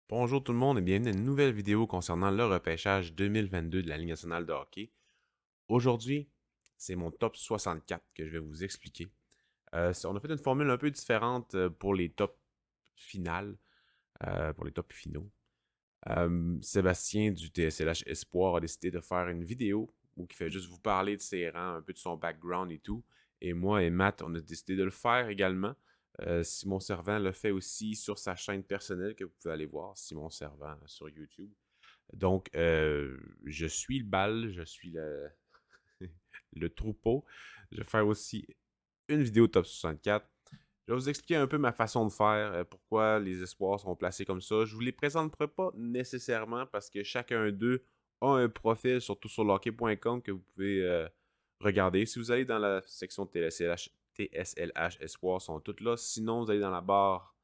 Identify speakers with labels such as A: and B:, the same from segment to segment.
A: Bonjour tout le monde et bienvenue à une nouvelle vidéo concernant le repêchage 2022 de la Ligue nationale de hockey. Aujourd'hui, c'est mon top 64 que je vais vous expliquer. On a fait une formule un peu différente pour les tops finales, pour les tops finaux. Sébastien du TSLH Espoir a décidé de faire une vidéo où il fait juste vous parler de ses rangs, un peu de son background et tout. Et moi et Matt, on a décidé de le faire également. Simon Servant le fait aussi sur sa chaîne personnelle que vous pouvez aller voir, Simon Servant sur YouTube. Donc, je suis le bal, je suis le troupeau. Je vais faire aussi une vidéo top 64. Je vais vous expliquer un peu ma façon de faire, pourquoi les espoirs sont placés comme ça. Je ne vous les présenterai pas nécessairement parce que chacun d'eux a un profil, surtout sur hockey.com, que vous pouvez regarder. Si vous allez dans la section TSLH Espoirs, sont toutes là. Sinon, vous allez dans la barre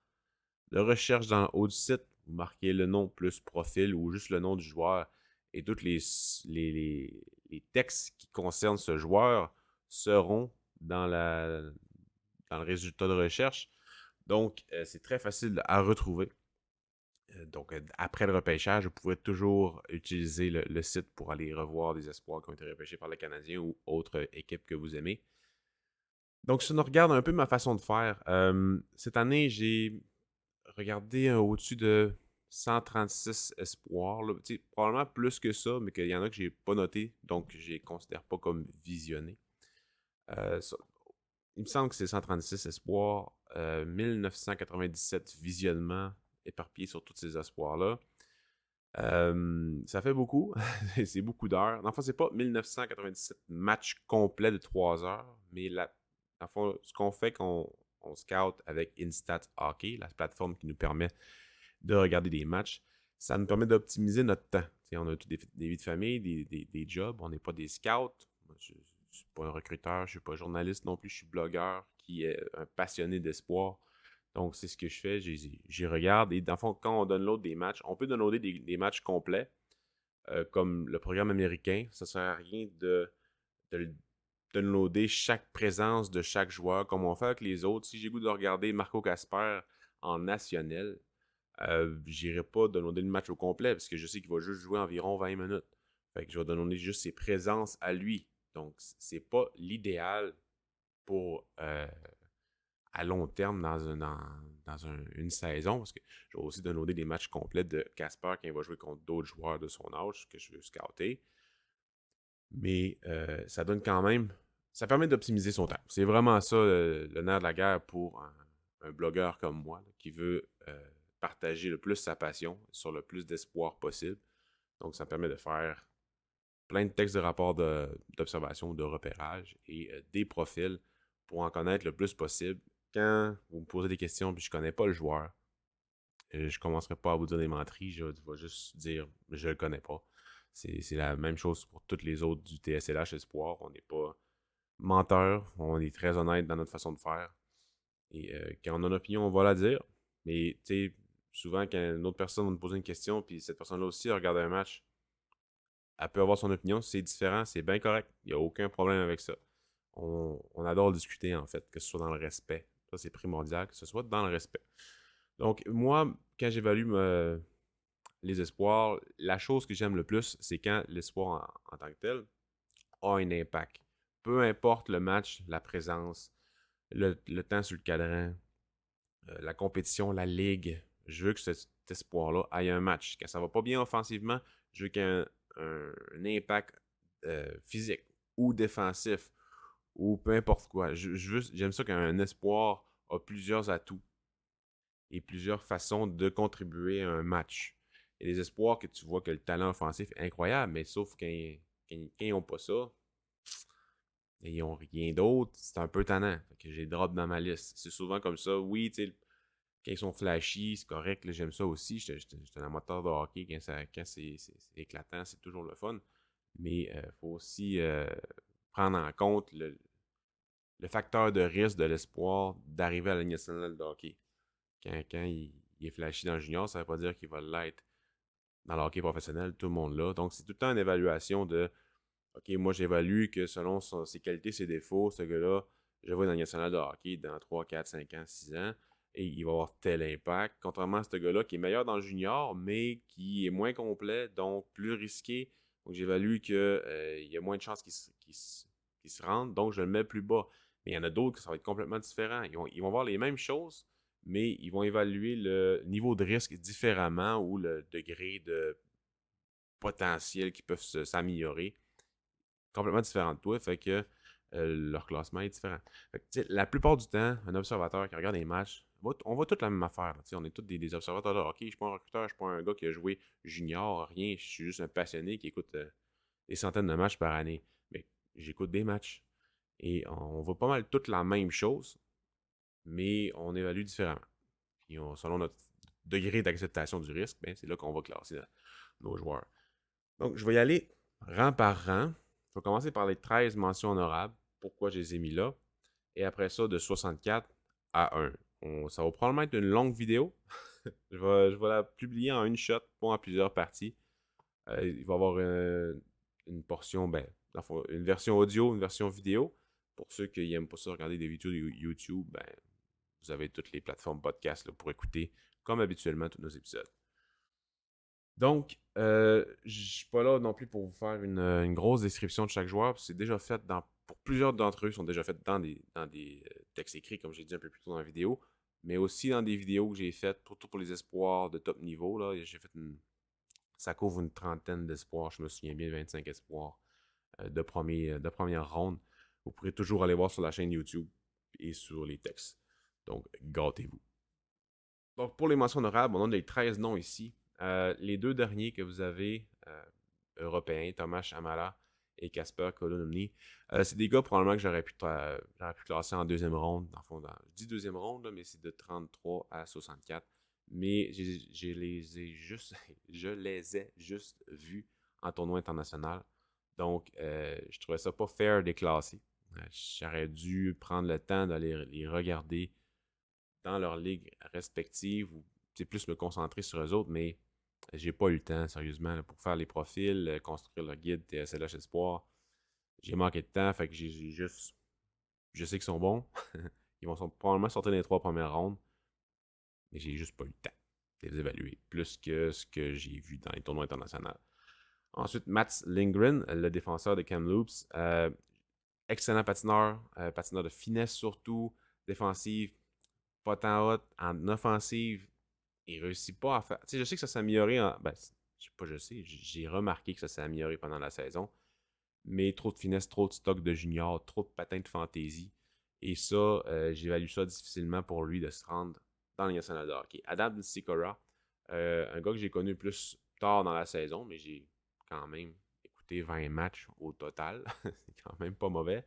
A: de recherche dans le haut du site, vous marquez le nom plus profil ou juste le nom du joueur et tous les textes qui concernent ce joueur seront dans le résultat de recherche. Donc, c'est très facile à retrouver. Donc, après le repêchage, vous pouvez toujours utiliser le site pour aller revoir des espoirs qui ont été repêchés par le Canadien ou autre équipe que vous aimez. Donc, si on regarde un peu ma façon de faire, cette année, j'ai regardé au-dessus de 136 espoirs. Là. Probablement plus que ça, mais qu'il y en a que j'ai pas noté, donc je les considère pas comme visionnés. Ça, il me semble que c'est 136 espoirs, 1997 visionnements éparpillés sur tous ces espoirs-là. Ça fait beaucoup, c'est beaucoup d'heures. Dans le fond, c'est pas 1997 matchs complets de 3 heures, mais dans le fond, ce qu'on fait, on scout avec Instat Hockey, la plateforme qui nous permet de regarder des matchs, ça nous permet d'optimiser notre temps. T'sais, on a tous des vies de famille, des jobs, on n'est pas des scouts. Moi, je ne suis pas un recruteur, je ne suis pas journaliste non plus, je suis blogueur qui est un passionné d'espoir. Donc, c'est ce que je fais, j'y regarde. Et dans le fond, quand on download des matchs, on peut downloader des matchs complets, comme le programme américain. Ça ne sert à rien de downloader chaque présence de chaque joueur, comme on fait avec les autres. Si j'ai goût de regarder Marco Casper en national, j'irai pas downloader le match au complet parce que je sais qu'il va juste jouer environ 20 minutes. Fait que je vais downloader juste ses présences à lui. Donc, c'est pas l'idéal pour à long terme une saison parce que je vais aussi downloader des matchs complets de Casper quand il va jouer contre d'autres joueurs de son âge que je veux scouter. Mais ça donne quand même. Ça permet d'optimiser son temps. C'est vraiment ça le nerf de la guerre pour un blogueur comme moi là, qui veut partager le plus sa passion sur le plus d'espoir possible. Donc, ça permet de faire plein de textes de rapports d'observation, de repérage et des profils pour en connaître le plus possible. Quand vous me posez des questions et je ne connais pas le joueur, je ne commencerai pas à vous dire des menteries, je vais juste dire je ne le connais pas. C'est la même chose pour toutes les autres du TSLH Espoir. On n'est pas menteur, on est très honnête dans notre façon de faire. Et quand on a une opinion, on va la dire. Mais tu sais, souvent, quand une autre personne va nous poser une question, puis cette personne-là aussi regarde un match, elle peut avoir son opinion. Si c'est différent, c'est bien correct. Il n'y a aucun problème avec ça. On adore discuter, en fait, que ce soit dans le respect. Ça, c'est primordial, que ce soit dans le respect. Donc, moi, quand j'évalue les espoirs, la chose que j'aime le plus, c'est quand l'espoir en tant que tel a un impact. Peu importe le match, la présence, le temps sur le cadran, la compétition, la ligue, je veux que cet espoir-là ait un match. Quand ça va pas bien offensivement, je veux qu'il y ait un impact physique ou défensif ou peu importe quoi. J'aime ça qu'un espoir a plusieurs atouts et plusieurs façons de contribuer à un match. Il y a des espoirs que tu vois que le talent offensif est incroyable, mais sauf quand ils n'ont pas ça, et ils n'ont rien d'autre, c'est un peu tannant. Fait que j'ai drop dans ma liste. C'est souvent comme ça. Oui, tu sais, quand ils sont flashy, c'est correct, j'aime ça aussi. J'étais un amateur de hockey quand c'est éclatant, c'est toujours le fun. Mais il faut aussi prendre en compte le facteur de risque de l'espoir d'arriver à la Ligue nationale de hockey. Quand il est flashy dans le junior, ça ne veut pas dire qu'il va l'être dans le hockey professionnel, tout le monde là. Donc, c'est tout le temps une évaluation de OK, moi j'évalue que selon ses qualités, ses défauts, ce gars-là, je vois dans le national de hockey dans 3, 4, 5 ans, 6 ans. et il va avoir tel impact. Contrairement à ce gars-là qui est meilleur dans le junior, mais qui est moins complet, donc plus risqué. Donc j'évalue qu'il y a moins de chances qu'il se rende, donc je le mets plus bas. Mais il y en a d'autres que ça va être complètement différent. Ils vont voir les mêmes choses, mais ils vont évaluer le niveau de risque différemment ou le degré de potentiel qui peuvent s'améliorer complètement différent de toi, fait que leur classement est différent. Fait que, la plupart du temps, un observateur qui regarde les matchs, on voit toute la même affaire. Là, on est tous des observateurs de hockey. Je suis pas un recruteur, je suis pas un gars qui a joué junior, rien. Je suis juste un passionné qui écoute des centaines de matchs par année. Mais j'écoute des matchs. Et on voit pas mal toute la même chose, mais on évalue différemment. Puis selon notre degré d'acceptation du risque, ben, c'est là qu'on va classer nos joueurs. Donc, je vais y aller rang par rang. Je vais commencer par les 13 mentions honorables. Pourquoi je les ai mis là. Et après ça, de 64 à 1. Ça va probablement être une longue vidéo. je vais la publier en une shot, pas en plusieurs parties. Il va y avoir une portion, une version audio, une version vidéo. Pour ceux qui n'aiment pas ça regarder des vidéos de YouTube, vous avez toutes les plateformes podcast là, pour écouter, comme habituellement, tous nos épisodes. Donc, je ne suis pas là non plus pour vous faire une grosse description de chaque joueur. C'est déjà fait pour plusieurs d'entre eux, sont déjà faits dans des textes écrits, comme j'ai dit un peu plus tôt dans la vidéo, mais aussi dans des vidéos que j'ai faites, surtout pour les espoirs de top niveau. Là, ça couvre une trentaine d'espoirs, je me souviens bien, 25 espoirs de première ronde. Vous pourrez toujours aller voir sur la chaîne YouTube et sur les textes. Donc, gâtez-vous. Donc, pour les mentions honorables, on a les 13 noms ici. Les deux derniers que vous avez, européens, Thomas Chamala et Casper Colomny, c'est des gars probablement que j'aurais pu classer en deuxième ronde. Dans le fond, je dis deuxième ronde, là, mais c'est de 33 à 64. Mais je les ai juste vus en tournoi international. Donc, je trouvais ça pas fair de les classer. J'aurais dû prendre le temps d'aller les regarder dans leur ligue respective ou plus me concentrer sur eux autres, mais j'ai pas eu le temps, sérieusement, là, pour faire les profils, construire le guide TSLH Espoir. J'ai manqué de temps, fait que j'ai juste. Je sais qu'ils sont bons. Ils vont probablement sortir dans les 3 premières rondes, mais j'ai juste pas eu le temps de les évaluer, plus que ce que j'ai vu dans les tournois internationaux. Ensuite, Mats Lindgren, le défenseur de Kamloops. Excellent patineur, patineur de finesse surtout, défensive, pas tant haute. En offensive, il réussit pas à faire. Tu sais, je sais que ça s'est amélioré j'ai remarqué que ça s'est amélioré pendant la saison. Mais trop de finesse, trop de stock de junior, trop de patins de fantaisie. Et ça, j'évalue ça difficilement pour lui de se rendre dans les nationale de hockey. Adam Sikora, un gars que j'ai connu plus tard dans la saison, mais j'ai quand même écouté 20 matchs au total. C'est quand même pas mauvais.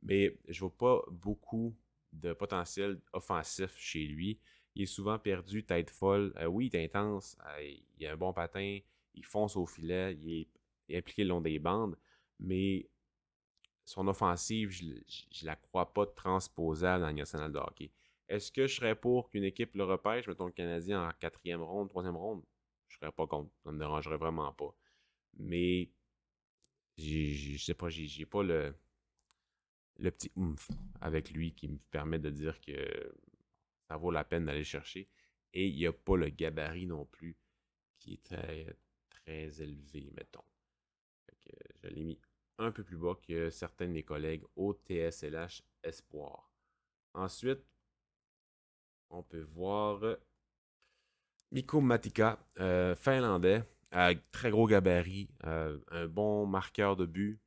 A: Mais je vois pas beaucoup de potentiel offensif chez lui. Il est souvent perdu, tête folle. Oui, il est intense, il a un bon patin, il fonce au filet, il est impliqué le long des bandes, mais son offensive, je la crois pas transposable dans la nationale de hockey. Est-ce que je serais pour qu'une équipe le repêche, mettons le Canadien en quatrième ronde, troisième ronde? Je serais pas contre, ça me dérangerait vraiment pas. Mais je sais pas, j'ai pas le petit oomph avec lui qui me permet de dire que ça vaut la peine d'aller chercher. Et il n'y a pas le gabarit non plus qui est très, très élevé, mettons. Fait que je l'ai mis un peu plus bas que certains de mes collègues au TSLH Espoir. Ensuite, on peut voir Mikko Matika, finlandais, très gros gabarit, un bon marqueur de but,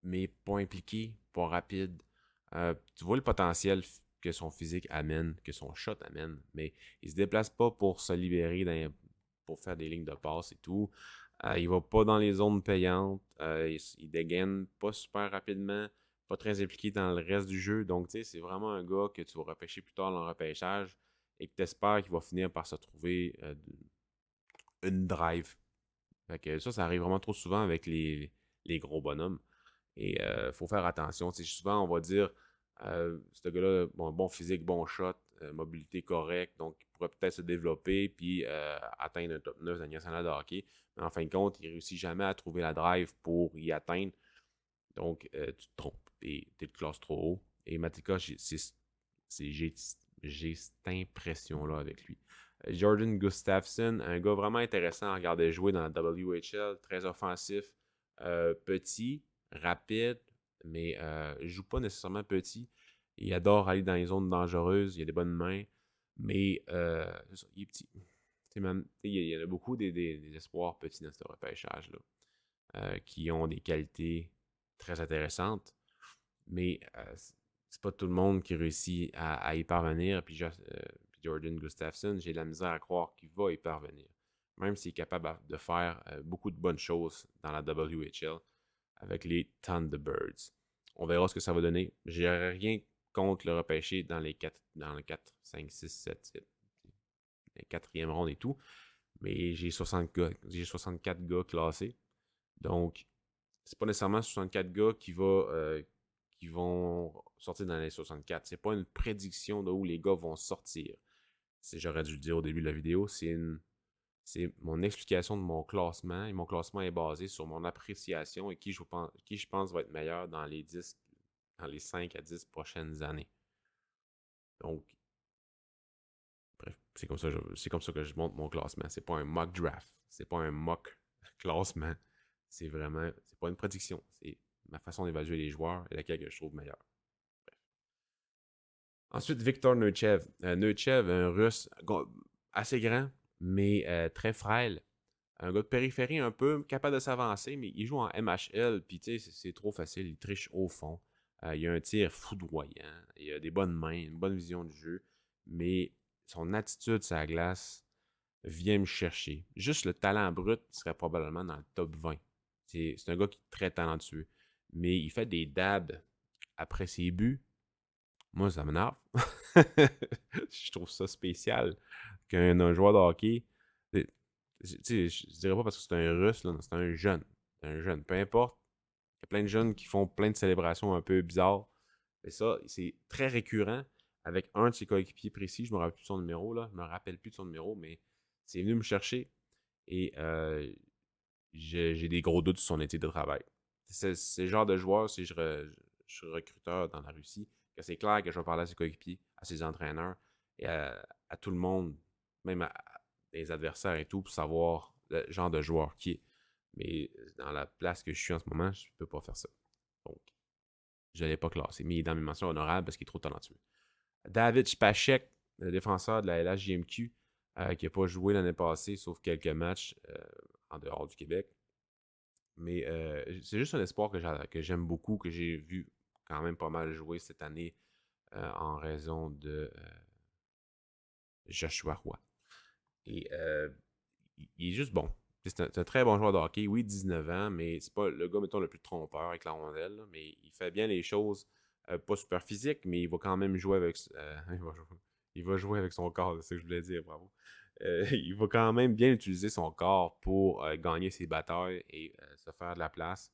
A: mais pas impliqué, pas rapide. Tu vois le potentiel que son physique amène, que son shot amène, mais il se déplace pas pour se libérer pour faire des lignes de passe et tout. Il va pas dans les zones payantes. Il dégaine pas super rapidement, pas très impliqué dans le reste du jeu. Donc, tu sais, c'est vraiment un gars que tu vas repêcher plus tard dans le repêchage et que tu espères qu'il va finir par se trouver une drive. Fait que ça arrive vraiment trop souvent avec les gros bonhommes. Et il faut faire attention. T'sais, souvent, on va dire, ce gars-là, bon physique, bon shot, mobilité correcte, donc il pourrait peut-être se développer puis atteindre un top 9 de la nationale de hockey. Mais en fin de compte, il ne réussit jamais à trouver la drive pour y atteindre. Donc, tu te trompes. Tu es de classe trop haut. Et Matika, j'ai cette impression-là avec lui. Jordan Gustafsson, un gars vraiment intéressant à regarder jouer dans la WHL, très offensif, petit, rapide, mais il joue pas nécessairement petit. Il adore aller dans les zones dangereuses, il a des bonnes mains, mais il est petit. Il y en a beaucoup des espoirs petits dans ce repêchage-là qui ont des qualités très intéressantes, mais c'est pas tout le monde qui réussit à y parvenir. Puis Jordan Gustafsson, j'ai de la misère à croire qu'il va y parvenir. Même s'il est capable de faire beaucoup de bonnes choses dans la WHL avec les Thunderbirds. On verra ce que ça va donner. J'ai rien contre le repêcher dans les 4, 5, 6, 7, les quatrième ronde et tout. Mais j'ai 64 gars classés. Donc, c'est pas nécessairement 64 gars qui vont sortir dans les 64. C'est pas une prédiction de où les gars vont sortir. J'aurais dû le dire au début de la vidéo. C'est mon explication de mon classement. Et mon classement est basé sur mon appréciation et qui je pense va être meilleur dans les 5 à 10 prochaines années. Donc, bref, c'est comme ça que je monte mon classement. C'est pas un mock draft. C'est pas un mock classement. C'est pas une prédiction. C'est ma façon d'évaluer les joueurs et laquelle que je trouve meilleure. Bref. Ensuite, Victor Neutchev. Neutchev, un russe assez grand, mais très frêle. Un gars de périphérie un peu, capable de s'avancer, mais il joue en MHL, puis tu sais, c'est trop facile, il triche au fond. Il a un tir foudroyant, il a des bonnes mains, une bonne vision du jeu, mais son attitude sur la glace vient me chercher. Juste le talent brut serait probablement dans le top 20. C'est un gars qui est très talentueux, mais il fait des dabs après ses buts. Moi, ça m'énerve. Je trouve ça spécial qu'un joueur de hockey. Tu sais, je dirais pas parce que c'est un russe, là, c'est un jeune. Un jeune. Peu importe. Il y a plein de jeunes qui font plein de célébrations un peu bizarres. Et ça, c'est très récurrent avec un de ses coéquipiers précis. Je me rappelle plus de son numéro, là. Je me rappelle plus de son numéro, mais c'est venu me chercher. Et j'ai des gros doutes sur son éthique de travail. C'est le genre de joueur, si je suis recruteur dans la Russie, que c'est clair que je vais parler à ses coéquipiers, à ses entraîneurs et à tout le monde, même à des adversaires et tout, pour savoir le genre de joueur qui est. Mais dans la place que je suis en ce moment, je ne peux pas faire ça. Donc, je ne l'ai pas classé. Mais il est dans mes mentions honorables parce qu'il est trop talentueux. David Spacek, le défenseur de la LHJMQ, qui n'a pas joué l'année passée, sauf quelques matchs en dehors du Québec. Mais c'est juste un espoir que j'aime beaucoup, que j'ai vu quand même pas mal jouer cette année en raison de Joshua Roy. Et il est juste bon. C'est un très bon joueur de hockey. Oui, 19 ans, mais c'est pas le gars, mettons, le plus trompeur avec la rondelle. Là, mais il fait bien les choses. Pas super physique, mais il va quand même jouer avec. Il va jouer avec son corps, c'est ce que je voulais dire, bravo. Il va quand même bien utiliser son corps pour gagner ses batailles et se faire de la place.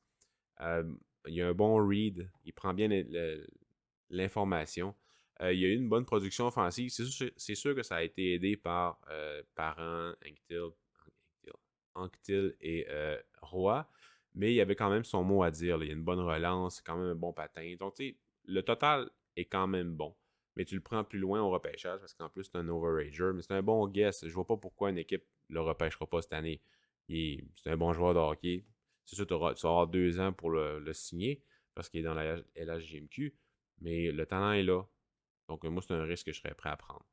A: Il a un bon read, il prend bien l'information. Il y a eu une bonne production offensive. C'est sûr que ça a été aidé par Parent, Anctil et Roy, mais il y avait quand même son mot à dire. Là. Il y a une bonne relance, quand même un bon patin. Donc, tu sais, le total est quand même bon. Mais tu le prends plus loin au repêchage parce qu'en plus, c'est un overager. Mais c'est un bon guess. Je vois pas pourquoi une équipe le repêchera pas cette année. C'est un bon joueur de hockey. C'est sûr, tu vas avoir 2 ans pour le signer parce qu'il est dans la LHJMQ. Mais le talent est là. Donc, moi, c'est un risque que je serais prêt à prendre.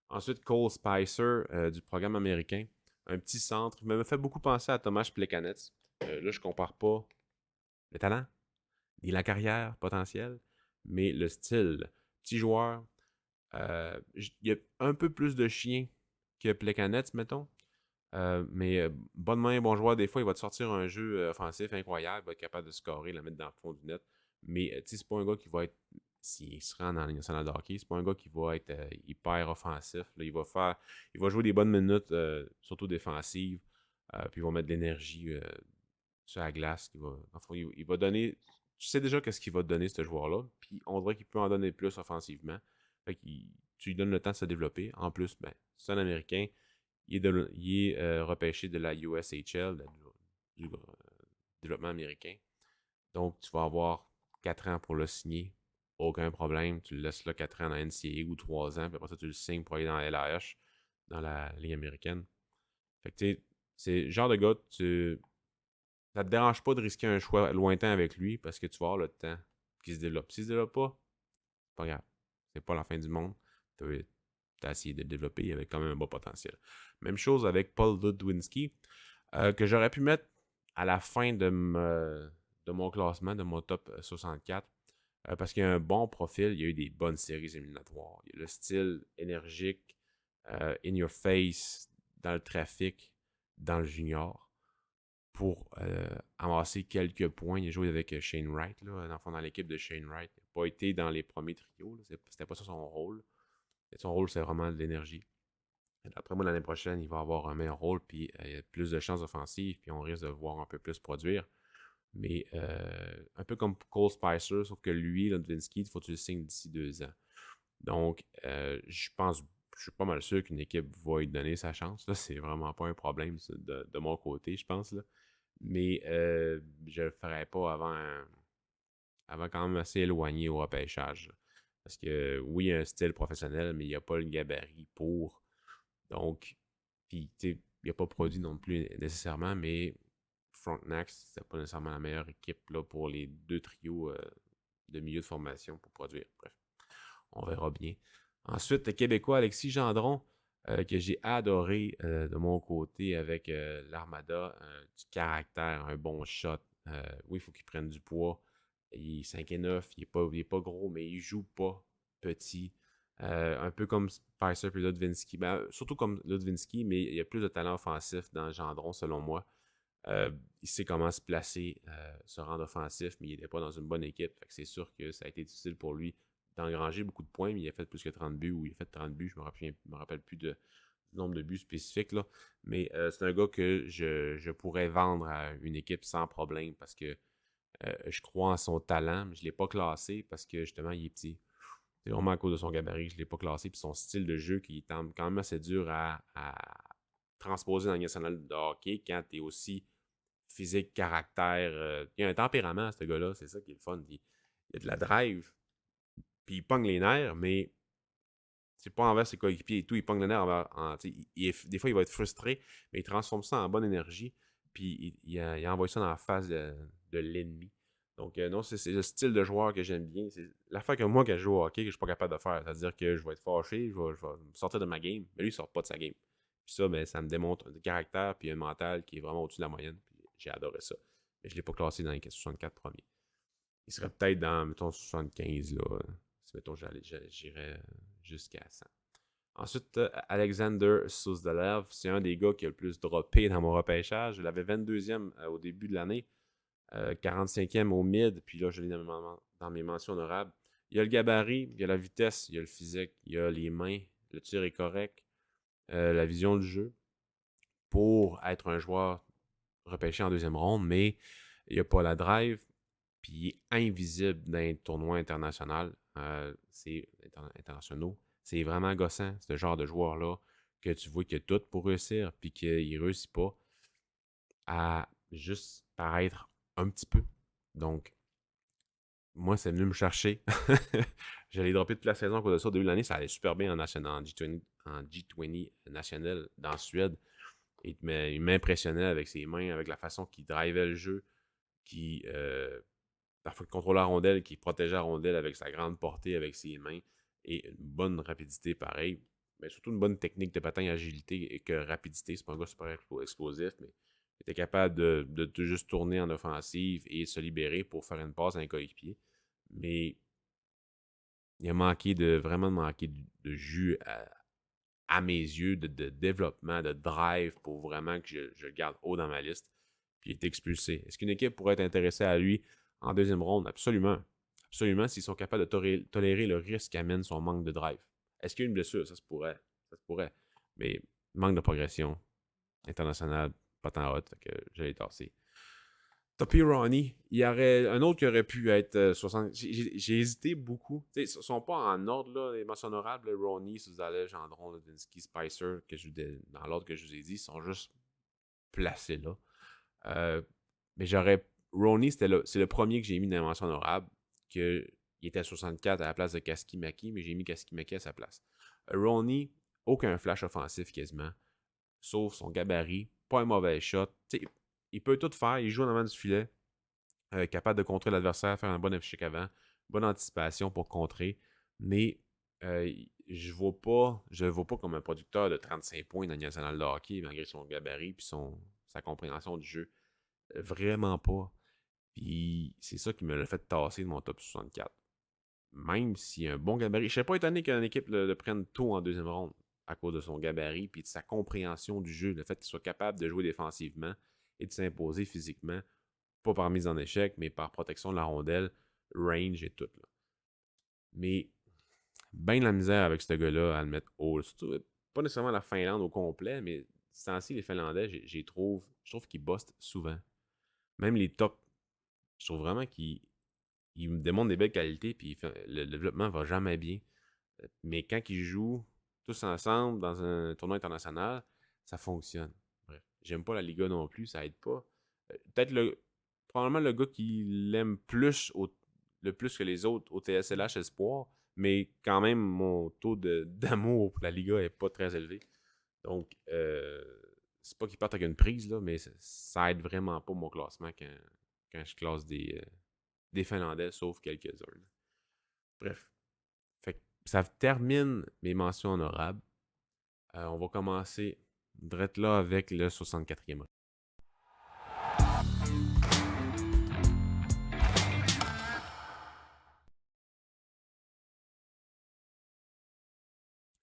A: Ensuite, Cole Spicer du programme américain. Un petit centre. Il me fait beaucoup penser à Tomáš Plekanec. Là, je compare pas le talent, ni la carrière potentielle, mais le style. Petit joueur. Il y a un peu plus de chien que Plekanec, mettons. Mais bonne main, bon joueur, des fois, il va te sortir un jeu offensif incroyable, il va être capable de scorer, la mettre dans le fond du net. Mais tu sais, c'est pas un gars qui va être, s'il se rend dans la Ligue nationale de hockey, c'est pas un gars qui va être hyper offensif. Là. Il va jouer des bonnes minutes, surtout défensives, puis il va mettre de l'énergie sur la glace. Il va donner, tu sais déjà qu'est-ce qu'il va te donner, ce joueur-là, puis on dirait qu'il peut en donner plus offensivement. Fait tu lui donnes le temps de se développer. En plus, ben, c'est un Américain. Il est repêché de la USHL, du développement américain. Donc, tu vas avoir 4 ans pour le signer. aucun problème. Tu le laisses là 4 ans dans la NCAA ou 3 ans, puis après ça, tu le signes pour aller dans la LAH, dans la Ligue américaine. Fait que tu sais, c'est le genre de gars, ça te dérange pas de risquer un choix lointain avec lui parce que tu vas avoir le temps qu'il se développe. S'il se développe pas grave. C'est pas la fin du monde. Tu as essayé de le développer, il avait quand même un beau potentiel. Même chose avec Paul Ludwinski, que j'aurais pu mettre à la fin de mon classement, de mon top 64, parce qu'il y a un bon profil, il y a eu des bonnes séries éliminatoires. Il y a le style énergique, in your face, dans le trafic, dans le junior, pour amasser quelques points. Il a joué avec Shane Wright, là, dans l'équipe de Shane Wright. Il n'a pas été dans les premiers trios, c'était pas ça son rôle. Son rôle, c'est vraiment de l'énergie. D'après moi, l'année prochaine, il va avoir un meilleur rôle, puis il y a plus de chances offensives, puis on risque de voir un peu plus produire. Mais un peu comme Cole Spicer, sauf que lui, Ludwinski, il faut que tu le signes d'ici 2 ans. Donc, je suis pas mal sûr qu'une équipe va lui donner sa chance. Là, c'est vraiment pas un problème de mon côté, je pense. Là. Mais je le ferai pas avant quand même assez éloigné au repêchage. Parce que oui, il y a un style professionnel, mais il n'y a pas le gabarit pour. Donc, puis, tu sais, il n'a pas produit non plus nécessairement, mais Frontenac, c'était pas nécessairement la meilleure équipe là, pour les 2 trios de milieu de formation pour produire. Bref, on verra bien. Ensuite, le Québécois Alexis Gendron, que j'ai adoré de mon côté avec l'Armada, du caractère, un bon shot. Oui, il faut qu'il prenne du poids. Il est 5 et 9, il est pas gros, mais il joue pas petit. Un peu comme Spicer et Ludwinski. Ben, surtout comme Ludwinski, mais il y a plus de talent offensif dans Gendron, selon moi. Il sait comment se placer, se rendre offensif, mais il n'était pas dans une bonne équipe. Fait que c'est sûr que ça a été difficile pour lui d'engranger beaucoup de points, mais il a fait plus que 30 buts, ou il a fait 30 buts, je me rappelle plus du nombre de buts spécifiques, là. Mais c'est un gars que je pourrais vendre à une équipe sans problème parce que je crois en son talent, mais je ne l'ai pas classé parce que justement, il est petit. C'est vraiment à cause de son gabarit, je ne l'ai pas classé, puis son style de jeu qui est quand même assez dur à transposer dans la nationale de hockey quand tu es aussi physique, caractère. Il y a un tempérament, ce gars-là, c'est ça qui est le fun. Il y a de la drive, puis il pogne les nerfs, mais c'est pas envers ses coéquipiers et tout. Il pogne les nerfs des fois, il va être frustré, mais il transforme ça en bonne énergie, puis il envoie ça dans la face de l'ennemi. Donc, non, c'est le style de joueur que j'aime bien. C'est l'affaire que moi, quand je joue au hockey, que je suis pas capable de faire. C'est-à-dire que je vais être fâché, je vais me sortir de ma game, mais lui, il sort pas de sa game. Puis ça, ben, ça me démontre un caractère puis un mental qui est vraiment au-dessus de la moyenne. Puis j'ai adoré ça. Mais je l'ai pas classé dans les 64 premiers. Il serait peut-être dans, mettons, 75, là. Si, mettons, j'irais jusqu'à 100. Ensuite, Alexander Suzdalev, c'est un des gars qui a le plus droppé dans mon repêchage. Je l'avais 22e au début de l'année, 45e au mid, puis là, je l'ai dans mes mentions honorables. Il y a le gabarit, il y a la vitesse, il y a le physique, il y a les mains, le tir est correct, la vision du jeu pour être un joueur repêché en deuxième ronde, mais il n'y a pas la drive, puis il est invisible dans les tournois internationaux. C'est vraiment gossant, ce genre de joueur-là, que tu vois qu'il a tout pour réussir, puis qu'il ne réussit pas à juste paraître un petit peu. Donc, moi, c'est venu me chercher. J'allais dropper toute la saison à cause de ça. Au début de l'année, ça allait super bien en G20 national dans Suède. Il m'impressionnait avec ses mains, avec la façon qu'il drivait le jeu, qui parfois contrôlait la rondelle, qui protégeait la rondelle avec sa grande portée, avec ses mains, et une bonne rapidité pareil. Mais surtout une bonne technique de patin, agilité et que rapidité. C'est pas un gars super explosif, mais il était capable de juste tourner en offensive et se libérer pour faire une passe à un coéquipier. Mais il a vraiment manqué de jus à mes yeux, de développement, de drive pour vraiment que je le garde haut dans ma liste. Puis il est expulsé. Est-ce qu'une équipe pourrait être intéressée à lui en deuxième ronde? Absolument. Absolument, s'ils sont capables de tolérer le risque qu'amène son manque de drive. Est-ce qu'il y a une blessure? Ça se pourrait. Ça se pourrait. Mais manque de progression internationale, pas tant haute, que je l'ai tassé. Topi Ronnie, il y aurait un autre qui aurait pu être 60. J'ai hésité beaucoup. Ils ne sont pas en ordre, là, les mentions honorables. Ronnie, Suzaleh, Gendron, Ludwinski, Spicer, dans l'ordre que je vous ai dit, ils sont juste placés là. Mais j'aurais. Ronnie, c'est le premier que j'ai mis dans les mentions honorables, que il était à 64 à la place de Kaskimaki, mais j'ai mis Kaskimaki à sa place. Ronnie, aucun flash offensif quasiment, sauf son gabarit, pas un mauvais shot. T'sais, il peut tout faire, il joue en avant du filet, capable de contrer l'adversaire, faire un bon échec avant, bonne anticipation pour contrer, mais je le vois pas comme un producteur de 35 points dans le national de hockey, malgré son gabarit et sa compréhension du jeu. Vraiment pas. Puis c'est ça qui me l'a fait tasser de mon top 64. Même s'il a un bon gabarit. Je serais pas étonné qu'une équipe le prenne tôt en deuxième ronde à cause de son gabarit et de sa compréhension du jeu. Le fait qu'il soit capable de jouer défensivement et de s'imposer physiquement, pas par mise en échec, mais par protection de la rondelle, range et tout. Là. Mais ben de la misère avec ce gars-là à le mettre haut. Pas nécessairement la Finlande au complet, mais ce temps-ci, les Finlandais, je trouve qu'ils bustent souvent. Même les tops, je trouve vraiment qu'ils me démontrent des belles qualités, puis le développement va jamais bien. Mais quand ils jouent tous ensemble dans un tournoi international, ça fonctionne. Bref, j'aime pas la Liga non plus, ça aide pas. Peut-être probablement le gars qui l'aime le plus que les autres au TSLH Espoir, mais quand même, mon taux d'amour pour la Liga est pas très élevé. Donc, c'est pas qu'il parte avec une prise, là, mais ça aide vraiment pas mon classement quand je classe des Finlandais, sauf quelques-uns. Bref. Fait que ça termine mes mentions honorables. On va commencer direct là avec le 64e.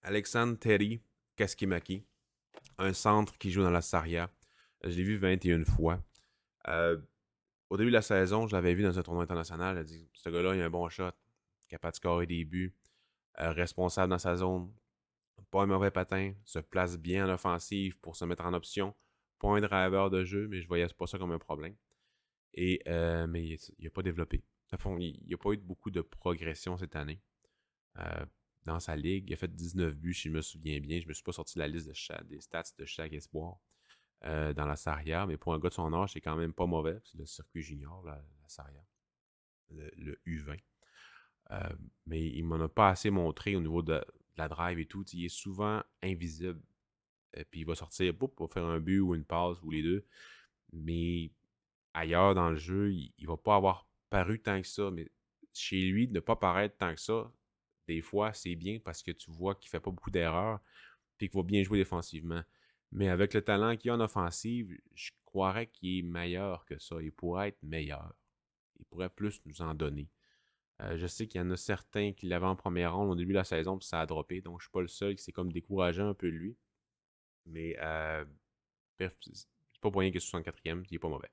A: Alexandre Terry Kaskimaki, un centre qui joue dans la Saria. Je l'ai vu 21 fois. Au début de la saison, je l'avais vu dans un tournoi international. Elle a dit ce gars-là, il a un bon shot, capable de scorer des buts, responsable dans sa zone, pas un mauvais patin, se place bien en offensive pour se mettre en option. Pas un driver de jeu, mais je voyais pas ça comme un problème. Mais il n'a pas développé. À fond, il n'a pas eu beaucoup de progression cette année. Dans sa ligue, il a fait 19 buts, si je me souviens bien. Je ne me suis pas sorti de la liste des stats de chaque espoir dans la Saria, mais pour un gars de son âge, c'est quand même pas mauvais. C'est le circuit junior, la Saria, le U20. Mais il m'en a pas assez montré au niveau de la drive et tout. Il est souvent invisible. Puis il va sortir pour faire un but ou une passe ou les deux. Mais ailleurs dans le jeu, il va pas avoir paru tant que ça. Mais chez lui, de ne pas paraître tant que ça, des fois, c'est bien parce que tu vois qu'il fait pas beaucoup d'erreurs et qu'il va bien jouer défensivement. Mais avec le talent qu'il a en offensive, je croirais qu'il est meilleur que ça. Il pourrait être meilleur. Il pourrait plus nous en donner. Je sais qu'il y en a certains qui l'avaient en première ronde au début de la saison, puis ça a droppé. Donc, je suis pas le seul qui s'est comme découragé un peu de lui. Mais, bref, c'est pas pour rien qu'il est 64e, il est pas mauvais.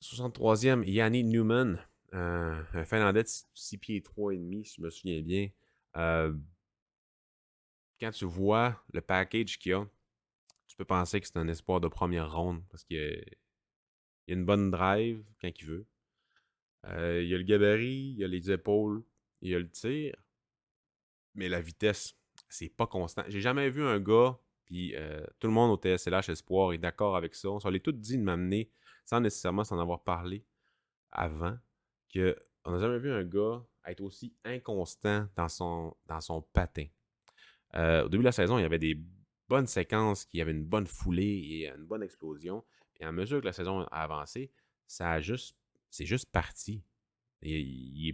A: 63e, Yanni Newman, un Finlandais de 6 pieds 3,5, si je me souviens bien. Quand tu vois le package qu'il a, tu peux penser que c'est un espoir de première ronde parce qu'il a une bonne drive quand il veut. Il a le gabarit, il a les épaules, il a le tir, mais la vitesse, c'est pas constant. J'ai jamais vu un gars, puis tout le monde au TSLH Espoir est d'accord avec ça. On s'en est tous dit de m'amener sans nécessairement s'en avoir parlé avant, qu'on n'a jamais vu un gars être aussi inconstant dans son patin. Au début de la saison, il y avait des bonnes séquences, qui avaient une bonne foulée et une bonne explosion. Puis à mesure que la saison a avancé, c'est juste parti. Il est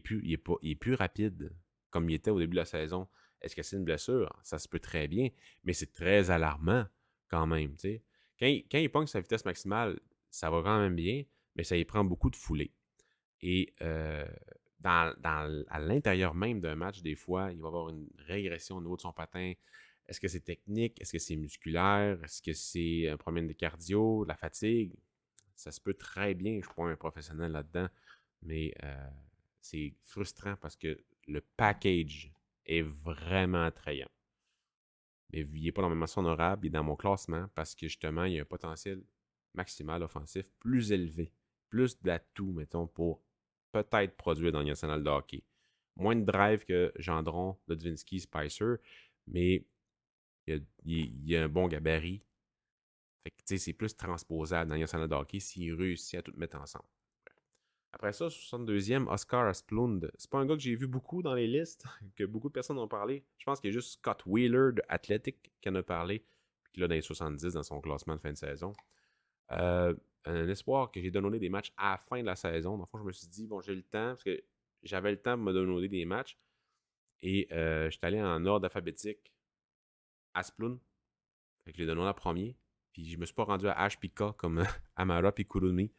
A: plus rapide comme il était au début de la saison. Est-ce que c'est une blessure? Ça se peut très bien, mais c'est très alarmant quand même. T'sais. Quand il pogne sa vitesse maximale, ça va quand même bien, mais ça y prend beaucoup de foulée. Et à l'intérieur même d'un match, des fois, il va y avoir une régression au niveau de son patin. Est-ce que c'est technique? Est-ce que c'est musculaire? Est-ce que c'est un problème de cardio, de la fatigue? Ça se peut très bien. Je ne suis pas un professionnel là-dedans, mais c'est frustrant parce que le package est vraiment attrayant. Mais il n'est pas dans ma mention honorable, il est dans mon classement parce que justement, il y a un potentiel maximal offensif plus élevé, plus d'atouts, mettons, pour peut-être produire dans le national de hockey. Moins de drive que Gendron, Ludwinski, Spicer, mais il y a un bon gabarit. Fait que, c'est plus transposable dans le national de hockey s'il réussit à tout mettre ensemble. Après ça, 62e, Oscar Asplund. C'est pas un gars que j'ai vu beaucoup dans les listes, que beaucoup de personnes ont parlé. Je pense qu'il y a juste Scott Wheeler de Athletic qui en a parlé, puis là dans les 70 dans son classement de fin de saison. Euh, un espoir que j'ai donné des matchs à la fin de la saison. Dans le fond, je me suis dit, bon, j'ai le temps, parce que j'avais le temps de me donner des matchs, et j'étais allé en ordre alphabétique. Asplund, fait que je l'ai donné en premier, puis je me suis pas rendu à H puis K comme Amara puis Kurumi.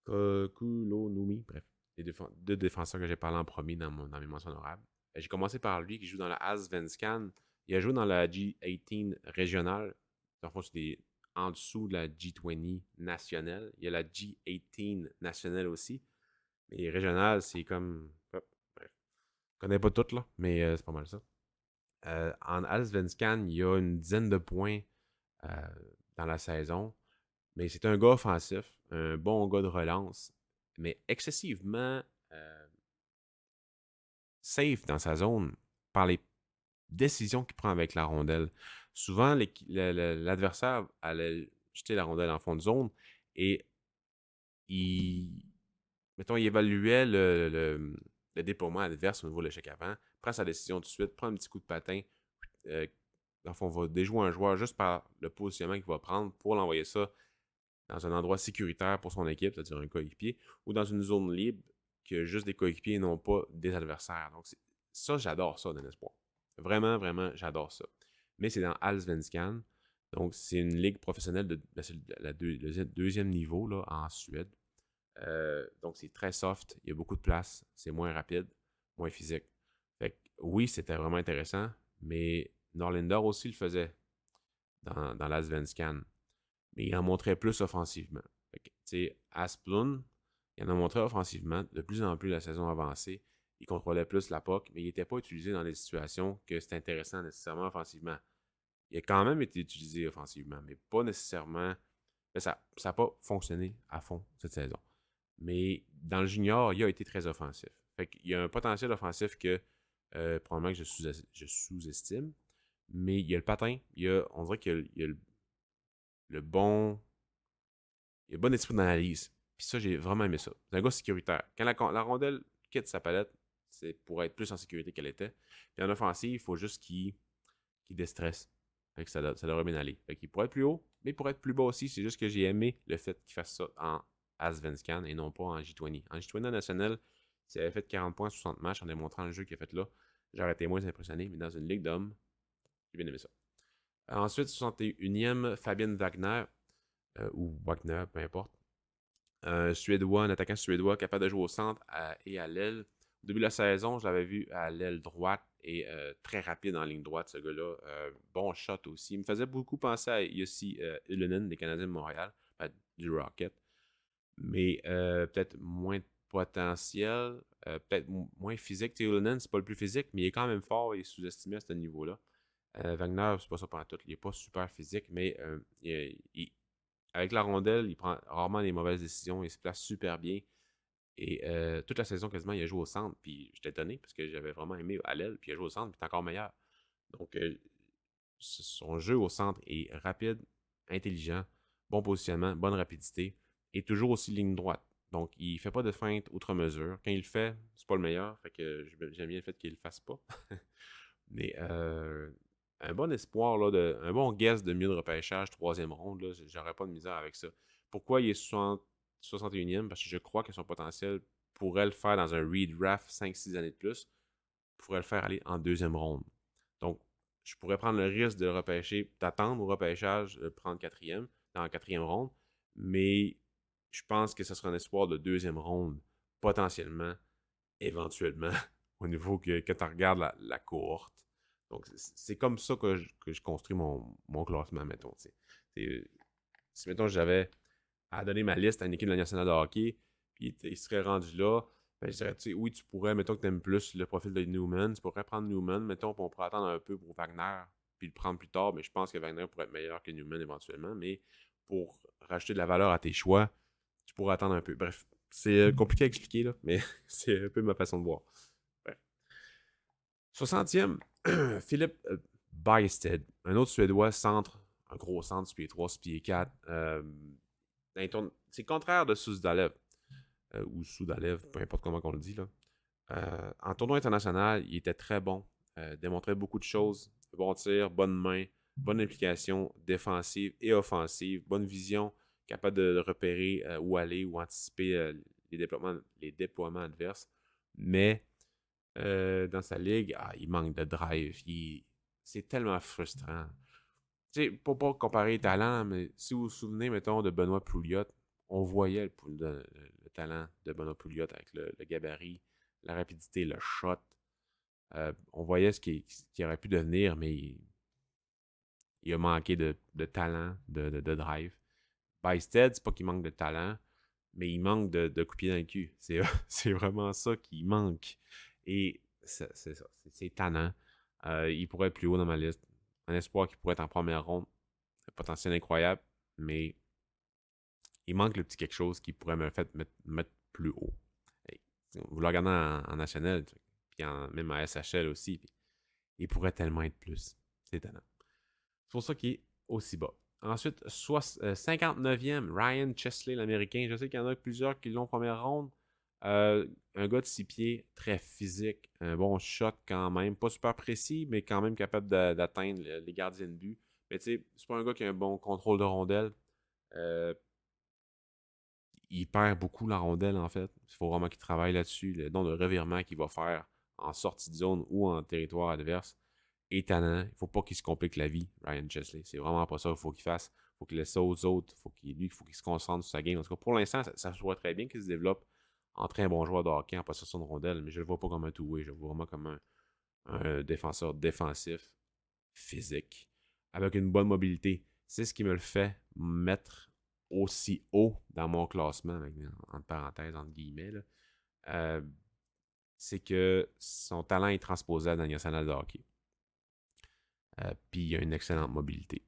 A: Kulonumi, bref, les deux défenseurs que j'ai parlé en premier dans mes mentions honorables. J'ai commencé par lui qui joue dans la Allsvenskan. Il a joué dans la G18 régionale. Dans le fond, c'est en dessous de la G20 nationale. Il y a la G18 nationale aussi. Mais régionale, c'est comme. Hop, bref. Je connais pas toutes, là, mais c'est pas mal ça. En Allsvenskan, il y a une dizaine de points euh, dans la saison. Mais c'est un gars offensif, un bon gars de relance, mais excessivement safe dans sa zone par les décisions qu'il prend avec la rondelle. Souvent, l'adversaire allait jeter la rondelle en fond de zone et il, mettons, il évaluait le déploiement adverse au niveau de l'échec avant, prend sa décision tout de suite, prend un petit coup de patin. Euh, dans le fond, va déjouer un joueur juste par le positionnement qu'il va prendre pour l'envoyer ça dans un endroit sécuritaire pour son équipe, c'est-à-dire un coéquipier, ou dans une zone libre que juste des coéquipiers et non pas des adversaires. Donc, ça, j'adore ça dans l'espoir. Vraiment, vraiment, j'adore ça. Mais c'est dans Allsvenskan. Donc, c'est une ligue professionnelle de le deuxième niveau là, en Suède. Donc, c'est très soft. Il y a beaucoup de place. C'est moins rapide, moins physique. Fait que, oui, c'était vraiment intéressant, mais Norlinder aussi le faisait dans l'Allsvenskan, mais il en montrait plus offensivement. Tu sais, Asplund, il en a montré offensivement. De plus en plus, la saison avancée, il contrôlait plus la POC, mais il n'était pas utilisé dans des situations que c'était intéressant nécessairement offensivement. Il a quand même été utilisé offensivement, mais pas nécessairement. Ça n'a pas fonctionné à fond cette saison. Mais dans le junior, il a été très offensif. Fait qu'il y a un potentiel offensif que probablement que je sous-estime. Mais il y a le patin, on dirait qu'il y a le bon il a un bon esprit d'analyse. Puis ça, j'ai vraiment aimé ça. C'est un gars sécuritaire. Quand la rondelle quitte sa palette, c'est pour être plus en sécurité qu'elle était. Puis en offensive, il faut juste qu'il déstresse. Fait que ça devrait bien aller. Fait qu'il pourrait être plus haut, mais il pourrait être plus bas aussi. C'est juste que j'ai aimé le fait qu'il fasse ça en Allsvenskan et non pas en J20. En J20 national, s'il avait fait 40 points 60 matchs en démontrant le jeu qu'il a fait là, j'aurais été moins impressionné. Mais dans une ligue d'hommes, j'ai bien aimé ça. Ensuite, 61e, Fabienne Wagner, ou Wagner, peu importe. Un Suédois, un attaquant suédois capable de jouer au centre et à l'aile. Au début de la saison, je l'avais vu à l'aile droite et très rapide en ligne droite, ce gars-là. Bon shot aussi. Il me faisait beaucoup penser à Jussi Ylönen des Canadiens de Montréal, du Rocket. Mais peut-être moins de potentiel, peut-être moins physique. Ylönen, c'est pas le plus physique, mais il est quand même fort et sous-estimé à ce niveau-là. Wagner, c'est pas ça pendant tout. Il est pas super physique, mais avec la rondelle, il prend rarement les mauvaises décisions. Il se place super bien. Et toute la saison, quasiment, il a joué au centre. Puis j'étais étonné parce que j'avais vraiment aimé à l'aile. Puis il a joué au centre, puis il est encore meilleur. Donc, son jeu au centre est rapide, intelligent, bon positionnement, bonne rapidité. Et toujours aussi ligne droite. Donc, il fait pas de feinte outre mesure. Quand il le fait, c'est pas le meilleur. Fait que j'aime bien le fait qu'il le fasse pas. Mais un bon espoir, là, un bon guess de milieu de repêchage, troisième ronde, là, j'aurais pas de misère avec ça. Pourquoi il est 61e? Parce que je crois que son potentiel pourrait le faire dans un redraft 5-6 années de plus, pourrait le faire aller en deuxième ronde. Donc, je pourrais prendre le risque de repêcher, d'attendre au repêchage, de prendre quatrième, dans la quatrième ronde, mais je pense que ce sera un espoir de deuxième ronde, potentiellement, éventuellement, au niveau que tu regardes la cohorte. Donc, c'est comme ça que je construis mon classement, mettons. Si, mettons, j'avais à donner ma liste à une équipe de la nationale de hockey, puis il serait rendu là, ben, je dirais, oui, tu pourrais, mettons que tu aimes plus le profil de Newman, tu pourrais prendre Newman, mettons, on pourrait attendre un peu pour Wagner, puis le prendre plus tard, mais je pense que Wagner pourrait être meilleur que Newman éventuellement, mais pour rajouter de la valeur à tes choix, tu pourrais attendre un peu. Bref, c'est compliqué à expliquer, là, mais c'est un peu ma façon de voir. Bref. 60e, Philippe Bysted, un autre Suédois, centre, un gros centre, 6 pieds 3, 6 pieds 4. C'est le contraire de Suzdalev. ou Soudalev, peu importe comment on le dit. Là. En tournoi international, il était très bon. Démontrait beaucoup de choses. Bon tir, bonne main, bonne implication défensive et offensive, bonne vision, capable de repérer où aller ou anticiper les déploiements adverses. Mais dans sa ligue, il manque de drive. C'est tellement frustrant. Tu sais, pour pas comparer les talents, mais si vous vous souvenez, mettons, de Benoît Pouliot, on voyait le talent de Benoît Pouliot avec le gabarit, la rapidité, le shot. On voyait ce qui aurait pu devenir, mais il a manqué de talent, de drive. Bysted, c'est pas qu'il manque de talent, mais il manque de coups de pied dans le cul. C'est vraiment ça qui manque. Et c'est ça. C'est tannant. Il pourrait être plus haut dans ma liste. Un espoir qui pourrait être en première ronde. Un potentiel incroyable, mais il manque le petit quelque chose qui pourrait me faire mettre plus haut. Hey, vous le regardez en national, puis même en SHL aussi, puis il pourrait tellement être plus. C'est étonnant. C'est pour ça qu'il est aussi bas. Ensuite, 59e, Ryan Chesley, l'Américain. Je sais qu'il y en a plusieurs qui l'ont en première ronde. Un gars de 6 pieds, très physique, un bon shot quand même. Pas super précis, mais quand même capable d'atteindre les gardiens de but. Mais tu sais, c'est pas un gars qui a un bon contrôle de rondelle. Euh, il perd beaucoup la rondelle, en fait. Il faut vraiment qu'il travaille là-dessus. Le nombre de revirements qu'il va faire en sortie de zone ou en territoire adverse est tannant. Il ne faut pas qu'il se complique la vie, Ryan Chesley. C'est vraiment pas ça qu'il faut qu'il fasse. Il faut qu'il laisse ça aux autres. Il faut qu'il se concentre sur sa game. En tout cas, pour l'instant, ça se voit très bien qu'il se développe en très bon joueur de hockey en possession de rondelle, mais je ne le vois pas comme un two-way. Je le vois vraiment comme un défenseur défensif, physique, avec une bonne mobilité. C'est ce qui me le fait mettre aussi haut dans mon classement, entre parenthèses, entre guillemets. Là. Euh, c'est que son talent est transposé à la Ligue nationale de hockey. Puis il a une excellente mobilité.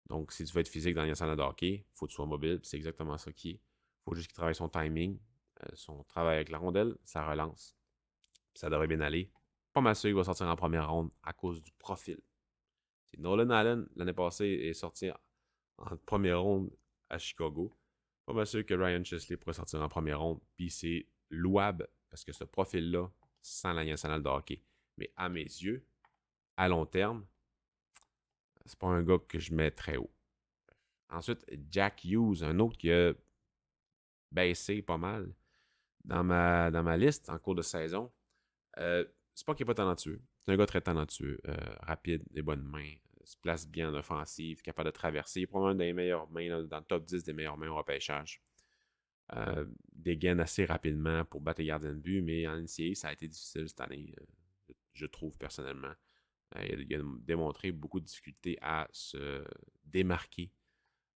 A: Donc, si tu veux être physique dans la Ligue nationale de hockey, il faut que tu sois mobile. C'est exactement ça qui est. Il faut juste qu'il travaille son timing, son travail avec la rondelle, sa relance. Ça devrait bien aller. Pas mal sûr qu'il va sortir en première ronde à cause du profil. Nolan Allen, l'année passée, est sorti en première ronde à Chicago. Pas mal sûr que Ryan Chesley pourrait sortir en première ronde. Puis c'est louable parce que ce profil-là, sans la nationale de hockey. Mais à mes yeux, à long terme, c'est pas un gars que je mets très haut. Ensuite, Jack Hughes, un autre qui a baissé pas mal dans ma liste en cours de saison. C'est pas qu'il n'est pas talentueux. C'est un gars très talentueux, rapide, des bonnes mains, se place bien en offensive, capable de traverser. Il est probablement des meilleures mains, dans le top 10 des meilleures mains au repêchage. Dégaine assez rapidement pour battre les gardiens de but, mais en NCAA, ça a été difficile cette année, je trouve personnellement. Il a démontré beaucoup de difficultés à se démarquer.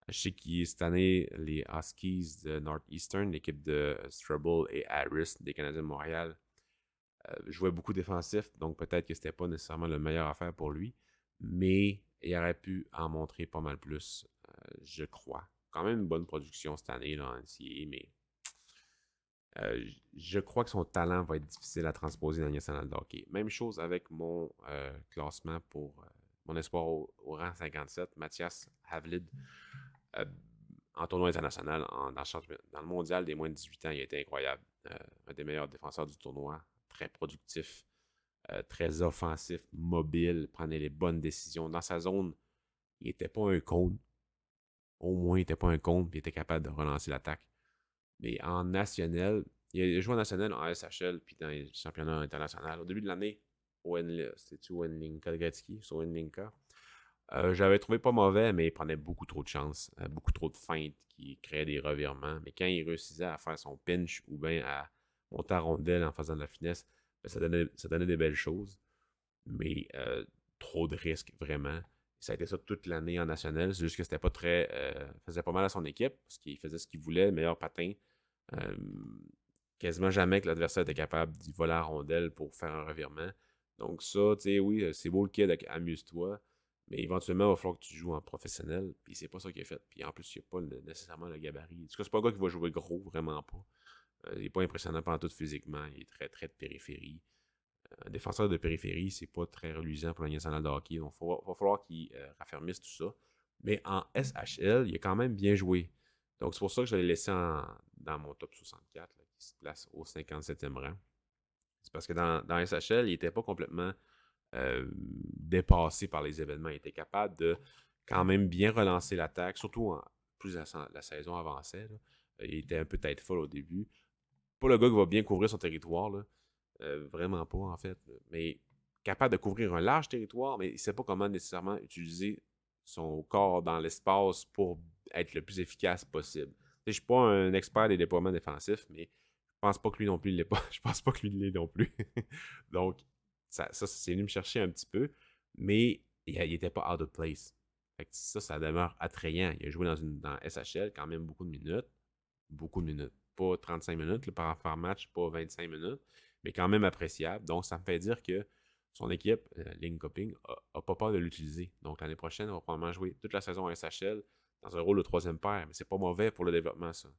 A: Je sais qu'il cette année, les Huskies de Northeastern, l'équipe de Struble et Harris des Canadiens de Montréal, jouait beaucoup défensif, donc peut-être que c'était pas nécessairement la meilleure affaire pour lui, mais il aurait pu en montrer pas mal plus, je crois. Quand même une bonne production cette année là, en NCAA, mais je crois que son talent va être difficile à transposer dans la nationale de hockey. Même chose avec mon classement pour mon espoir au rang 57, Mathias Havlid. Euh, en tournoi international, dans le mondial des moins de 18 ans, il a été incroyable. Un des meilleurs défenseurs du tournoi, très productif, très offensif, mobile, prenait les bonnes décisions. Dans sa zone, il n'était pas un cône. Au moins, il n'était pas un cône, puis il était capable de relancer l'attaque. Mais en national, il a joué en national, en SHL, puis dans les championnats internationaux. Au début de l'année, c'était-tu Wenlinka Gretzky? Sur Wenlinka. J'avais trouvé pas mauvais, mais il prenait beaucoup trop de chances, beaucoup trop de feintes qui créaient des revirements. Mais quand il réussissait à faire son pinch ou bien à monter à rondelle en faisant de la finesse, ben, ça donnait des belles choses. Mais trop de risques, vraiment. Ça a été ça toute l'année en national. C'est juste que c'était pas très. Faisait pas mal à son équipe parce qu'il faisait ce qu'il voulait, le meilleur patin. Euh, Quasiment jamais que l'adversaire était capable d'y voler la rondelle pour faire un revirement. Donc ça, tu sais, oui, c'est beau le kid, amuse-toi. Mais éventuellement, il va falloir que tu joues en professionnel. Puis c'est pas ça qu'il a fait. Puis en plus, il n'y a pas nécessairement le gabarit. En tout cas, c'est pas un gars qui va jouer gros, vraiment pas. Il n'est pas impressionnant pendant tout physiquement. Il est très, très de périphérie. Un défenseur de périphérie, c'est pas très reluisant pour la nationale de hockey. Donc, il va falloir qu'il raffermisse tout ça. Mais en SHL, il a quand même bien joué. Donc, c'est pour ça que je l'ai laissé dans mon top 64. Là, il se place au 57e rang. C'est parce que dans SHL, il n'était pas complètement dépassé par les événements. Il était capable de quand même bien relancer l'attaque, surtout plus la saison avançait. Là. Il était un peu tête-folle au début. Pas le gars qui va bien couvrir son territoire, là. Vraiment pas, en fait. Mais capable de couvrir un large territoire, mais il ne sait pas comment nécessairement utiliser son corps dans l'espace pour être le plus efficace possible. Je ne suis pas un expert des déploiements défensifs, mais je pense pas que lui non plus il l'est pas. Je pense pas que lui l'est non plus. Donc, ça c'est venu me chercher un petit peu, mais il n'était pas out of place. Fait que ça demeure attrayant. Il a joué dans SHL quand même beaucoup de minutes. Beaucoup de minutes. Pas 35 minutes là, par match, pas 25 minutes, mais quand même appréciable. Donc, ça me fait dire que son équipe, Linköping, n'a pas peur de l'utiliser. Donc, l'année prochaine, il va probablement jouer toute la saison en SHL dans un rôle de troisième paire, mais c'est pas mauvais pour le développement, ça.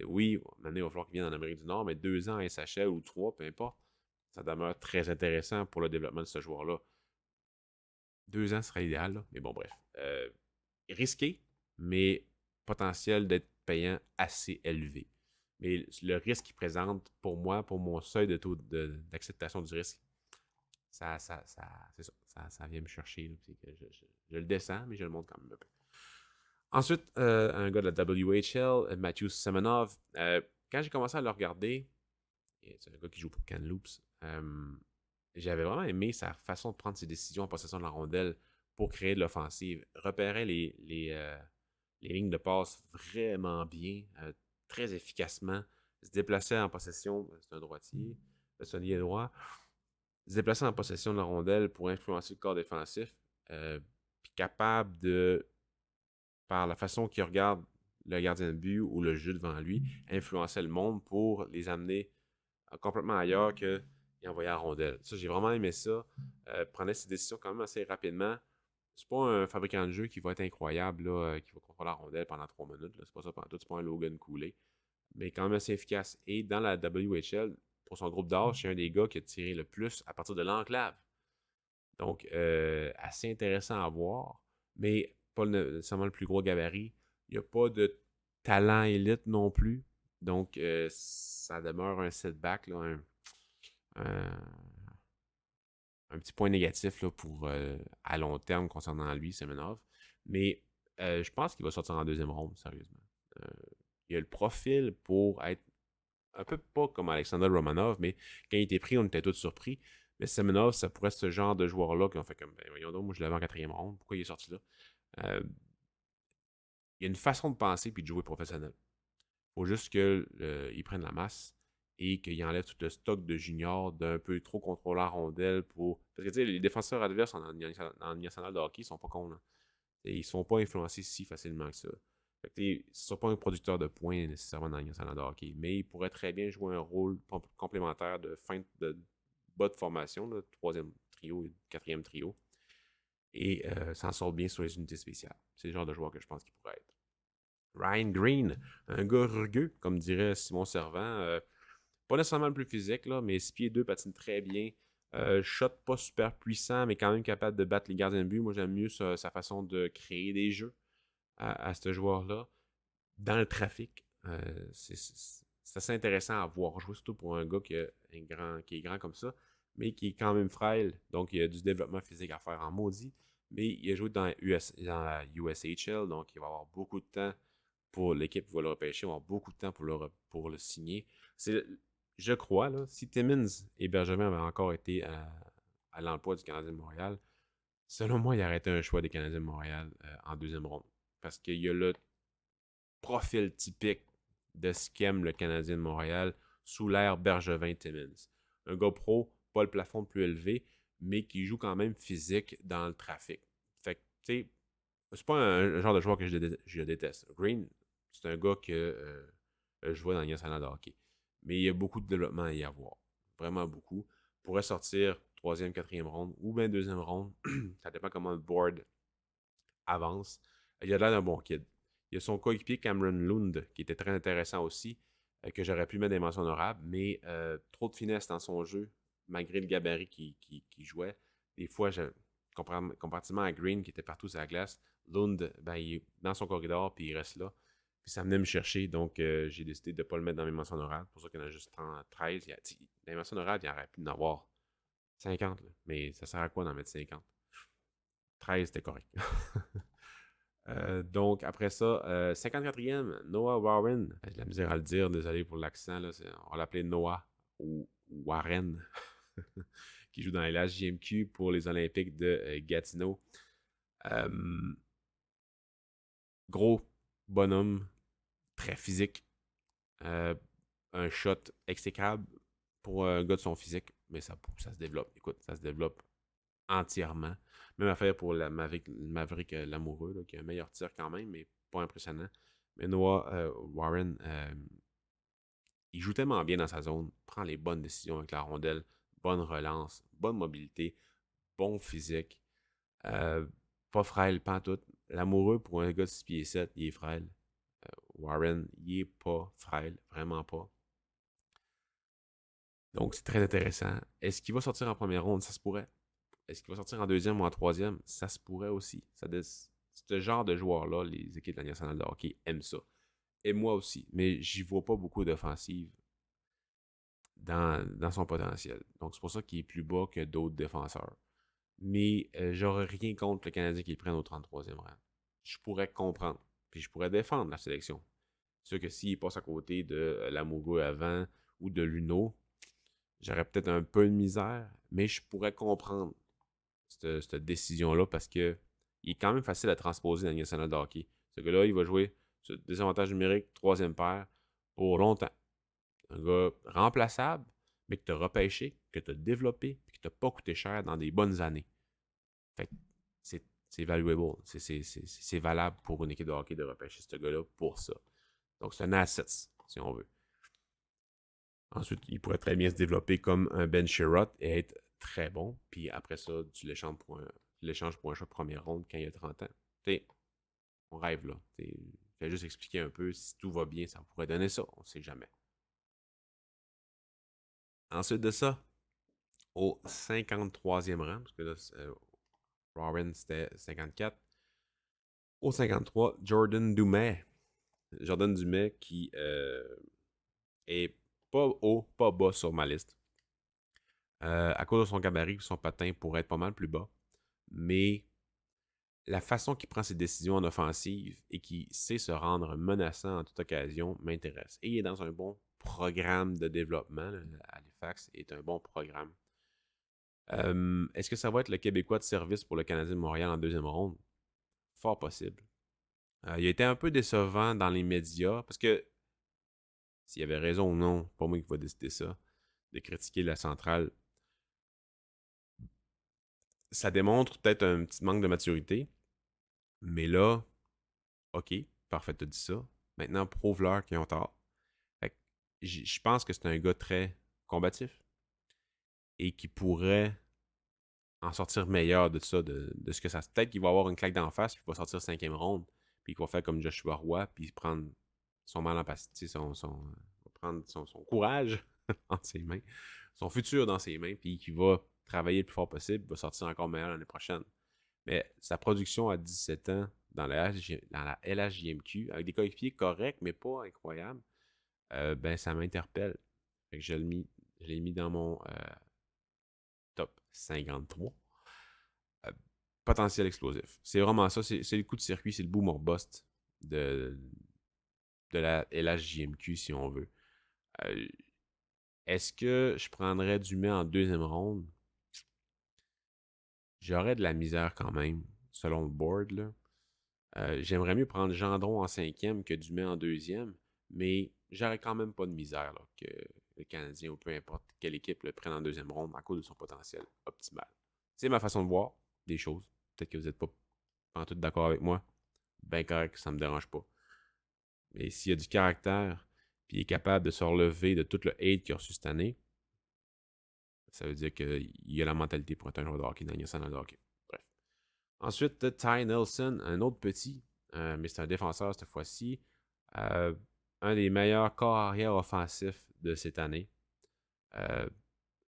A: Oui, maintenant, il va falloir qu'il vienne en Amérique du Nord, mais 2 ans en SHL ou 3, peu importe, ça demeure très intéressant pour le développement de ce joueur-là. 2 ans serait idéal, là. Mais bon, bref. Risqué, mais potentiel d'être payant assez élevé. Mais le risque qu'il présente, pour moi, pour mon seuil de taux d'acceptation du risque, c'est ça, ça vient me chercher. Là. Je le descends, mais je le monte quand même un peu. Ensuite, un gars de la WHL, Matthew Semenov. Quand j'ai commencé à le regarder, c'est un gars qui joue pour Kamloops, j'avais vraiment aimé sa façon de prendre ses décisions en possession de la rondelle pour créer de l'offensive. Repérait les lignes de passe vraiment bien, très efficacement. Se déplaçait en possession, c'est un droitier, c'est un lié droit. Se déplaçait en possession de la rondelle pour influencer le corps défensif. Puis capable de, par la façon qu'il regarde le gardien de but ou le jeu devant lui, influencer le monde pour les amener complètement ailleurs que il envoyait la rondelle. Ça, j'ai vraiment aimé ça. Prenait ses décisions quand même assez rapidement. C'est pas un fabricant de jeu qui va être incroyable, là, qui va contrôler la rondelle pendant 3 minutes. Là. C'est pas ça pendant tout. C'est pas un Logan Cooley. Mais quand même assez efficace. Et dans la WHL, pour son groupe d'âge, c'est un des gars qui a tiré le plus à partir de l'enclave. Donc, assez intéressant à voir. Mais pas nécessairement le plus gros gabarit. Il n'y a pas de talent élite non plus. Donc, ça demeure un setback, là, un petit point négatif là, pour à long terme concernant lui, Semenov. Mais je pense qu'il va sortir en deuxième ronde, sérieusement. Il a le profil pour être un peu pas comme Alexander Romanov, mais quand il était pris, on était tous surpris. Mais Semenov, ça pourrait être ce genre de joueur-là qui ont fait comme, ben voyons donc, moi je l'avais en quatrième ronde, pourquoi il est sorti là? Il y a une façon de penser puis de jouer professionnel. Il faut juste qu'il prenne la masse et qu'il enlève tout le stock de juniors d'un peu trop contrôlant rondelle pour. Parce que tu sais, les défenseurs adverses en Ligue nationale de hockey, ils sont pas cons. Là. Ils ne sont pas influencés si facilement que ça. Fait que, ils ne sont pas un producteur de points nécessairement dans la Ligue nationale de hockey, mais ils pourraient très bien jouer un rôle complémentaire de fin de bas de formation, là, troisième trio et quatrième trio, et s'en sort bien sur les unités spéciales. C'est le genre de joueur que je pense qu'il pourrait être. Ryan Green, un gars rugueux, comme dirait Simon Servant. Pas nécessairement le plus physique, là, mais 6 pieds 2 patine très bien. Shot pas super puissant, mais quand même capable de battre les gardiens de but. Moi, j'aime mieux sa façon de créer des jeux à ce joueur-là. Dans le trafic, c'est assez intéressant à voir jouer, surtout pour un gars qui est grand comme ça, mais qui est quand même frêle. Donc, il y a du développement physique à faire en maudit. Mais il a joué dans la USHL, donc il va avoir beaucoup de temps pour l'équipe qui va le repêcher, il va avoir beaucoup de temps pour le signer. Je crois, là, si Timmins et Bergevin avaient encore été à l'emploi du Canadien de Montréal, selon moi, il aurait été un choix des Canadiens de Montréal en deuxième ronde. Parce qu'il y a le profil typique de ce qu'aime le Canadien de Montréal sous l'ère Bergevin-Timmins. Un gars pro, pas le plafond le plus élevé, mais qui joue quand même physique dans le trafic. Fait que, tu sais, c'est pas un genre de joueur que je déteste. Green, c'est un gars que je vois dans la Ligue nationale de hockey. Mais il y a beaucoup de développement à y avoir. Vraiment beaucoup. Il pourrait sortir troisième, quatrième ronde ou bien deuxième ronde. Ça dépend comment le board avance. Il a l'air d'un bon kid. Il y a son coéquipier Cameron Lund, qui était très intéressant aussi, que j'aurais pu mettre des mentions honorables, mais trop de finesse dans son jeu, malgré le gabarit qu'il jouait. Des fois, comparativement à Green, qui était partout sur la glace, Lund, ben, il est dans son corridor, puis il reste là. Puis ça venait me chercher, donc j'ai décidé de ne pas le mettre dans mes mentions honorables. C'est pour ça qu'il y en a juste 13. Dans les mentions honorables, il y aurait pu en avoir 50, là. Mais ça sert à quoi d'en mettre 50? 13, c'était correct. Donc, après ça, 54e, Noah Warren. J'ai de la misère à le dire, désolé pour l'accent. Là, on l'appelait Noah ou Warren, qui joue dans les LHJMQ pour les Olympiques de Gatineau. Gros bonhomme, très physique. Un shot exécrable pour un gars de son physique, mais ça se développe. Écoute, ça se développe entièrement. Même affaire pour Maverick Lamoureux, là, qui a un meilleur tir quand même, mais pas impressionnant. Mais Noah Warren, il joue tellement bien dans sa zone, prend les bonnes décisions avec la rondelle, bonne relance, bonne mobilité, bon physique, pas frêle, pas en tout. Lamoureux, pour un gars de 6 pieds 7, il est frêle. Warren, il est pas frêle, vraiment pas. Donc, c'est très intéressant. Est-ce qu'il va sortir en première ronde? Ça se pourrait. Est-ce qu'il va sortir en deuxième ou en troisième? Ça se pourrait aussi. Ce genre de joueurs-là, les équipes de la nationale de hockey aiment ça. Et moi aussi. Mais j'y vois pas beaucoup d'offensive dans son potentiel. Donc, c'est pour ça qu'il est plus bas que d'autres défenseurs. Mais j'aurais rien contre le Canadien qui le prenne au 33e rang. Je pourrais comprendre. Puis je pourrais défendre la sélection. C'est sûr que s'il passe à côté de Lamoureux avant ou de Luno, j'aurais peut-être un peu de misère, mais je pourrais comprendre cette décision-là parce que il est quand même facile à transposer dans la Ligue nationale de hockey. Ce gars-là, il va jouer sur désavantage numérique, troisième paire, pour longtemps. Un gars remplaçable, mais que tu as repêché, que tu as développé, et que tu n'as pas coûté cher dans des bonnes années. Fait que c'est valuable. C'est valable pour une équipe de hockey de repêcher ce gars-là pour ça. Donc, c'est un asset, si on veut. Ensuite, il pourrait très bien se développer comme un Ben Sherratt et être très bon. Puis après ça, tu l'échanges pour un choix de première ronde quand il a 30 ans. T'sais, on rêve là. Je vais juste expliquer un peu si tout va bien, ça pourrait donner ça. On ne sait jamais. Ensuite de ça, au 53e rang, parce que là, Warren c'était 54. Au 53, Jordan Dumais. Jordan Dumais qui est pas haut, pas bas sur ma liste. À cause de son gabarit, son patin pourrait être pas mal plus bas. Mais la façon qu'il prend ses décisions en offensive et qu'il sait se rendre menaçant en toute occasion m'intéresse. Et il est dans un bon programme de développement. Halifax est un bon programme. Est-ce que ça va être le Québécois de service pour le Canadien de Montréal en deuxième ronde? Fort possible. Il a été un peu décevant dans les médias parce que s'il y avait raison ou non, pas moi qui va décider ça, de critiquer la centrale, ça démontre peut-être un petit manque de maturité. Mais là, OK, parfait, tu as dit ça. Maintenant, prouve-leur qu'ils ont tort. Je pense que c'est un gars très combatif et qui pourrait en sortir meilleur de ça, de ce que ça. Peut-être qu'il va avoir une claque d'en face, puis il va sortir cinquième ronde, puis qu'il va faire comme Joshua Roy, puis prendre son mal en pastille, prendre son courage entre ses mains, son futur dans ses mains, puis qu'il va travailler le plus fort possible, va sortir encore meilleur l'année prochaine. Mais sa production à 17 ans dans la LHJMQ, avec des coéquipiers corrects, mais pas incroyables, ben ça m'interpelle. Fait que je l'ai mis dans mon top 53. Potentiel explosif. C'est vraiment ça. C'est le coup de circuit, c'est le boom or bust de la LHJMQ, si on veut. Est-ce que je prendrais Dumais en deuxième ronde? J'aurais de la misère quand même, selon le board, là. J'aimerais mieux prendre Gendron en cinquième que Dumais en deuxième, mais j'aurais quand même pas de misère là, que le Canadien ou peu importe quelle équipe le prenne en deuxième ronde à cause de son potentiel optimal. C'est ma façon de voir des choses. Peut-être que vous n'êtes pas en tout d'accord avec moi. Ben correct, ça me dérange pas. Mais s'il y a du caractère, puis il est capable de se relever de tout le hate qu'il a reçu cette année, ça veut dire qu'il a la mentalité pour être un joueur de hockey dans de hockey. Bref. Ensuite, Ty Nelson, un autre petit, mais c'est un défenseur cette fois-ci. Un des meilleurs corps arrière offensifs de cette année. Je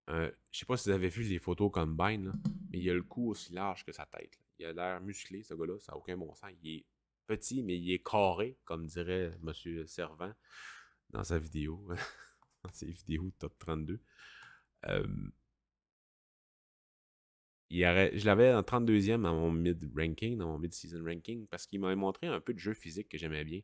A: ne sais pas si vous avez vu les photos combine, là, mais il a le cou aussi large que sa tête. Là. Il a l'air musclé, ce gars-là. Ça n'a aucun bon sens. Il est petit, mais il est carré, comme dirait M. Servant dans sa vidéo, dans ses vidéos top 32. Euh, je l'avais en 32e dans mon mid-ranking, dans mon mid-season ranking, parce qu'il m'avait montré un peu de jeu physique que j'aimais bien.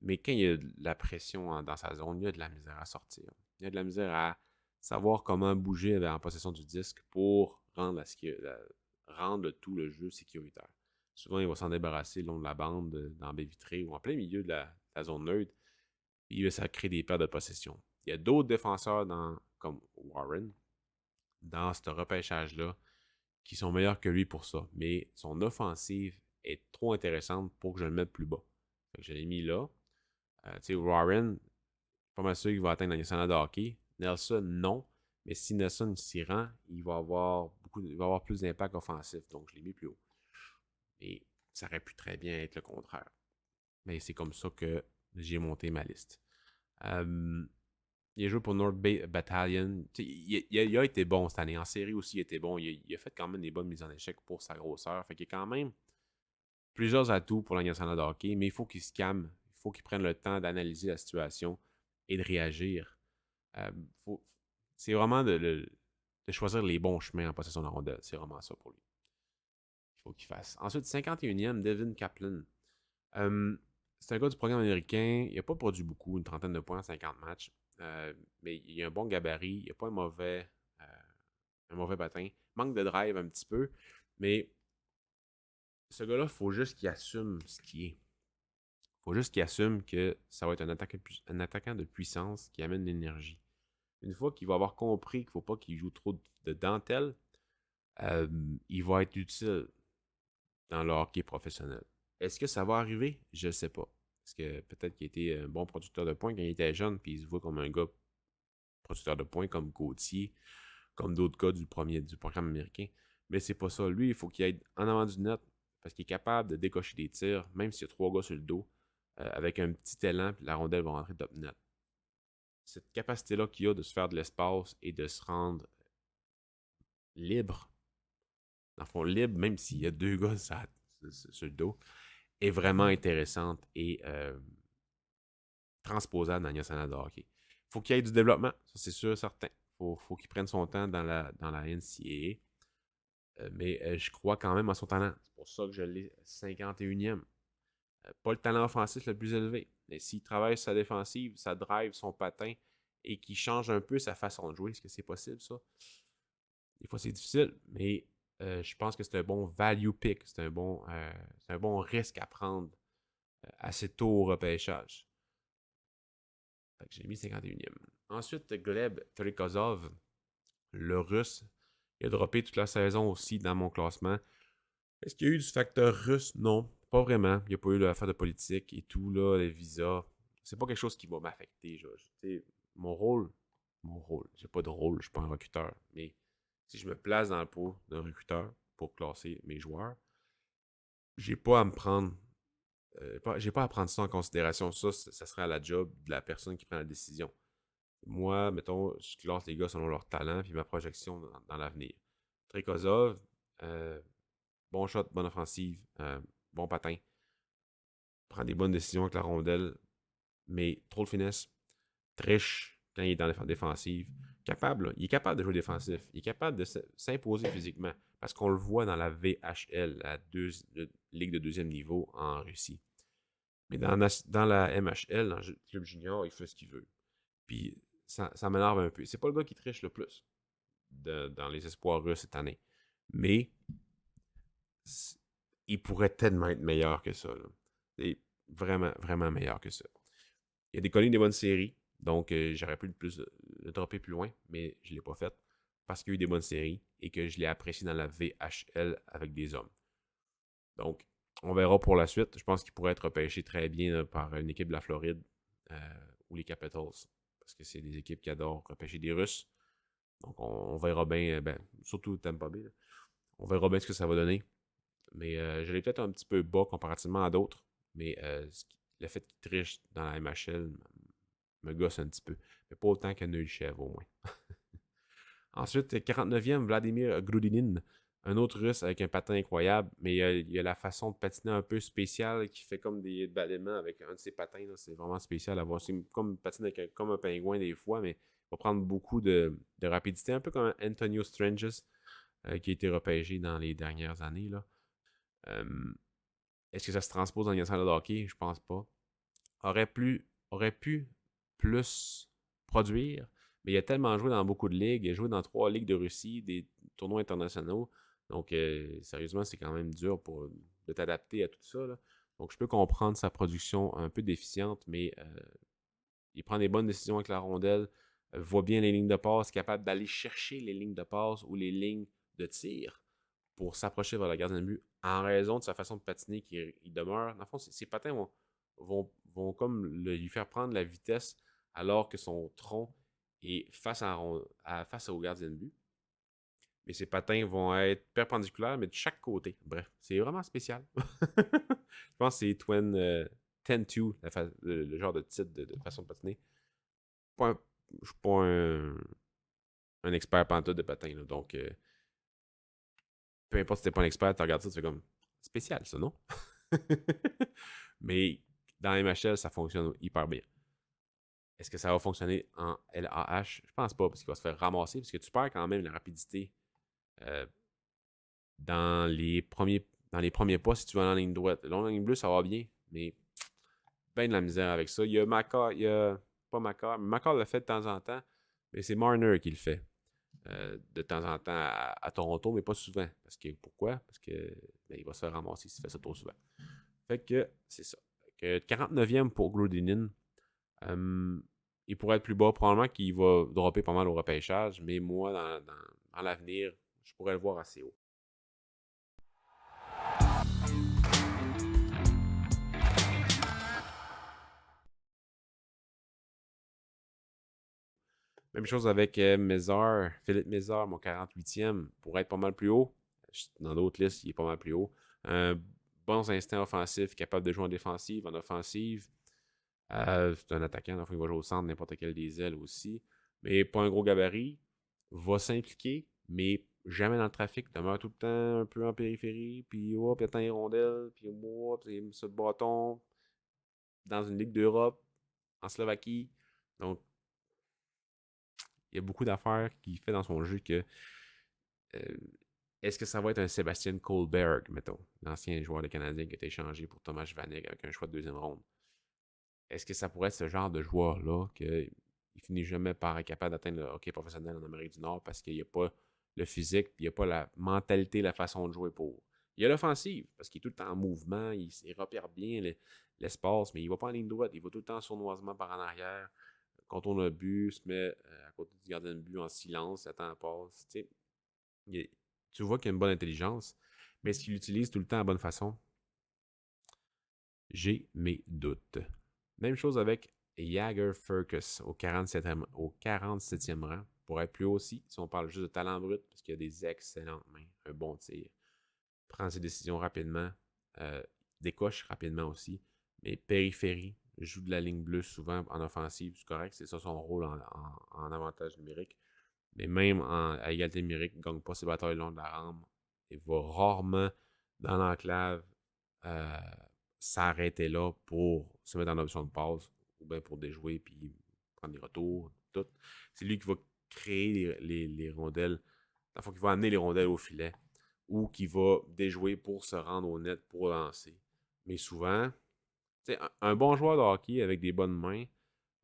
A: Mais quand il y a de la pression dans sa zone, il y a de la misère à sortir. Il y a de la misère à savoir comment bouger en possession du disque pour rendre tout le jeu sécuritaire. Souvent, il va s'en débarrasser le long de la bande, dans la baie vitrée ou en plein milieu de la zone neutre. Puis ça crée des pertes de possession. Il y a d'autres défenseurs comme Warren dans ce repêchage-là qui sont meilleurs que lui pour ça. Mais son offensive est trop intéressante pour que je le mette plus bas. Fait que je l'ai mis là. Tu sais, Warren, pas mal sûr qu'il va atteindre la nationale de hockey. Nelson, non. Mais si Nelson s'y rend, il va avoir plus d'impact offensif. Donc, je l'ai mis plus haut. Et ça aurait pu très bien être le contraire. Mais c'est comme ça que j'ai monté ma liste. Il a joué pour North Bay Battalion. Il a été bon cette année. En série aussi, il était bon. Il a fait quand même des bonnes mises en échec pour sa grosseur. Fait qu'il y a quand même plusieurs atouts pour la nationale de hockey, mais il faut qu'il se calme. Il faut qu'il prenne le temps d'analyser la situation et de réagir. Euh, c'est vraiment de choisir les bons chemins en possession de la rondelle. C'est vraiment ça pour lui. Il faut qu'il fasse. Ensuite, 51e, Devin Kaplan. C'est un gars du programme américain. Il n'a pas produit beaucoup, une trentaine de points en 50 matchs. Mais il a un bon gabarit. Il n'a pas un mauvais patin. Manque de drive un petit peu. Mais ce gars-là, il faut juste qu'il assume ce qu'il est. Il faut juste qu'il assume que ça va être un attaquant de puissance qui amène l'énergie. Une fois qu'il va avoir compris qu'il ne faut pas qu'il joue trop de dentelle, il va être utile dans le hockey professionnel. Est-ce que ça va arriver? Je ne sais pas. Parce que peut-être qu'il était un bon producteur de points quand il était jeune, puis il se voit comme un gars producteur de points comme Gauthier, comme d'autres gars du programme américain. Mais c'est pas ça. Lui, il faut qu'il aille en avant du net parce qu'il est capable de décocher des tirs, même s'il y a 3 gars sur le dos, avec un petit élan, puis la rondelle va rentrer top net. Cette capacité-là qu'il a de se faire de l'espace et de se rendre libre, dans le fond libre, même s'il y a 2 gars sur le dos, est vraiment intéressante et transposable dans la nationale de hockey. Il faut qu'il y ait du développement, ça c'est sûr et certain. Il faut qu'il prenne son temps dans la NCAA. Mais je crois quand même à son talent. C'est pour ça que je l'ai 51e. Pas le talent offensif le plus élevé. Mais s'il travaille sa défensive, sa drive, son patin, et qu'il change un peu sa façon de jouer, est-ce que c'est possible ça? Des fois c'est difficile, mais je pense que c'est un bon value pick. C'est un bon risque à prendre assez tôt au repêchage. Fait que j'ai mis 51e. Ensuite, Gleb Trikozov, le russe, il a droppé toute la saison aussi dans mon classement. Est-ce qu'il y a eu du facteur russe? Non, pas vraiment. Il n'y a pas eu l'affaire de politique et tout, là, les visas. C'est pas quelque chose qui va m'affecter. Mon rôle, j'ai pas de rôle, je suis pas un recruteur. Mais si je me place dans le pot d'un recruteur pour classer mes joueurs, j'ai pas à me prendre. J'ai pas à prendre ça en considération. Ça serait à la job de la personne qui prend la décision. Moi, mettons, je classe les gars selon leur talent et ma projection dans l'avenir. Trikozov, bon shot, bonne offensive, bon patin, prend des bonnes décisions avec la rondelle, mais trop de finesse, triche quand il est dans la défensive. Il est capable de jouer défensif, il est capable de s'imposer physiquement, parce qu'on le voit dans la VHL, la Ligue de deuxième niveau en Russie. Mais dans la MHL, dans le club junior, il fait ce qu'il veut. Puis ça m'énerve un peu. C'est pas le gars qui triche le plus dans les espoirs russes cette année. Mais il pourrait tellement être meilleur que ça. C'est vraiment, vraiment meilleur que ça. Il a décollé des bonnes séries, donc j'aurais pu le dropper plus loin, mais je ne l'ai pas fait parce qu'il y a eu des bonnes séries et que je l'ai apprécié dans la VHL avec des hommes. Donc, on verra pour la suite. Je pense qu'il pourrait être repêché très bien par une équipe de la Floride ou les Capitals, parce que c'est des équipes qui adorent repêcher des Russes. Donc, on verra bien, surtout Tampa Bay. Là. On verra bien ce que ça va donner. Mais je l'ai peut-être un petit peu bas comparativement à d'autres. Mais le fait qu'il triche dans la MHL me gosse un petit peu. Mais pas autant que Neulchev au moins. Ensuite, 49e, Vladimir Grudinin. un autre russe avec un patin incroyable, mais il y a la façon de patiner un peu spéciale qui fait comme des balaiments avec un de ses patins. Là, c'est vraiment spécial à voir. C'est comme patiner comme un pingouin des fois, mais il va prendre beaucoup de rapidité, un peu comme Antonio Stranges, qui a été repêché dans les dernières années. Là. Euh, Est-ce que ça se transpose dans une salle de hockey? Je pense pas. Aurait pu plus produire, mais il a tellement joué dans beaucoup de ligues. Il a joué dans 3 ligues de Russie, des tournois internationaux. Donc, sérieusement, c'est quand même dur de t'adapter à tout ça. Là. Donc, je peux comprendre sa production un peu déficiente, mais il prend des bonnes décisions avec la rondelle, voit bien les lignes de passe, capable d'aller chercher les lignes de passe ou les lignes de tir pour s'approcher vers la gardien de but en raison de sa façon de patiner qui il demeure. Dans le fond, ses patins vont comme lui faire prendre la vitesse alors que son tronc est face au gardien de but. Mais ses patins vont être perpendiculaires, mais de chaque côté. Bref, c'est vraiment spécial. Je pense que c'est Twin 10-2, le genre de titre de façon de patiner. Je suis pas un expert pantoute de patins, là, donc peu importe si t'es pas un expert, tu regardes ça, tu fais comme spécial ça, non? Mais dans MHL, ça fonctionne hyper bien. Est-ce que ça va fonctionner en LAH? Je pense pas, parce qu'il va se faire ramasser, parce que tu perds quand même la rapidité euh, dans les premiers pas si tu vas en ligne droite. Là, en ligne bleue, ça va bien, mais ben de la misère avec ça. Il y a Makar, pas Makar, mais Makar le fait de temps en temps, mais c'est Marner qui le fait. De temps en temps à Toronto, mais pas souvent. Pourquoi? Parce que il va se faire ramasser s'il fait ça trop souvent. Fait que c'est ça. Fait que 49e pour Glodinin. Il pourrait être plus bas. Probablement qu'il va dropper pas mal au repêchage, mais moi, dans l'avenir, je pourrais le voir assez haut. Même chose avec Mézard, Philippe Mézard, mon 48e, pourrait être pas mal plus haut. Dans d'autres listes, il est pas mal plus haut. Bons instincts offensifs, capable de jouer en défensive, en offensive. C'est un attaquant, donc il va jouer au centre, n'importe quel des ailes aussi. Mais pas un gros gabarit. Va s'impliquer, mais jamais dans le trafic. Demeure tout le temps un peu en périphérie. Puis hop, il attend les rondelles. Puis hop, il sur le bâton. Dans une Ligue d'Europe, en Slovaquie. Donc, il y a beaucoup d'affaires qu'il fait dans son jeu que. euh, Est-ce que ça va être un Sébastien Kohlberg, mettons, l'ancien joueur de Canadien qui a été échangé pour Thomas Vanek avec un choix de deuxième ronde? Est-ce que ça pourrait être ce genre de joueur-là qu'il finit jamais par être capable d'atteindre le hockey professionnel en Amérique du Nord parce qu'il n'y a pas le physique, il n'y a pas la mentalité, la façon de jouer pour. Il y a l'offensive, parce qu'il est tout le temps en mouvement, il repère bien l'espace, mais il ne va pas en ligne droite, il va tout le temps sournoisement par en arrière. Quand on a un but, il se met à côté du gardien de but en silence, il attend la passe. Tu vois qu'il a une bonne intelligence, mais est-ce qu'il l'utilise tout le temps de la bonne façon? J'ai mes doutes. Même chose avec Jagger Furcus au 47e rang. Pour être plus haut aussi, si on parle juste de talent brut, parce qu'il a des excellentes mains, un bon tir. Prend ses décisions rapidement, décoche rapidement aussi. Mais périphérie, joue de la ligne bleue souvent en offensive, c'est correct, c'est ça son rôle en avantage numérique. Mais même à égalité numérique, il ne gagne pas ses batailles le long de la rampe. Il va rarement dans l'enclave euh, s'arrêter là pour se mettre en option de passe ou bien pour déjouer puis prendre des retours, tout. C'est lui qui va créer les rondelles. Dans le fond, qui va amener les rondelles au filet ou qui va déjouer pour se rendre au net pour lancer. Mais souvent, un bon joueur de hockey avec des bonnes mains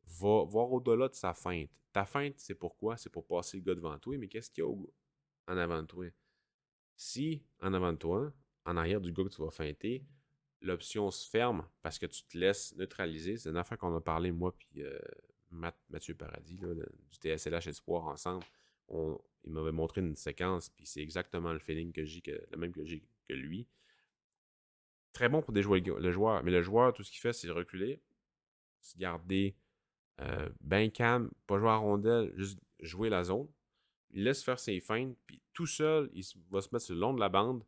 A: va voir au-delà de sa feinte. Ta feinte, c'est pourquoi? C'est pour passer le gars devant toi, mais qu'est-ce qu'il y a en avant de toi? Si, en avant de toi, en arrière du gars que tu vas feinter, l'option se ferme parce que tu te laisses neutraliser. C'est une affaire qu'on a parlé, moi, puis Mathieu Paradis, là, du TSLH Espoir ensemble. Il m'avait montré une séquence, puis c'est exactement le feeling que j'ai, le même que j'ai que lui. Très bon pour déjouer le joueur, mais le joueur, tout ce qu'il fait, c'est reculer, se garder ben calme, pas jouer à rondelle, juste jouer la zone. Il laisse faire ses feintes, puis tout seul, il va se mettre sur le long de la bande,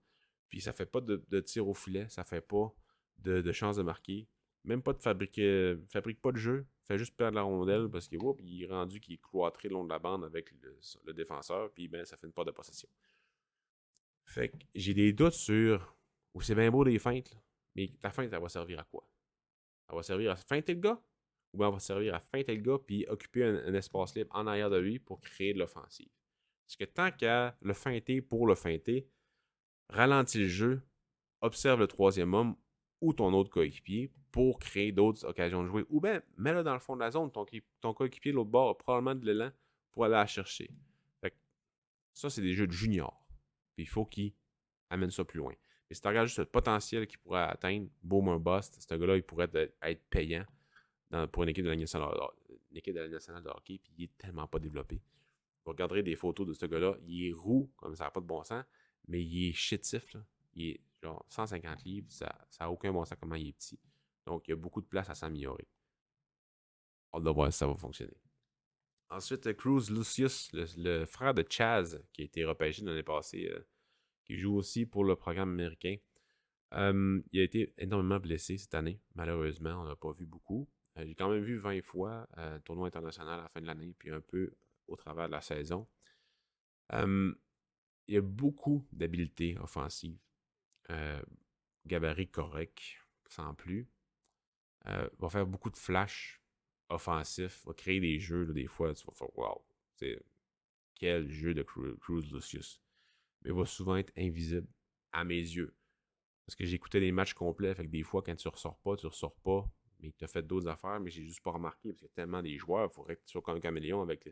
A: puis ça fait pas de tir au filet, ça fait pas de chance de marquer, même pas de fabrique pas de jeu, fait juste perdre la rondelle parce que il est rendu qu'il est cloîtré le long de la bande avec le défenseur, puis ben ça fait une part de possession. Fait que j'ai des doutes sur. Ou c'est bien beau des feintes, là, mais ta feinte, elle va servir à quoi? Elle va servir à feinter le gars? Ou bien elle va servir à feinter le gars puis occuper un espace libre en arrière de lui pour créer de l'offensive? Parce que tant qu'à le feinter pour le feinter, ralentis le jeu, observe le troisième homme ou ton autre coéquipier pour créer d'autres occasions de jouer. Ou bien, mets-le dans le fond de la zone. Ton coéquipier, l'autre bord, a probablement de l'élan pour aller la chercher. Fait que ça, c'est des jeux de juniors. Puis il faut qu'il amène ça plus loin. Mais si tu regardes juste le potentiel qu'il pourrait atteindre, boom, un bust, ce gars-là, il pourrait être payant pour une équipe de la Ligue nationale de hockey, puis il est tellement pas développé. Vous regarderez des photos de ce gars-là, il est roux, comme ça n'a pas de bon sens, mais il est chétif, là. Il est genre 150 livres, ça n'a aucun bon sens comment il est petit. Donc, il y a beaucoup de place à s'améliorer. On va voir si ça va fonctionner. Ensuite, Cruz Lucius, le frère de Chaz, qui a été repêché l'année passée, qui joue aussi pour le programme américain. Il a été énormément blessé cette année, malheureusement, on n'a pas vu beaucoup. J'ai quand même vu 20 fois tournoi international à la fin de l'année, puis un peu au travers de la saison. Il y a beaucoup d'habiletés offensives. Gabarit correct, sans plus. Va faire beaucoup de flash offensifs, va créer des jeux, là, des fois, tu vas faire wow, c'est quel jeu de Cruz Lucius. Mais il va souvent être invisible à mes yeux. Parce que j'écoutais des matchs complets, fait que des fois, quand tu ressors pas, mais tu as fait d'autres affaires, mais j'ai juste pas remarqué, parce qu'il y a tellement des joueurs, il faudrait que tu sois comme un caméléon avec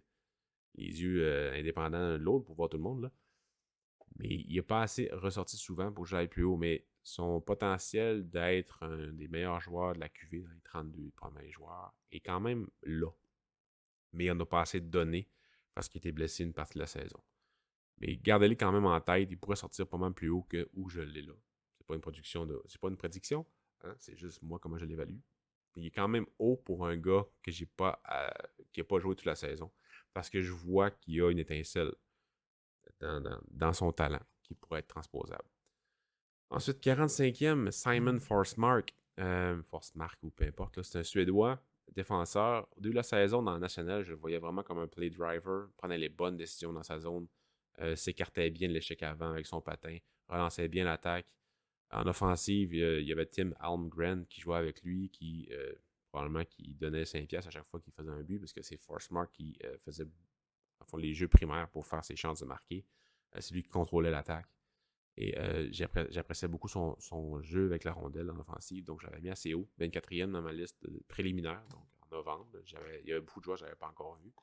A: les yeux indépendants l'un de l'autre pour voir tout le monde, là. Mais il n'est pas assez ressorti souvent pour que j'aille plus haut, mais son potentiel d'être un des meilleurs joueurs de la QV dans les 32 premiers joueurs est quand même là. Mais il n'en a pas assez donné parce qu'il était blessé une partie de la saison. Mais gardez-les quand même en tête, il pourrait sortir pas mal plus haut que où je l'ai là. C'est pas une prédiction, hein, c'est juste moi comment je l'évalue. Il est quand même haut pour un gars que j'ai pas qui n'a pas joué toute la saison. Parce que je vois qu'il y a une étincelle dans son talent qui pourrait être transposable. Ensuite, 45e, Simon Forsmark. Forsmark ou peu importe, c'est un Suédois défenseur. Au début de la saison, dans la nationale, je le voyais vraiment comme un play driver, prenait les bonnes décisions dans sa zone, s'écartait bien de l'échec avant avec son patin, relançait bien l'attaque. En offensive, il y avait Tim Almgren qui jouait avec lui, qui probablement qui donnait 5$ à chaque fois qu'il faisait un but, parce que c'est Forsmark qui faisait les jeux primaires pour faire ses chances de marquer. C'est lui qui contrôlait l'attaque. Et j'appréciais beaucoup son jeu avec la rondelle en offensive, donc je l'avais mis assez haut, 24e dans ma liste préliminaire, donc en novembre. Il y avait beaucoup de joueurs que je n'avais pas encore vus,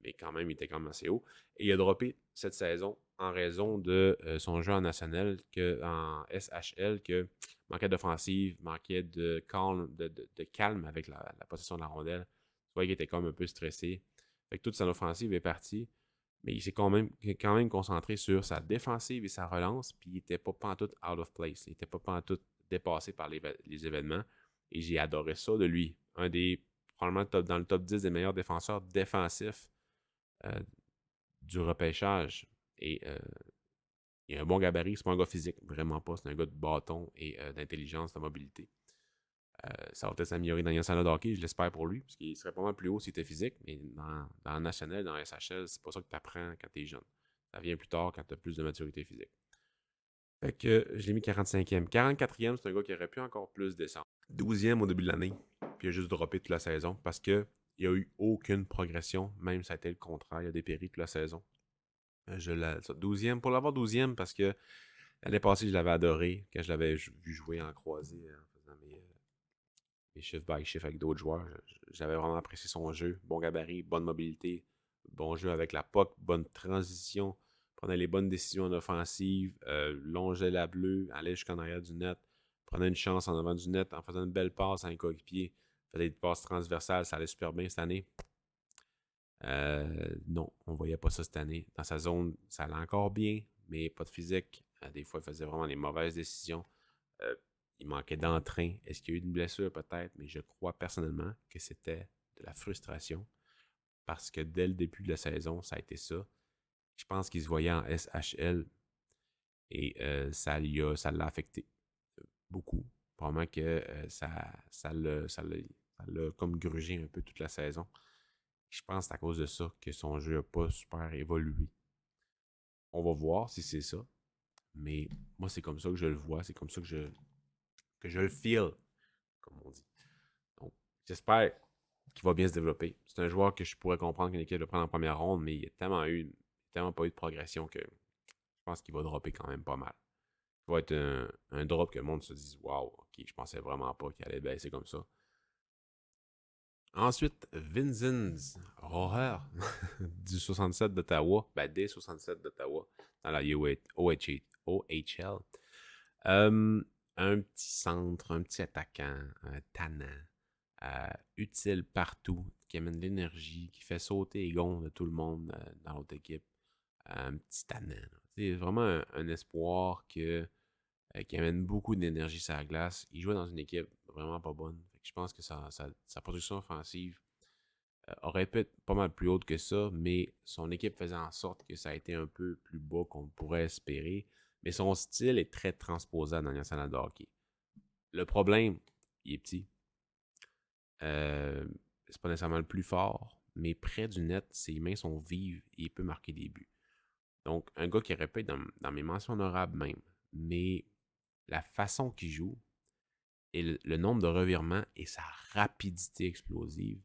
A: mais quand même, il était quand même assez haut. Et il a droppé cette saison en raison de son jeu en national, en SHL, que manquait d'offensive, manquait de calme avec la possession de la rondelle. Tu vois qu'il était comme un peu stressé. Fait que toute son offensive est partie. Mais il s'est quand même concentré sur sa défensive et sa relance, puis il n'était pas pantoute out of place. Il n'était pas pantoute dépassé par les événements. Et j'ai adoré ça de lui. Probablement dans le top 10 des meilleurs défenseurs défensifs euh, du repêchage. Et il a un bon gabarit, c'est pas un gars physique, vraiment pas. C'est un gars de bâton et d'intelligence, de mobilité. Ça va peut-être s'améliorer dans Yann de hockey, je l'espère pour lui, parce qu'il serait pas mal plus haut s'il était physique, mais dans le national, dans le SHL, c'est pas ça que tu apprends quand tu es jeune. Ça vient plus tard quand tu as plus de maturité physique. Fait que je l'ai mis 45e. 44e, c'est un gars qui aurait pu encore plus descendre. 12e au début de l'année, puis il a juste droppé toute la saison parce qu'il n'y a eu aucune progression, même ça a été le contraire, il a dépéri toute la saison. 12e, pour l'avoir 12e, parce que l'année passée, je l'avais adoré quand je l'avais vu jouer en croisée en faisant mes shift by shift avec d'autres joueurs. J'avais vraiment apprécié son jeu. Bon gabarit, bonne mobilité, bon jeu avec la POC, bonne transition, prenait les bonnes décisions en offensive, longeait la bleue, allait jusqu'en arrière du net, prenait une chance en avant du net en faisant une belle passe à un coéquipier, faisait des passes transversales, ça allait super bien cette année. Non, on voyait pas ça cette année. Dans sa zone, ça allait encore bien, mais pas de physique. Des fois, il faisait vraiment les mauvaises décisions. Il manquait d'entrain. Est-ce qu'il y a eu une blessure? Peut-être, mais je crois personnellement que c'était de la frustration parce que dès le début de la saison, ça a été ça. Je pense qu'il se voyait en SHL et ça l'a affecté beaucoup. Probablement que ça l'a comme grugé un peu toute la saison. Je pense que c'est à cause de ça que son jeu n'a pas super évolué. On va voir si c'est ça. Mais moi, c'est comme ça que je le vois, c'est comme ça que je le feel, comme on dit. Donc, j'espère qu'il va bien se développer. C'est un joueur que je pourrais comprendre qu'une équipe le prenne en première ronde, mais il a tellement pas eu de progression que je pense qu'il va dropper quand même pas mal. Il va être un drop que le monde se dise waouh, ok, je pensais vraiment pas qu'il allait baisser comme ça. Ensuite, Vinzenz Roher du 67 d'Ottawa, des 67 d'Ottawa, dans la OHL. Un petit centre, un petit attaquant, un tannant, utile partout, qui amène de l'énergie, qui fait sauter les gonds de tout le monde dans l'autre équipe. Un petit tannant. C'est vraiment un espoir qui amène beaucoup d'énergie sur la glace. Il jouait dans une équipe vraiment pas bonne. Je pense que sa production offensive aurait pu être pas mal plus haute que ça, mais son équipe faisait en sorte que ça a été un peu plus bas qu'on pourrait espérer. Mais son style est très transposable dans la nationale de hockey. Le problème, il est petit. C'est pas nécessairement le plus fort, mais près du net, ses mains sont vives et il peut marquer des buts. Donc, un gars qui aurait pu être dans mes mentions honorables même, mais la façon qu'il joue et le nombre de revirements et sa rapidité explosive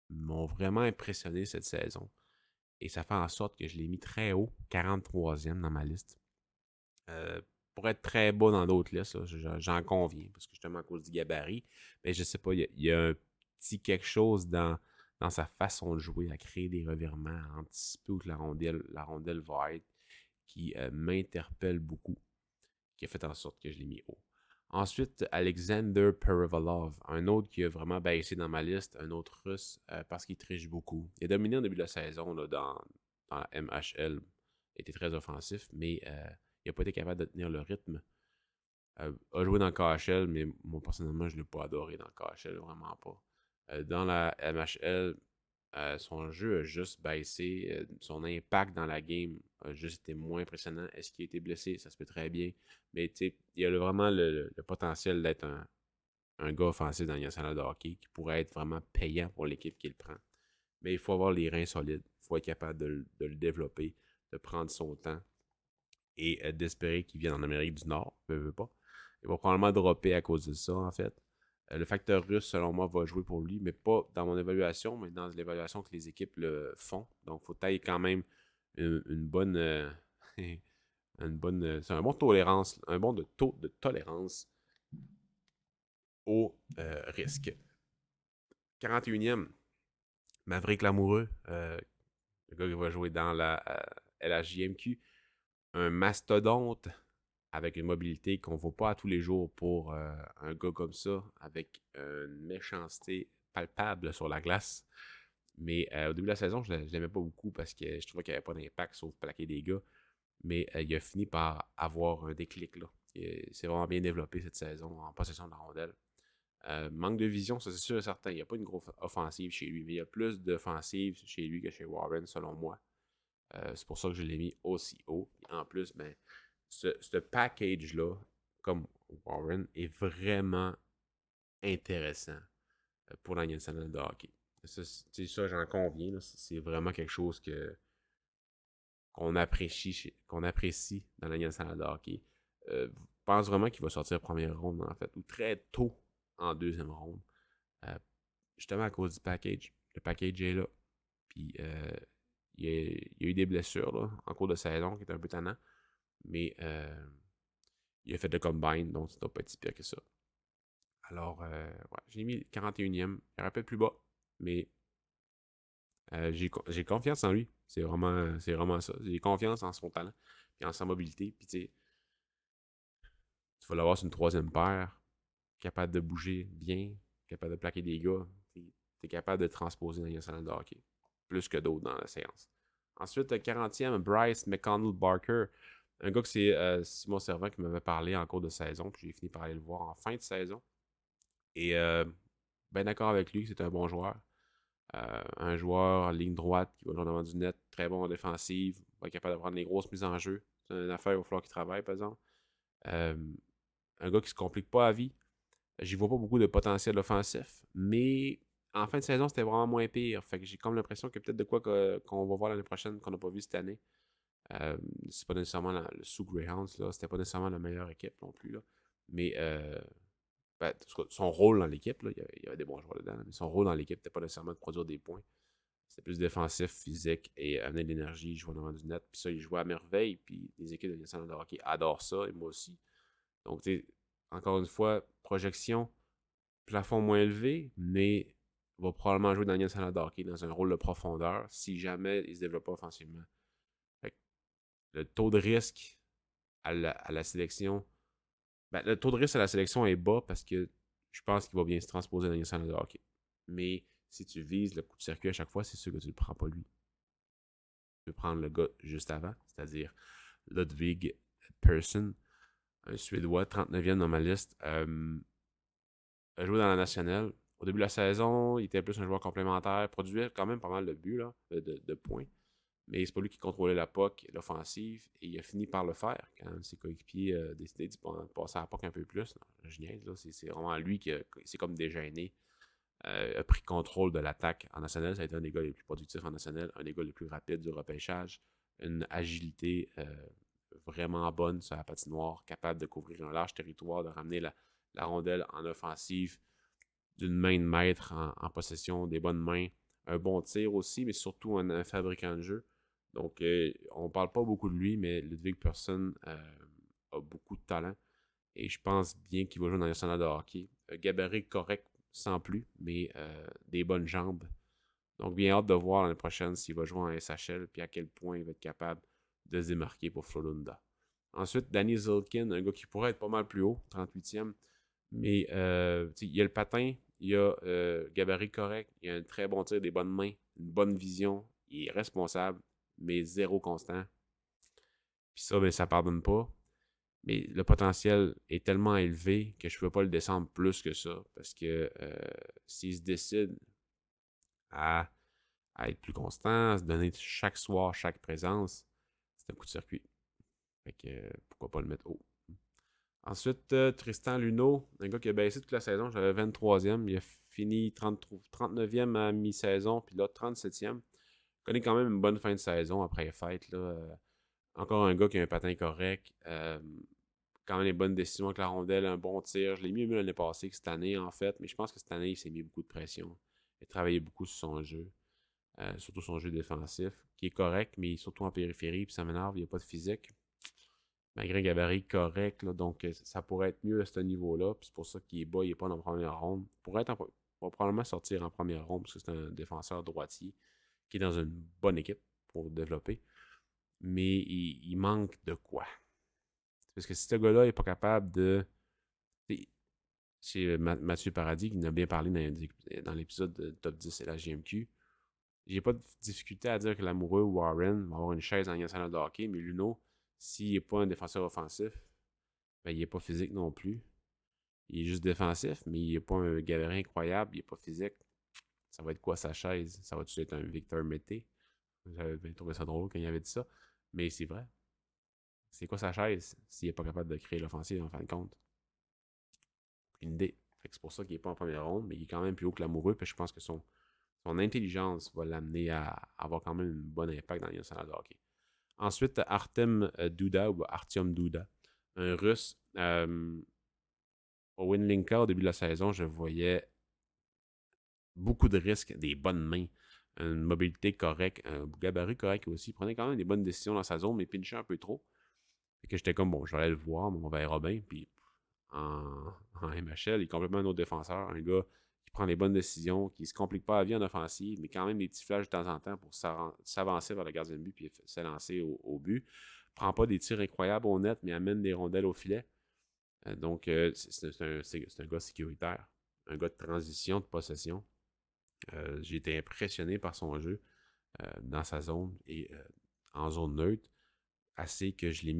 A: m'ont vraiment impressionné cette saison. Et ça fait en sorte que je l'ai mis très haut, 43e dans ma liste. Pour être très bas dans d'autres listes, là, j'en conviens, parce que justement à cause du gabarit, mais je sais pas, il y a un petit quelque chose dans sa façon de jouer, à créer des revirements, à anticiper où la rondelle va être, qui m'interpelle beaucoup, qui a fait en sorte que je l'ai mis haut. Ensuite, Alexander Perevalov, un autre qui a vraiment baissé dans ma liste, un autre russe, parce qu'il triche beaucoup. Il a dominé au début de la saison là, dans la MHL, il était très offensif, mais il n'a pas été capable de tenir le rythme. A joué dans le KHL, mais moi personnellement, je ne l'ai pas adoré dans le KHL, vraiment pas. Dans la MHL, son jeu a juste baissé. Son impact dans la game a juste été moins impressionnant. Est-ce qu'il a été blessé? Ça se peut très bien. Mais il a vraiment le potentiel d'être un gars offensif dans le national de hockey qui pourrait être vraiment payant pour l'équipe qui le prend. Mais il faut avoir les reins solides. Il faut être capable de le développer, de prendre son temps et d'espérer qu'il vienne en Amérique du Nord. Veut pas. Il va probablement dropper à cause de ça, en fait. Le facteur russe, selon moi, va jouer pour lui, mais pas dans mon évaluation, mais dans l'évaluation que les équipes le font. Donc, il faut tailler quand même une bonne. C'est un bon tolérance, un bon taux de tolérance au risque. 41e, Maverick Lamoureux, le gars qui va jouer dans la LHJMQ, un mastodonte avec une mobilité qu'on ne voit pas à tous les jours pour un gars comme ça, avec une méchanceté palpable sur la glace. Mais au début de la saison, je ne l'aimais pas beaucoup parce que je trouvais qu'il n'y avait pas d'impact sauf plaquer des gars. Mais il a fini par avoir un déclic. Là. Il s'est vraiment bien développé cette saison en possession de la rondelle. Manque de vision, ça c'est sûr et certain. Il n'y a pas une grosse offensive chez lui, mais il y a plus d'offensive chez lui que chez Warren, selon moi. C'est pour ça que je l'ai mis aussi haut. En plus, ce package-là, comme Warren, est vraiment intéressant pour la nationale de hockey. Ça, j'en conviens. Là, c'est vraiment quelque chose qu'on apprécie dans la nationale de hockey. Je pense vraiment qu'il va sortir première ronde, en fait, ou très tôt en deuxième ronde. Euh, Justement à cause du package. Le package est là. Puis il y a eu des blessures là, en cours de saison qui étaient un peu tannant. Mais il a fait le combine, donc ça doit pas être si pire que ça. Alors, ouais, j'ai mis 41e. Il aurait pu être plus bas, mais j'ai confiance en lui. C'est vraiment ça. J'ai confiance en son talent et en sa mobilité. Puis tu vas l'avoir sur une troisième paire, capable de bouger bien, capable de plaquer des gars. Tu es capable de transposer dans les nationale de hockey. Plus que d'autres dans la séance. Ensuite, 40e, Bryce McConnell Barker. Un gars que c'est Simon Servant qui m'avait parlé en cours de saison, puis j'ai fini par aller le voir en fin de saison. Et ben d'accord avec lui, c'est un bon joueur. Un joueur en ligne droite qui va jouer devant du net, très bon en défensive, va être capable de prendre les grosses mises en jeu. C'est une affaire, il va falloir qu'il travaille, par exemple. Euh, un gars qui se complique pas la vie. J'y vois pas beaucoup de potentiel offensif, mais en fin de saison, c'était vraiment moins pire. Fait que j'ai comme l'impression qu'il y a peut-être de quoi qu'on va voir l'année prochaine qu'on n'a pas vu cette année. C'est pas nécessairement le sous Greyhounds, là, c'était pas nécessairement la meilleure équipe non plus, là. Mais en tout cas, son rôle dans l'équipe, là, il y avait des bons joueurs dedans, mais son rôle dans l'équipe n'était pas nécessairement de produire des points. C'était plus défensif, physique et amener de l'énergie, jouer devant du net. Puis ça, il jouait à merveille. Puis les équipes de nationale de hockey adorent ça, et moi aussi. Donc, tu sais, encore une fois, projection, plafond moins élevé, mais va probablement jouer dans la nationale de hockey dans un rôle de profondeur si jamais il se développe pas offensivement. Fait que le taux de risque à la sélection, le taux de risque à la sélection est bas parce que je pense qu'il va bien se transposer dans la nationale de hockey. Mais si tu vises le coup de circuit à chaque fois, c'est sûr que tu ne le prends pas lui. Tu peux prendre le gars juste avant, c'est-à-dire Ludwig Persson, un Suédois, 39e dans ma liste. A joué dans la nationale. Au début de la saison, il était plus un joueur complémentaire, produisait quand même pas mal de buts, là, de points. Mais c'est pas lui qui contrôlait la POC, l'offensive, et il a fini par le faire quand ses coéquipiers décidaient de passer à la POC un peu plus. Non, je niaise, là, c'est vraiment lui qui s'est comme dégêné, a pris contrôle de l'attaque en national. Ça a été un des gars les plus productifs en national, un des gars les plus rapides du repêchage, une agilité vraiment bonne sur la patinoire, capable de couvrir un large territoire, de ramener la rondelle en offensive d'une main de maître en possession, des bonnes mains, un bon tir aussi, mais surtout un fabricant de jeu. Donc, on ne parle pas beaucoup de lui, mais Ludwig Persson a beaucoup de talent. Et je pense bien qu'il va jouer dans le national de hockey. Gabarit correct, sans plus, mais des bonnes jambes. Donc, bien hâte de voir l'année prochaine s'il va jouer en SHL puis à quel point il va être capable de se démarquer pour Frölunda. Ensuite, Danny Zilkin, un gars qui pourrait être pas mal plus haut, 38e. Mais il y a le patin, il y a gabarit correct, il y a un très bon tir, des bonnes mains, une bonne vision, il est responsable, mais zéro constant. Puis ça, ben, ça pardonne pas. Mais le potentiel est tellement élevé que je ne peux pas le descendre plus que ça. Parce que s'il se décide à être plus constant, à se donner chaque soir, chaque présence, c'est un coup de circuit. Fait que pourquoi pas le mettre haut. Ensuite, Tristan Luneau, un gars qui a baissé toute la saison. J'avais 23e. Il a fini 39e à mi-saison, puis là, 37e. Il connaît quand même une bonne fin de saison après les fêtes. Là. Encore un gars qui a un patin correct. Quand même des bonnes décisions avec la rondelle, un bon tir. Je l'ai mieux l'année passée que cette année, en fait. Mais je pense que cette année, il s'est mis beaucoup de pression. Il a travaillé beaucoup sur son jeu. Surtout son jeu défensif, qui est correct, mais surtout en périphérie, puis ça m'énerve, il n'y a pas de physique. Malgré un gabarit correct, là, donc ça pourrait être mieux à ce niveau-là, puis c'est pour ça qu'il est bas, il n'est pas dans la première ronde. Il va probablement sortir en première ronde, parce que c'est un défenseur droitier qui est dans une bonne équipe pour développer. Mais il manque de quoi? Parce que si ce gars-là n'est pas capable de... C'est Mathieu Paradis qui en a bien parlé dans l'épisode de Top 10 et la GMQ. J'ai pas de difficulté à dire que l'amoureux Warren va avoir une chaise en national de hockey, mais Luno, s'il n'est pas un défenseur offensif, ben, il n'est pas physique non plus. Il est juste défensif, mais il n'est pas un gabarit incroyable, il n'est pas physique. Ça va être quoi sa chaise? Ça va-tu être un Victor Mété? J'avais trouvé ça drôle quand il avait dit ça. Mais c'est vrai. C'est quoi sa chaise s'il n'est pas capable de créer l'offensive en fin de compte? Une idée. C'est pour ça qu'il n'est pas en première ronde, mais il est quand même plus haut que l'amoureux, puis je pense que son intelligence va l'amener à avoir quand même un bon impact dans l'international de hockey. Ensuite, Artem Duda, ou Artyom Duda, un russe. Au Winlinka, au début de la saison, je voyais beaucoup de risques, des bonnes mains, une mobilité correcte, un gabarit correct aussi. Il prenait quand même des bonnes décisions dans sa zone, mais pinchait un peu trop. Fait que j'étais comme, bon, je vais aller le voir, mais on verra bien. Puis en MHL, il est complètement un autre défenseur, un gars qui prend les bonnes décisions, qui se complique pas la vie en offensive, mais quand même des petits flashs de temps en temps pour s'avancer vers le gardien de but puis s'élancer au but. Prend pas des tirs incroyables au net, mais amène des rondelles au filet. Donc, c'est un gars sécuritaire, un gars de transition, de possession. J'ai été impressionné par son jeu dans sa zone et en zone neutre, assez que je l'ai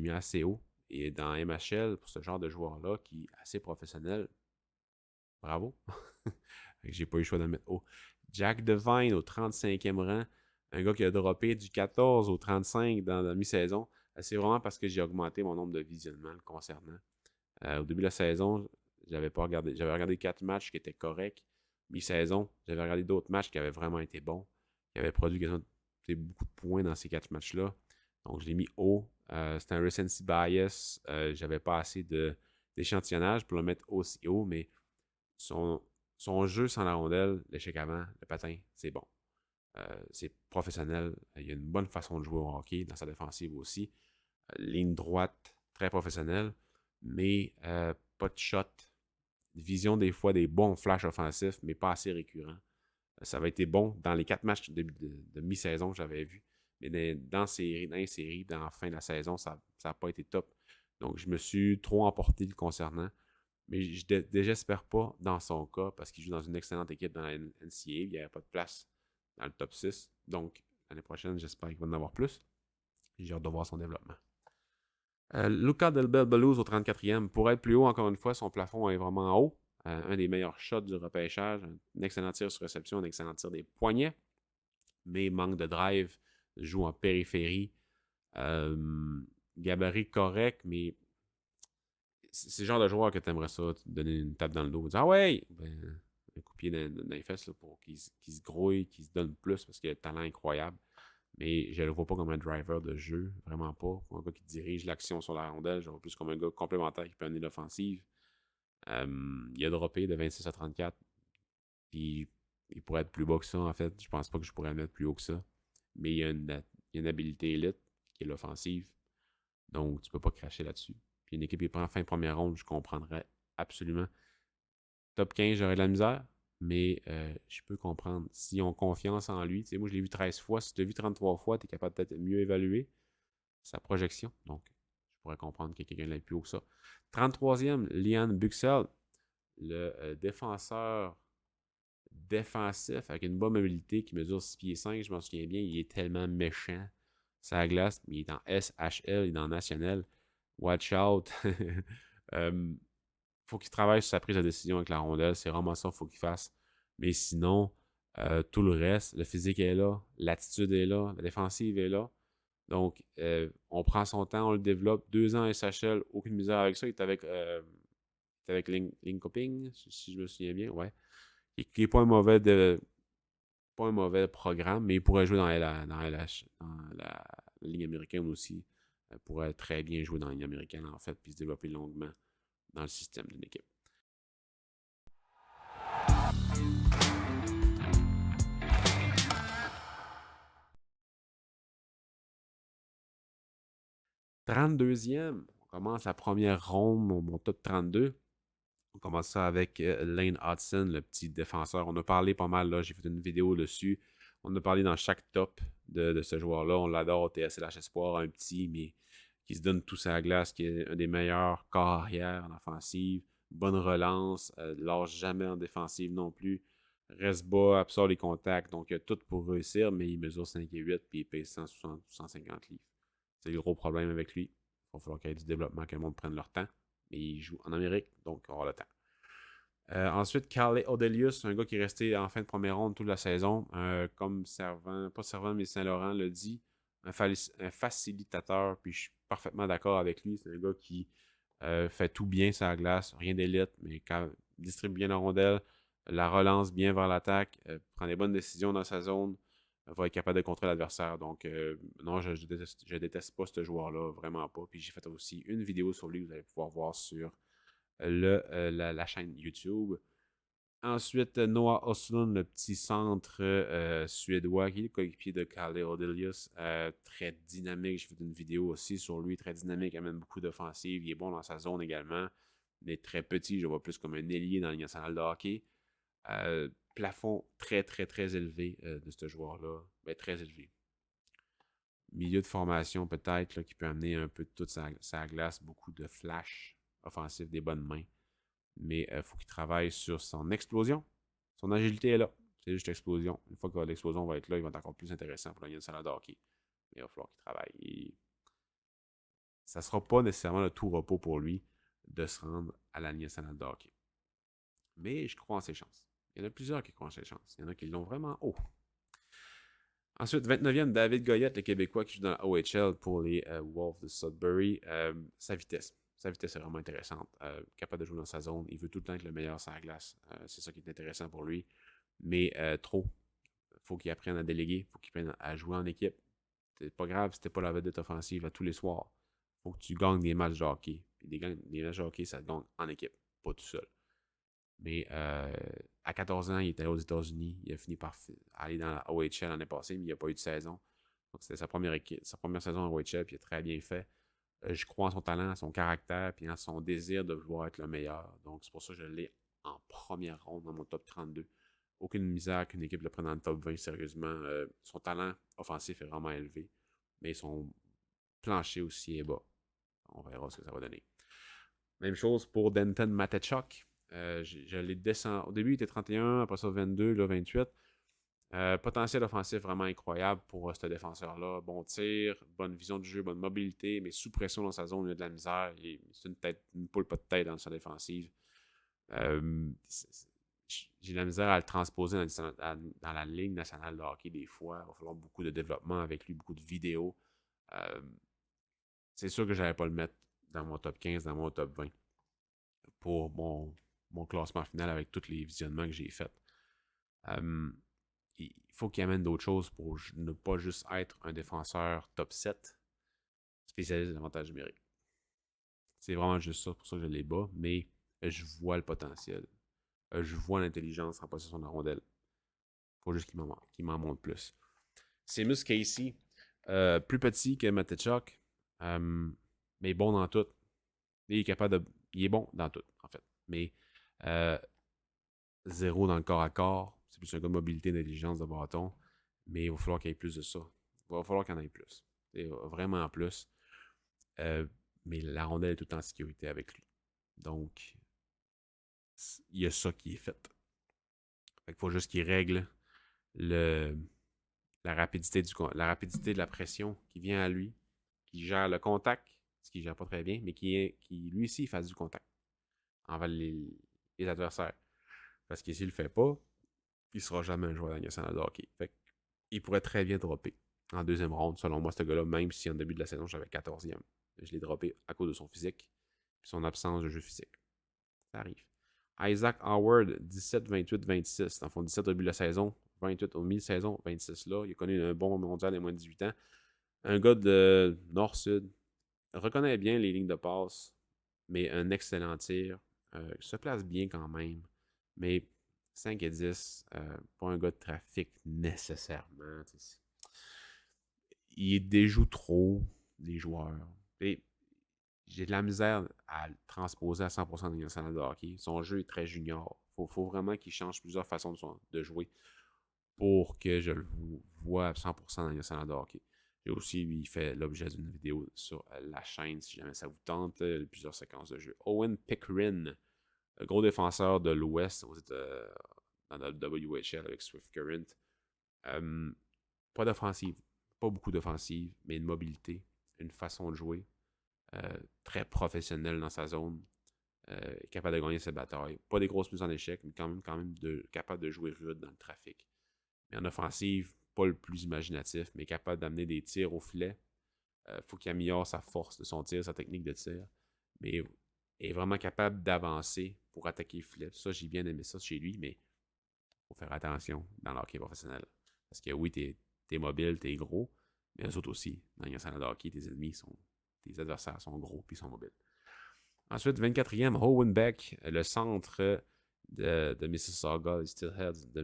A: mis assez haut. Et dans MHL, pour ce genre de joueur-là, qui est assez professionnel, bravo. J'ai pas eu le choix de le mettre haut. Jack Devine au 35e rang, un gars qui a droppé du 14 au 35 dans la mi-saison. C'est vraiment parce que j'ai augmenté mon nombre de visionnements le concernant. Au début de la saison, j'avais regardé 4 matchs qui étaient corrects. Mi-saison, j'avais regardé d'autres matchs qui avaient vraiment été bons, qui avaient produit beaucoup de points dans ces 4 matchs-là. Donc, je l'ai mis haut. C'est un recency bias. J'avais pas assez d'échantillonnage pour le mettre aussi haut, mais son, son jeu sans la rondelle, l'échec avant, le patin, c'est bon. C'est professionnel. Il y a une bonne façon de jouer au hockey, dans sa défensive aussi. Ligne droite, très professionnelle, mais pas de shot. Vision des fois des bons flashs offensifs, mais pas assez récurrents. Ça avait été bon dans les 4 matchs de mi-saison que j'avais vus. Mais dans les séries, dans la fin de la saison, ça n'a pas été top. Donc, je me suis trop emporté le concernant. Mais je ne désespère pas dans son cas parce qu'il joue dans une excellente équipe dans la NCAA. Il n'y avait pas de place dans le top 6. Donc, l'année prochaine, j'espère qu'il va en avoir plus. J'ai hâte de voir son développement. Luca Del Belbelouz au 34e. Pour être plus haut, encore une fois, son plafond est vraiment haut. Un des meilleurs shots du repêchage. Un excellent tir sur réception, un excellent tir des poignets. Mais manque de drive. Joue en périphérie. Gabarit correct, mais c'est le genre de joueur que tu aimerais ça, te donner une tape dans le dos. Dire, ah ouais! Ben, un coup de pied dans les fesses là, pour qu'il se grouille, qu'il se donne plus parce qu'il a un talent incroyable. Mais je ne le vois pas comme un driver de jeu, vraiment pas. Pour un gars qui dirige l'action sur la rondelle, je le vois plus comme un gars complémentaire qui peut amener l'offensive. Il a droppé de 26 à 34. Puis il pourrait être plus bas que ça, en fait. Je pense pas que je pourrais le mettre plus haut que ça. Mais il y a une habilité élite qui est l'offensive. Donc, tu peux pas cracher là-dessus. Puis une équipe qui prend fin première ronde, je comprendrais absolument. Top 15, j'aurais de la misère. Mais je peux comprendre. S'ils ont confiance en lui, tu sais, moi je l'ai vu 13 fois. Si tu l'as vu 33 fois, tu es capable peut-être mieux évaluer sa projection. Donc, je pourrais comprendre que quelqu'un l'ait plus haut que ça. 33e, Lian Buxel, le défenseur défensif avec une bonne mobilité qui mesure 6 pieds 5, je m'en souviens bien, il est tellement méchant. Ça glace, mais il est en SHL, il est en national. Watch out. Faut qu'il travaille sur sa prise de décision avec la rondelle. C'est vraiment ça qu'il faut qu'il fasse. Mais sinon, tout le reste, le physique est là, l'attitude est là, la défensive est là. Donc, on prend son temps, on le développe. 2 ans SHL, aucune misère avec ça. Il est avec Linkoping, si je me souviens bien, ouais. Qui n'est pas pas un mauvais programme, mais il pourrait jouer dans la Ligue américaine aussi. Il pourrait très bien jouer dans la Ligue américaine, en fait, puis se développer longuement dans le système d'une équipe. « 32e, on commence la première ronde, mon top 32. On commence ça avec Lane Hudson, le petit défenseur. On a parlé pas mal, là, j'ai fait une vidéo dessus. On a parlé dans chaque top de ce joueur-là. On l'adore, TSLH Espoir, un petit, mais qui se donne tout ça à la glace, qui est un des meilleurs corps arrière en offensive. Bonne relance, lâche jamais en défensive non plus. Reste bas, absorbe les contacts, donc il a tout pour réussir, mais il mesure 5 et 8 puis il pèse 160, 150 livres. C'est le gros problème avec lui. Il va falloir qu'il y ait du développement, que le monde prenne leur temps. Mais il joue en Amérique, donc on aura le temps. Ensuite, Carly Odelius, un gars qui est resté en fin de première ronde toute la saison, comme servant, pas servant, mais Saint-Laurent le dit, un facilitateur, puis je suis parfaitement d'accord avec lui. C'est un gars qui fait tout bien sur la glace, rien d'élite, mais quand il distribue bien la rondelle, la relance bien vers l'attaque, prend des bonnes décisions dans sa zone, va être capable de contrer l'adversaire. Donc, non, je déteste pas ce joueur-là, vraiment pas. Puis j'ai fait aussi une vidéo sur lui que vous allez pouvoir voir sur la chaîne YouTube. Ensuite, Noah Oslund, le petit centre suédois, qui est le coéquipier de Carly Odelius, très dynamique. J'ai fait une vidéo aussi sur lui, très dynamique, amène beaucoup d'offensives. Il est bon dans sa zone également. Il est très petit, je le vois plus comme un ailier dans la Ligue nationale de hockey. Plafond très, très, très élevé de ce joueur-là. Ben, très élevé. Milieu de formation, peut-être, qui peut amener un peu de toute sa glace, beaucoup de flash offensif, des bonnes mains. Mais il faut qu'il travaille sur son explosion. Son agilité est là. C'est juste l'explosion. Une fois que l'explosion va être là, il va être encore plus intéressant pour la Ligue nationale de hockey. Mais il va falloir qu'il travaille. Ça ne sera pas nécessairement le tout repos pour lui de se rendre à la Ligue nationale de hockey. Mais je crois en ses chances. Il y en a plusieurs qui croient en ses chances. Il y en a qui l'ont vraiment haut. Ensuite, 29e, David Goyette, le Québécois qui joue dans la OHL pour les Wolves de Sudbury. Sa vitesse. Sa vitesse est vraiment intéressante. Capable de jouer dans sa zone. Il veut tout le temps être le meilleur sur la glace. C'est ça qui est intéressant pour lui. Mais trop. Il faut qu'il apprenne à déléguer. Il faut qu'il apprenne à jouer en équipe. c'est pas grave si t'es pas la vedette offensive à tous les soirs. Faut que tu gagnes des matchs de hockey. Puis des matchs de hockey, ça se gagne en équipe, pas tout seul. Mais à 14 ans, il était aux États-Unis. Il a fini par aller dans la OHL l'année passée, mais il n'a pas eu de saison. Donc, c'était sa première saison en OHL, puis il a très bien fait. Je crois en son talent, en son caractère, puis en son désir de vouloir être le meilleur. Donc, c'est pour ça que je l'ai en première ronde dans mon top 32. Aucune misère qu'une équipe le prenne dans le top 20, sérieusement. Son talent offensif est vraiment élevé, mais son plancher aussi est bas. On verra ce que ça va donner. Même chose pour Denton Matechuk. Je l'ai descendu. Au début, il était 31, après ça 22, là 28. Potentiel offensif vraiment incroyable pour ce défenseur-là. Bon tir, bonne vision du jeu, bonne mobilité, mais sous pression dans sa zone, il y a de la misère. C'est une poule pas de tête dans sa défensive. J'ai de la misère à le transposer dans la Ligue nationale de hockey des fois. Il va falloir beaucoup de développement avec lui, beaucoup de vidéos. C'est sûr que je n'allais pas le mettre dans mon top 15, dans mon top 20 pour mon classement final avec tous les visionnements que j'ai faits. Il faut qu'il amène d'autres choses pour ne pas juste être un défenseur top 7 spécialiste d'avantage numérique. C'est vraiment juste ça, pour ça que je l'ai bas, mais je vois le potentiel. Je vois l'intelligence en possession de la rondelle. Il faut juste qu'il m'en montre plus. Seamus Casey, plus petit que Matechuk, mais bon dans tout. Il est capable de. Il est bon dans tout, en fait. Mais zéro dans le corps à corps. C'est plus un gars de mobilité, d'intelligence, de bâton. Mais il va falloir qu'il y ait plus de ça. Il va falloir qu'il y en ait plus. Vraiment plus. Mais la rondelle est tout le temps en sécurité avec lui. Donc, il y a ça qui est fait. Il faut juste qu'il règle la rapidité de la pression qui vient à lui, qui gère le contact, ce qui ne gère pas très bien, mais qui lui aussi fasse du contact envers les adversaires. Parce que s'il ne le fait pas, il ne sera jamais un joueur de la Ligue nationale de hockey. Fait il pourrait très bien dropper en deuxième ronde, selon moi, ce gars-là, même si en début de la saison, j'avais 14e. Je l'ai droppé à cause de son physique et son absence de jeu physique. Ça arrive. Isaac Howard, 17, 28, 26. Dans le fond, 17 au début de la saison, 28 au mi-saison, 26 là. Il a connu un bon mondial des moins de 18 ans. Un gars de nord-sud. Reconnaît bien les lignes de passe, mais un excellent tir. Se place bien quand même. Mais 5 et 10, pas un gars de trafic nécessairement. Il déjoue trop les joueurs. Et j'ai de la misère à le transposer à 100% dans le national de hockey. Son jeu est très junior. Il faut vraiment qu'il change plusieurs façons de jouer pour que je le voie à 100% dans le national de hockey. J'ai aussi fait l'objet d'une vidéo sur la chaîne, si jamais ça vous tente, plusieurs séquences de jeu. Owen Pickering, le gros défenseur de l'Ouest dans la WHL avec Swift Current. Pas d'offensive, pas beaucoup d'offensive, mais une mobilité, une façon de jouer très professionnelle dans sa zone, capable de gagner ses batailles. Pas des grosses mises en échec, mais quand même capable de jouer rude dans le trafic. Mais en offensive, pas le plus imaginatif, mais capable d'amener des tirs au filet. Faut qu'il améliore sa force de son tir, sa technique de tir. Mais est vraiment capable d'avancer pour attaquer le filet. Ça, j'ai bien aimé ça chez lui, mais il faut faire attention dans le hockey professionnel. Parce que oui, t'es mobile, t'es gros, mais eux autres aussi. Dans le national de hockey, tes adversaires sont gros et sont mobiles. Ensuite, 24e, Owen Beck, le centre de Mississauga, les Steelheads de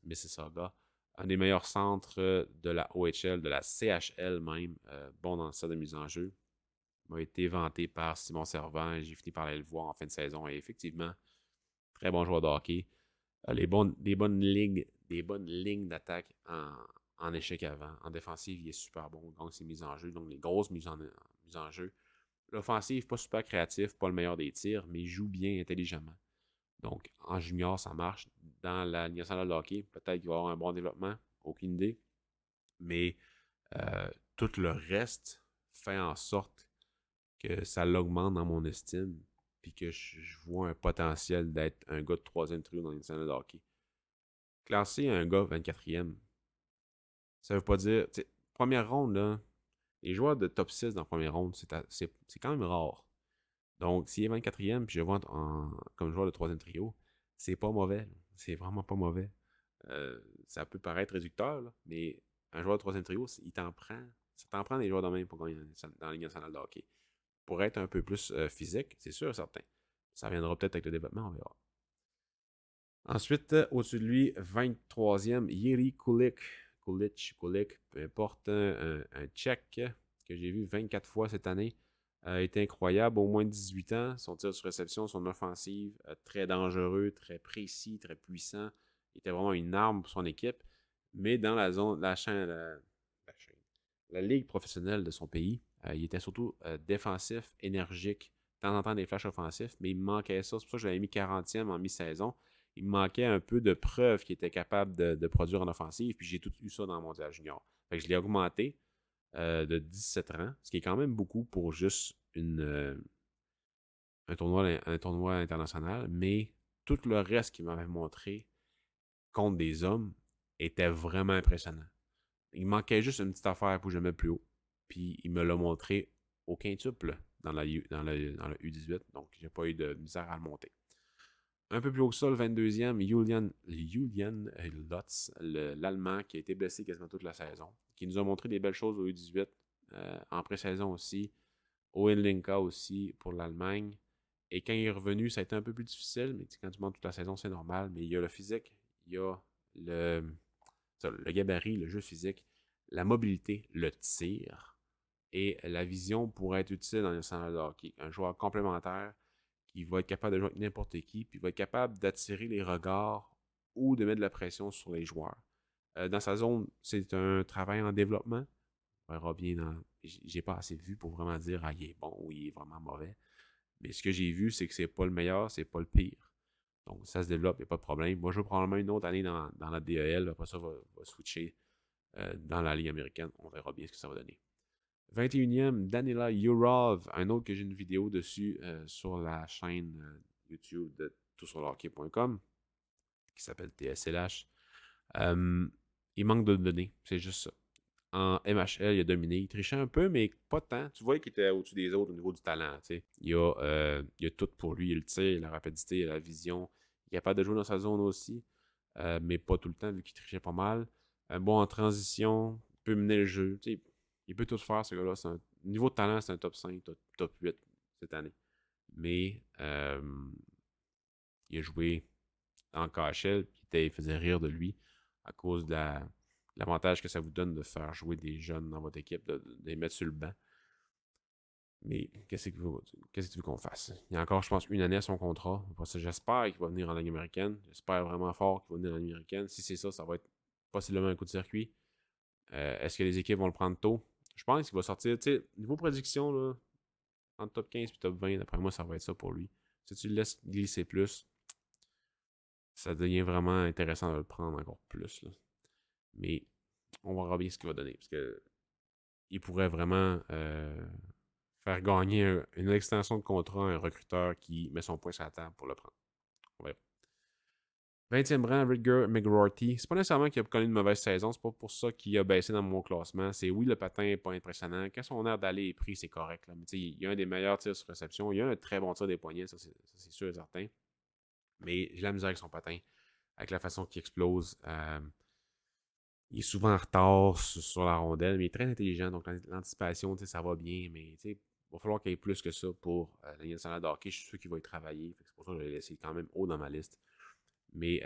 A: Mississauga. Un des meilleurs centres de la OHL, de la CHL même. Bon dans ça de mise en jeu. Il m'a été vanté par Simon Servant et j'ai fini par aller le voir en fin de saison. Et effectivement, très bon joueur de hockey. Des bonnes lignes d'attaque en échec avant. En défensive, il est super bon. Donc, c'est mises en jeu. Donc, les grosses mises en jeu. L'offensive, pas super créatif, pas le meilleur des tirs, mais il joue bien intelligemment. Donc, en junior, ça marche. Dans la Ligue nationale de hockey, peut-être qu'il va avoir un bon développement. Aucune idée. Mais tout le reste fait en sorte que ça l'augmente dans mon estime. Puis que je vois un potentiel d'être un gars de troisième trio dans la Ligue nationale de hockey. Classer un gars 24e, ça veut pas dire. Première ronde, là, les joueurs de top 6 dans la première ronde, c'est quand même rare. Donc, s'il est 24e, puis je le vois comme joueur de troisième trio, c'est pas mauvais. C'est vraiment pas mauvais. Ça peut paraître réducteur, là, mais un joueur de troisième trio, il t'en prend Ça t'en prend des joueurs de même pour gagner dans la Ligue nationale de hockey. Pour être un peu plus physique, c'est sûr, certain. Ça viendra peut-être avec le développement, on verra. Ensuite, au-dessus de lui, 23e, Jiří Kulich, peu importe, un Tchèque que j'ai vu 24 fois cette année. Est incroyable, au moins 18 ans. Son tir sur réception, son offensive, très dangereux, très précis, très puissant. Il était vraiment une arme pour son équipe. Mais dans la zone, la ligue professionnelle de son pays, il était surtout défensif, énergique, de temps en temps des flashs offensifs, mais il me manquait ça. C'est pour ça que je l'avais mis 40e en mi-saison. Il me manquait un peu de preuves qu'il était capable de produire en offensive, puis j'ai tout eu ça dans le mondial junior. Fait que je l'ai augmenté de 17 rangs, ce qui est quand même beaucoup pour juste un tournoi international, mais tout le reste qu'il m'avait montré contre des hommes était vraiment impressionnant. Il manquait juste une petite affaire pour que je me mette plus haut. Puis il me l'a montré au quintuple dans le U18, donc j'ai pas eu de misère à le monter. Un peu plus haut que ça, le 22e, Julian Lotz, l'Allemand qui a été blessé quasiment toute la saison, qui nous a montré des belles choses au U18, en pré-saison aussi, au Linka aussi pour l'Allemagne. Et quand il est revenu, ça a été un peu plus difficile, mais quand tu montes toute la saison, c'est normal. Mais il y a le physique, il y a le gabarit, le jeu physique, la mobilité, le tir et la vision pour être utile dans le centre de hockey. Un joueur complémentaire qui va être capable de jouer avec n'importe qui, puis va être capable d'attirer les regards ou de mettre de la pression sur les joueurs. Dans sa zone, c'est un travail en développement. On verra bien dans. J'ai pas assez vu pour vraiment dire il est bon ou il est vraiment mauvais. Mais ce que j'ai vu, c'est que c'est pas le meilleur, c'est pas le pire. Donc ça se développe, il n'y a pas de problème. Moi, je veux probablement une autre année dans la DEL. Après ça, va switcher dans la Ligue américaine. On verra bien ce que ça va donner. 21e, Danila Yurov, un autre que j'ai une vidéo dessus sur la chaîne YouTube de toutsurlehockey.com qui s'appelle TSLH. Il manque de données, c'est juste ça. En MHL, il a dominé. Il trichait un peu, mais pas tant. Tu vois qu'il était au-dessus des autres au niveau du talent. Il a tout pour lui. Il a le tir, la rapidité, la vision. Il est capable de jouer dans sa zone aussi, mais pas tout le temps vu qu'il trichait pas mal. Bon en transition, il peut mener le jeu. Il peut tout faire, ce gars-là. Niveau de talent, c'est un top 5, top 8 cette année. Mais il a joué en KHL, puis il faisait rire de lui à cause de l'avantage que ça vous donne de faire jouer des jeunes dans votre équipe, de les mettre sur le banc. Mais qu'est-ce que tu veux qu'on fasse? Il y a encore, je pense, une année à son contrat. Après ça, j'espère qu'il va venir en Ligue américaine. J'espère vraiment fort qu'il va venir en Ligue américaine. Si c'est ça, ça va être possiblement un coup de circuit. Est-ce que les équipes vont le prendre tôt? Je pense qu'il va sortir, tu sais, niveau prédiction, là, entre top 15 et top 20, d'après moi, ça va être ça pour lui. Si tu le laisses glisser plus, ça devient vraiment intéressant de le prendre encore plus. Là. Mais on verra bien ce qu'il va donner. Parce que il pourrait vraiment faire gagner une extension de contrat à un recruteur qui met son poing sur la table pour le prendre. On verra. 20e rang, Rutger McGroarty. C'est pas nécessairement qu'il a connu une mauvaise saison, c'est pas pour ça qu'il a baissé dans mon classement. C'est oui, le patin n'est pas impressionnant. Quand son air d'aller est pris, c'est correct. Là. Mais il y a un des meilleurs tirs sur réception. Il y a un très bon tir des poignets, ça c'est sûr et certain. Mais j'ai la misère avec son patin, avec la façon qu'il explose. Il est souvent en retard sur la rondelle, mais il est très intelligent. Donc l'anticipation, ça va bien, mais il va falloir qu'il y ait plus que ça pour la Ligue nationale de hockey. Je suis sûr qu'il va y travailler. C'est pour ça que je l'ai laissé quand même haut dans ma liste. Mais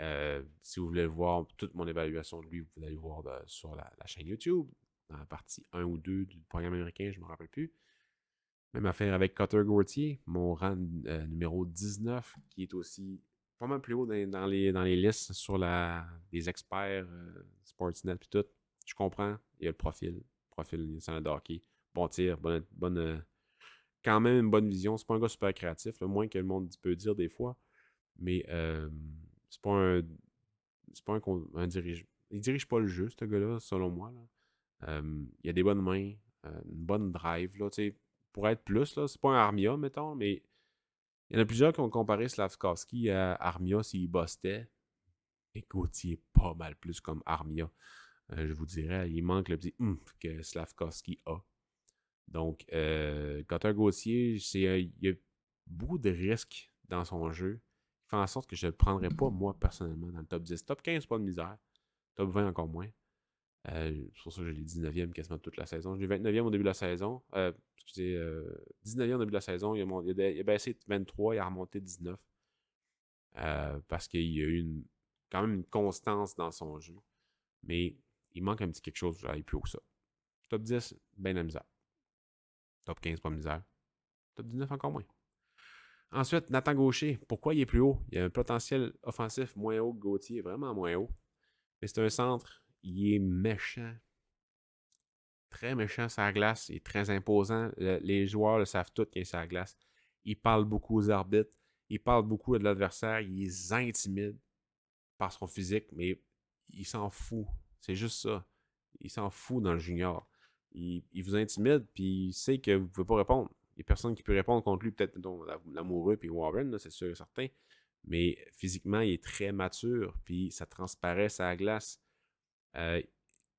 A: si vous voulez voir toute mon évaluation de lui, vous pouvez aller voir sur la chaîne YouTube, dans la partie 1 ou 2 du programme américain, je ne me rappelle plus. Même affaire avec Cutter Gauthier, mon rang numéro 19, qui est aussi pas mal plus haut dans les listes sur les experts Sportsnet et tout. Je comprends, il y a le profil national de hockey. Bon tir, quand même une bonne vision. C'est pas un gars super créatif, le moins que le monde peut dire des fois. Mais c'est pas un dirige. Il dirige pas le jeu, ce gars-là, selon moi. Là. Il a des bonnes mains, une bonne drive. Là, pour être plus, là, c'est pas un Armia, mettons, mais il y en a plusieurs qui ont comparé Slavkovski à Armia s'il bustait. Et Gauthier est pas mal plus comme Armia. Je vous dirais, il manque le petit que Slavkovski a. Donc, Cutter Gauthier, il y a beaucoup de risques dans son jeu. Il fait en sorte que je ne le prendrais pas, moi, personnellement, dans le top 10. Top 15, pas de misère. Top 20, encore moins. C'est pour ça que j'ai les 19e quasiment toute la saison. J'ai 29e au début de la saison. Excusez, 19e au début de la saison. Il a baissé de 23, il a remonté 19. Parce qu'il y a eu quand même une constance dans son jeu. Mais il manque un petit quelque chose pour aller plus haut que ça. Top 10, ben la misère. Top 15, pas de misère. Top 19, encore moins. Ensuite, Nathan Gaucher. Pourquoi il est plus haut? Il a un potentiel offensif moins haut que Gauthier, vraiment moins haut. Mais c'est un centre, il est méchant. Très méchant sur la glace, il est très imposant. Les joueurs le savent tous qu'il est sur la glace. Il parle beaucoup aux arbitres, il parle beaucoup de l'adversaire, il les intimide par son physique, mais il s'en fout. C'est juste ça. Il s'en fout dans le junior. Il vous intimide, puis il sait que vous ne pouvez pas répondre. Il n'y a personne qui peut répondre contre lui, peut-être l'amoureux puis Warren, là, c'est sûr et certain. Mais physiquement, il est très mature, puis ça transparaît sur la glace. Euh,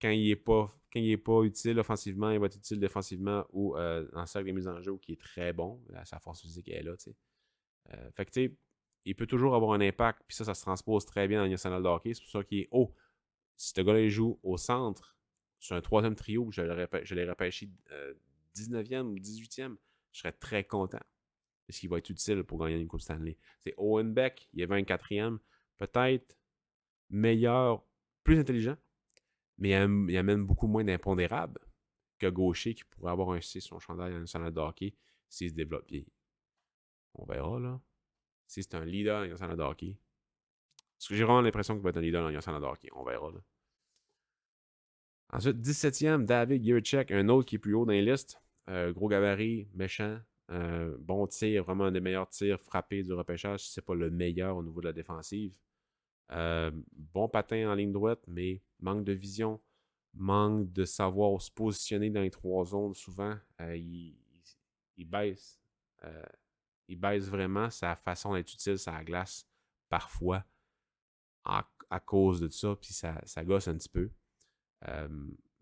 A: quand il est pas utile offensivement, il va être utile défensivement ou dans le cercle des mises en jeu, qui est très bon. Sa force physique est là, tu sais. Fait que, tu sais, il peut toujours avoir un impact, puis ça se transpose très bien dans le national de hockey. C'est pour ça qu'il est haut. Si ce gars-là, il joue au centre, sur un troisième trio, je l'ai repêché 19e ou 18e, je serais très content. Parce qu'il va être utile pour gagner une Coupe Stanley. C'est Owen Beck, il est 24e, peut-être meilleur, plus intelligent, mais il amène beaucoup moins d'impondérables que Gaucher qui pourrait avoir un C sur son chandail dans le national de hockey s'il se développe bien. On verra, là. Si c'est un leader dans le national de hockey. Parce que j'ai vraiment l'impression qu'il va être un leader dans le national de hockey. On verra, là. Ensuite, 17e, David Jiricek, un autre qui est plus haut dans les listes. Gros gabarit, méchant, bon tir, vraiment un des meilleurs tirs frappés du repêchage, si c'est pas le meilleur au niveau de la défensive. Bon patin en ligne droite, mais manque de vision, manque de savoir se positionner dans les trois zones souvent. Il baisse. Euh, il baisse vraiment sa façon d'être utile sur la glace, parfois, à cause de ça, puis ça gosse un petit peu.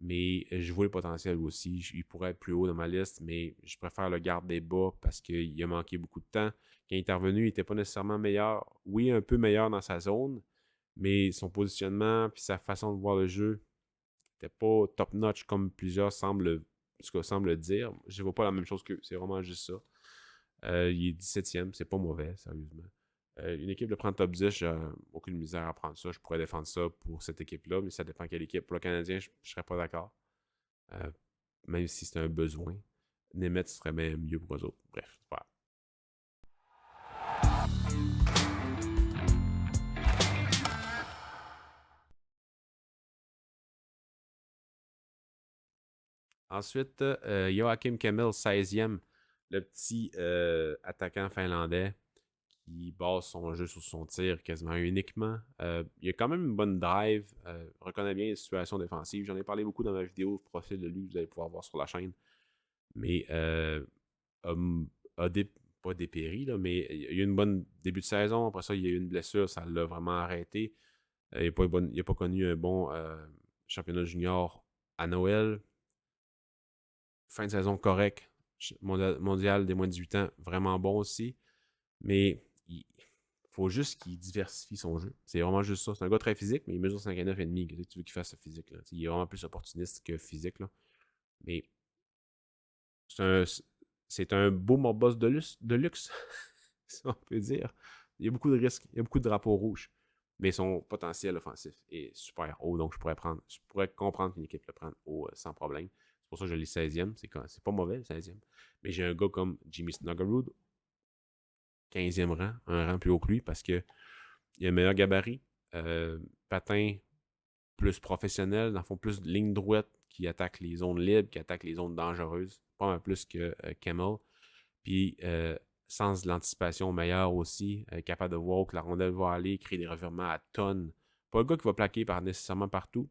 A: Mais je vois le potentiel aussi. Il pourrait être plus haut dans ma liste, mais je préfère le garder bas parce qu'il a manqué beaucoup de temps. Quand il est revenu, il n'était pas nécessairement meilleur. Oui, un peu meilleur dans sa zone, mais son positionnement puis sa façon de voir le jeu n'était pas top-notch comme plusieurs semblent dire. Je ne vois pas la même chose qu'eux. C'est vraiment juste ça. Il est 17e, c'est pas mauvais, sérieusement. Une équipe de prendre top 10, j'ai aucune misère à prendre ça. Je pourrais défendre ça pour cette équipe-là, mais ça dépend quelle équipe. Pour le Canadien, je ne serais pas d'accord. Euh, Même si c'est un besoin. Nemeth serait bien mieux pour eux autres. Bref, voilà. Ensuite, Joachim Kemmel, 16e, le petit attaquant finlandais qui base son jeu sur son tir quasiment uniquement. Il a quand même une bonne drive, reconnaît bien les situations défensives. J'en ai parlé beaucoup dans ma vidéo profil de lui, vous allez pouvoir voir sur la chaîne. Mais a, a pas dépéri, là, mais il y a eu une bonne début de saison. Après ça, il y a eu une blessure, ça l'a vraiment arrêté. Il n'a pas connu un bon championnat junior à Noël. Fin de saison correct. Mondial des moins de 18 ans, vraiment bon aussi. Mais il faut juste qu'il diversifie son jeu. C'est vraiment juste ça. C'est un gars très physique, mais il mesure 5,9,5. Qu'est-ce que tu veux qu'il fasse ce physique-là? Il est vraiment plus opportuniste que physique. Là. Mais c'est un beau morboss de luxe si on peut dire. Il y a beaucoup de risques, il y a beaucoup de drapeaux rouges. Mais son potentiel offensif est super haut, donc je pourrais comprendre qu'une équipe le prenne haut sans problème. C'est pour ça que je l'ai 16e. C'est pas mauvais, le 16e. Mais j'ai un gars comme Jimmy Snuggerud, 15e rang, un rang plus haut que lui, parce qu'il a un meilleur gabarit, patin plus professionnel, dans le fond, plus de ligne droite qui attaque les zones libres, qui attaque les zones dangereuses, pas mal plus que Kemmel. Puis sens de l'anticipation meilleur aussi, capable de voir que la rondelle va aller, créer des revirements à tonnes. Pas le gars qui va plaquer nécessairement partout,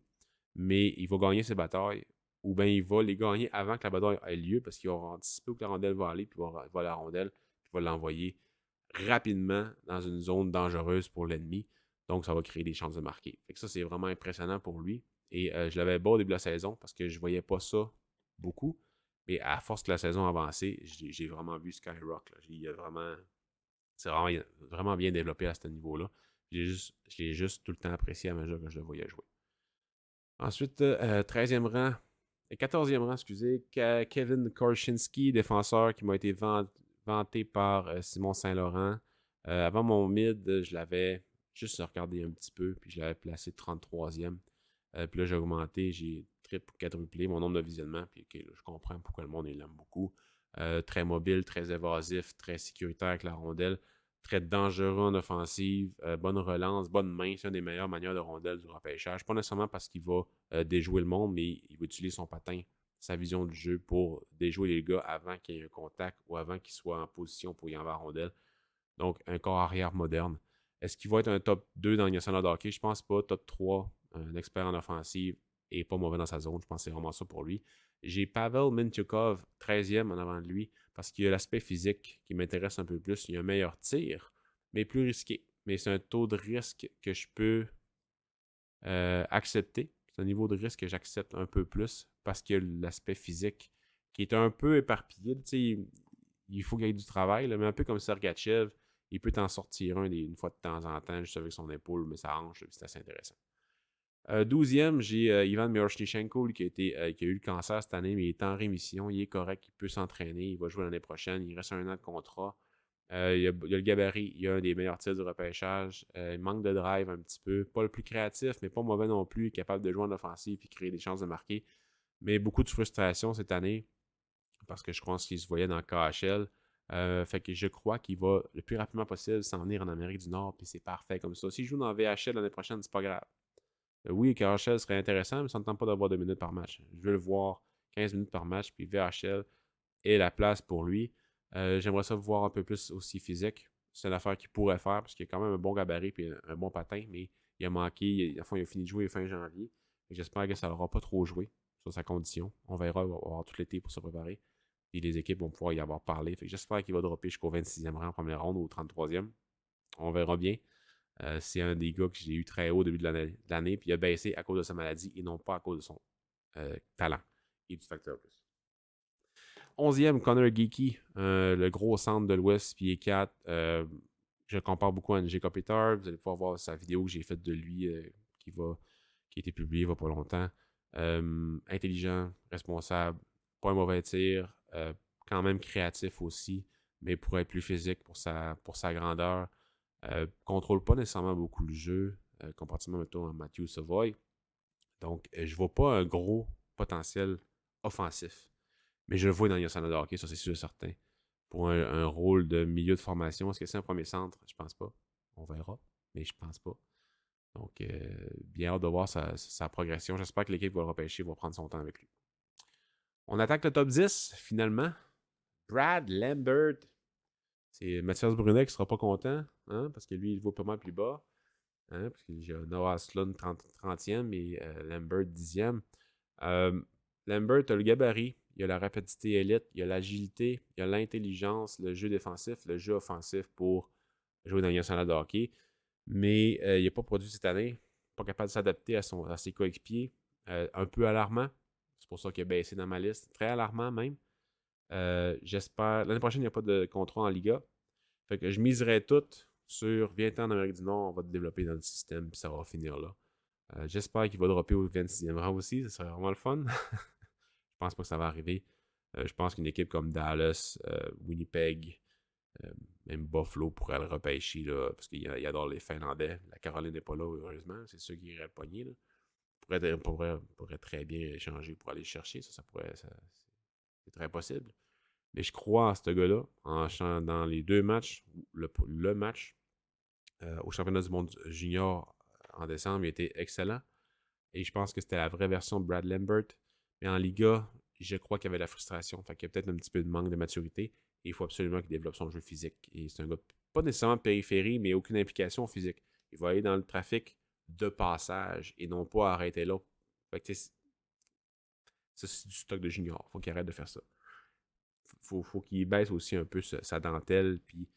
A: mais il va gagner ses batailles, ou bien il va les gagner avant que la bataille ait lieu, parce qu'il va anticiper où la rondelle va aller, puis il va la rondelle, puis il va l'envoyer rapidement dans une zone dangereuse pour l'ennemi. Donc, ça va créer des chances de marquer. Fait que ça, c'est vraiment impressionnant pour lui. Et je l'avais bas au début de la saison parce que je ne voyais pas ça beaucoup. Mais à force que la saison avançait, j'ai vraiment vu Skyrock. C'est vraiment, vraiment bien développé à ce niveau-là. Je l'ai juste tout le temps apprécié à mesure que je le voyais jouer. Ensuite, 13e rang, 14e rang, excusez, Kevin Korchinski, défenseur qui m'a été vanté par Simon Saint-Laurent. Avant mon mid, je l'avais juste regardé un petit peu, puis je l'avais placé 33e. Puis là, j'ai augmenté, j'ai triple, quadruplé mon nombre de visionnements, puis okay, là, je comprends pourquoi le monde l'aime beaucoup. Très mobile, très évasif, très sécuritaire avec la rondelle, très dangereux en offensive, bonne relance, bonne main, c'est une des meilleures manières de rondelle du repêchage. Pas nécessairement parce qu'il va déjouer le monde, mais il va utiliser son patin, sa vision du jeu pour déjouer les gars avant qu'il y ait un contact ou avant qu'il soit en position pour y envoyer la rondelle. Donc, un corps arrière moderne. Est-ce qu'il va être un top 2 dans le national de hockey? Je pense pas. Top 3, un expert en offensive et pas mauvais dans sa zone. Je pense que c'est vraiment ça pour lui. J'ai Pavel Mintyukov, 13e en avant de lui, parce qu'il y a l'aspect physique qui m'intéresse un peu plus. Il y a un meilleur tir, mais plus risqué. Mais c'est un taux de risque que je peux accepter. C'est un niveau de risque que j'accepte un peu plus parce qu'il y a l'aspect physique qui est un peu éparpillé. Tu sais, il faut qu'il y ait du travail, là, mais un peu comme Sergachev, il peut t'en sortir une fois de temps en temps, juste avec son épaule, mais ça hanche, c'est assez intéressant. 12e, j'ai Ivan Miroshnichenko qui a eu le cancer cette année, mais il est en rémission, il est correct, il peut s'entraîner, il va jouer l'année prochaine, il reste un an de contrat. Il y a le gabarit, il y a un des meilleurs tirs du repêchage. Il manque de drive un petit peu. Pas le plus créatif, mais pas mauvais non plus. Capable de jouer en offensive et créer des chances de marquer. Mais beaucoup de frustration cette année parce que je pense qu'il se voyait dans le KHL. Fait que je crois qu'il va le plus rapidement possible s'en venir en Amérique du Nord, puis c'est parfait comme ça. S'il joue dans VHL l'année prochaine, c'est pas grave. Oui, KHL serait intéressant, mais ça ne tente pas d'avoir 2 minutes par match. Je veux le voir 15 minutes par match, puis VHL est la place pour lui. J'aimerais ça voir un peu plus aussi physique. C'est une affaire qu'il pourrait faire parce qu'il a quand même un bon gabarit et un bon patin, mais il a manqué. Il a fini de jouer fin janvier. J'espère que ça n'aura pas trop joué sur sa condition. On verra, il va avoir tout l'été pour se préparer. Puis les équipes vont pouvoir y avoir parlé. J'espère qu'il va dropper jusqu'au 26e rang en première ronde ou au 33e. On verra bien. C'est un des gars que j'ai eu très haut au début de l'année, puis il a baissé à cause de sa maladie et non pas à cause de son talent et du facteur plus. 11e, Connor Geeky, le gros centre de l'Ouest, pied 4. Je compare beaucoup à NG Kopitar. Vous allez pouvoir voir sa vidéo que j'ai faite de lui qui a été publiée il n'y a pas longtemps. Intelligent, responsable, pas un mauvais tir, quand même créatif aussi, mais pour être plus physique pour sa grandeur. Contrôle pas nécessairement beaucoup le jeu, comparativement à Matthew Savoy. Donc, je vois pas un gros potentiel offensif. Mais je le vois dans Yossana de hockey, ça c'est sûr et certain. Pour un rôle de milieu de formation, est-ce que c'est un premier centre? Je pense pas. On verra, mais je pense pas. Donc, bien hâte de voir sa progression. J'espère que l'équipe va le repêcher, va prendre son temps avec lui. On attaque le top 10, finalement. Brad Lambert. C'est Mathias Brunet qui sera pas content, hein, parce que lui, il vaut pas mal plus bas. Hein, parce qu'il y a Noah Sloan 30e et Lambert 10e. Lambert a le gabarit, il y a la rapidité élite, il y a l'agilité, il y a l'intelligence, le jeu défensif, le jeu offensif pour jouer dans la nationale de hockey. Mais il n'a pas produit cette année, pas capable de s'adapter à ses coéquipiers. Un peu alarmant, c'est pour ça qu'il a baissé dans ma liste. Très alarmant même. J'espère. L'année prochaine, il n'y a pas de contrat en Liga. Fait que je miserais tout sur viens-t'en en Amérique du Nord, on va te développer dans le système, puis ça va finir là. J'espère qu'il va dropper au 26e rang aussi, ça serait vraiment le fun. Je pense pas que ça va arriver. Je pense qu'une équipe comme Dallas, Winnipeg, même Buffalo pourrait le repêcher là, parce qu'il adore les Finlandais. La Caroline n'est pas là, heureusement. C'est ceux qui iraient le pogner. Là. Pourrait très bien échanger pour aller le chercher. C'est très possible. Mais je crois en ce gars-là, dans les 2 matchs, le match au championnat du monde junior en décembre, il était excellent. Et je pense que c'était la vraie version de Brad Lambert. Mais en Liga, je crois qu'il y avait de la frustration. Fait qu'il y a peut-être un petit peu de manque de maturité. Et il faut absolument qu'il développe son jeu physique. Et c'est un gars pas nécessairement périphérie, mais aucune implication physique. Il va aller dans le trafic de passage et non pas arrêter là. Fait que ça, c'est du stock de junior. Faut qu'il arrête de faire ça. Faut qu'il baisse aussi un peu sa dentelle puis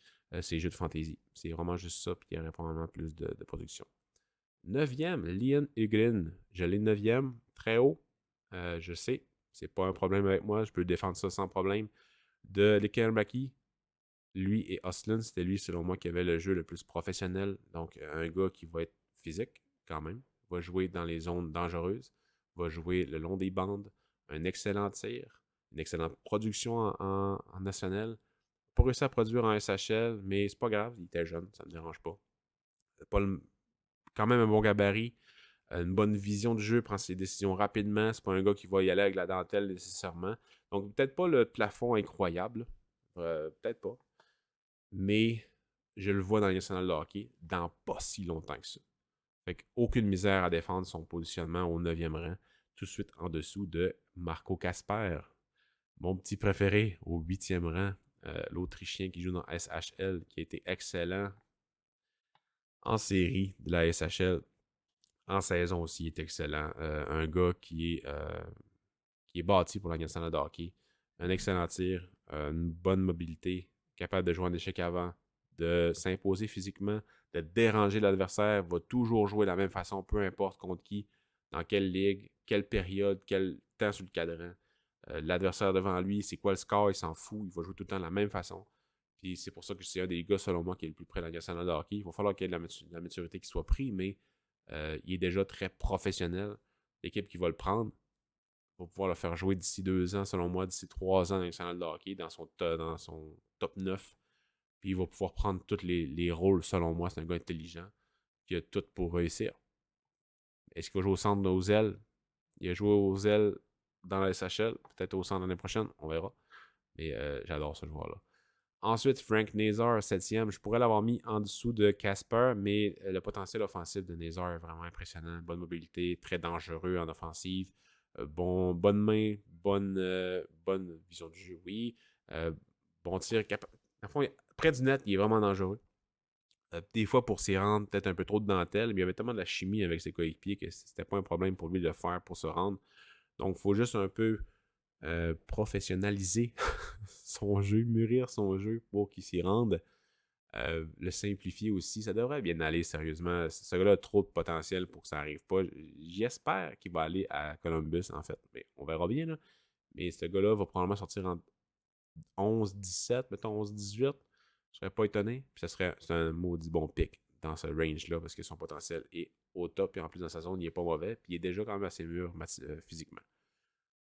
A: ses jeux de fantaisie. C'est vraiment juste ça, puis il y aurait probablement plus de production. 9e, Leon Uglin. Je l'ai 9e, très haut. Je sais, c'est pas un problème avec moi, je peux défendre ça sans problème. De Lekenbaki, lui et Oslin, c'était lui, selon moi, qui avait le jeu le plus professionnel. Donc, un gars qui va être physique, quand même, va jouer dans les zones dangereuses, va jouer le long des bandes, un excellent tir, une excellente production en national. Pas réussi à produire en SHL, mais c'est pas grave, il était jeune, ça me dérange pas. Pas le- Quand même un bon gabarit, une bonne vision du jeu, prend ses décisions rapidement. C'est pas un gars qui va y aller avec la dentelle nécessairement. Donc peut-être pas le plafond incroyable, peut-être pas, mais je le vois dans le national de hockey dans pas si longtemps que ça. Fait aucune misère à défendre son positionnement au 9e rang, tout de suite en dessous de Marco Casper, mon petit préféré au 8e rang, l'Autrichien qui joue dans SHL, qui a été excellent en série de la SHL. En saison aussi, il est excellent. Un gars qui est bâti pour la nationale de hockey. Un excellent tir, une bonne mobilité, capable de jouer en échec avant, de s'imposer physiquement, de déranger l'adversaire, va toujours jouer de la même façon, peu importe contre qui, dans quelle ligue, quelle période, quel temps sur le cadran. L'adversaire devant lui, c'est quoi le score, il s'en fout, il va jouer tout le temps de la même façon. Puis c'est pour ça que c'est un des gars, selon moi, qui est le plus près de la nationale de hockey. Il va falloir qu'il y ait de la maturité qui soit prise, mais il est déjà très professionnel. L'équipe qui va le prendre va pouvoir le faire jouer d'ici 2 ans, selon moi, d'ici 3 ans dans national de hockey, dans son top 9. Puis il va pouvoir prendre tous les rôles, selon moi. C'est un gars intelligent qui a tout pour réussir. Est-ce qu'il va jouer au centre aux ailes? Il a joué aux ailes dans la SHL, peut-être au centre l'année prochaine, on verra. Mais j'adore ce joueur-là. Ensuite, Frank Nazar, 7e. Je pourrais l'avoir mis en dessous de Casper, mais le potentiel offensif de Nazar est vraiment impressionnant. Bonne mobilité, très dangereux en offensive. Bonne main, bonne vision du jeu, oui. Bon tir. Près du net, il est vraiment dangereux. Des fois, pour s'y rendre, peut-être un peu trop de dentelle, mais il y avait tellement de la chimie avec ses coéquipiers que c'était pas un problème pour lui de le faire pour se rendre. Donc, il faut juste un peu professionnaliser son jeu, mûrir son jeu pour qu'il s'y rende. Le simplifier aussi, ça devrait bien aller sérieusement. Ce gars-là a trop de potentiel pour que ça n'arrive pas. J'espère qu'il va aller à Columbus, en fait. Mais on verra bien, là. Mais ce gars-là va probablement sortir en 11-17, mettons 11-18. Je serais pas étonné. Puis c'est un maudit bon pick dans ce range-là parce que son potentiel est au top. Et en plus, dans sa zone, il est pas mauvais. Puis il est déjà quand même assez mûr physiquement.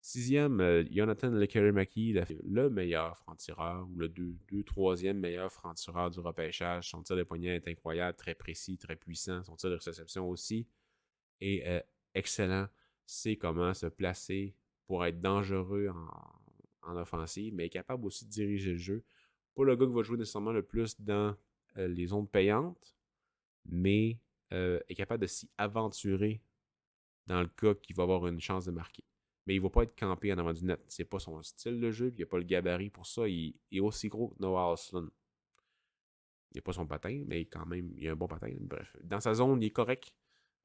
A: 6e, Jonathan Lekerimaki, le meilleur franc-tireur, ou le 3e meilleur franc-tireur du repêchage. Son tir de poignet est incroyable, très précis, très puissant. Son tir de réception aussi est excellent. Sait comment se placer pour être dangereux en offensive, mais est capable aussi de diriger le jeu. Pas le gars qui va jouer nécessairement le plus dans les zones payantes, mais est capable de s'y aventurer dans le cas qu'il va avoir une chance de marquer. Mais il ne va pas être campé en avant du net. C'est pas son style de jeu, puis il n'a pas le gabarit pour ça. Il est aussi gros que Noah Osland. Il n'a pas son patin, mais quand même, il a un bon patin. Bref, dans sa zone, il est correct.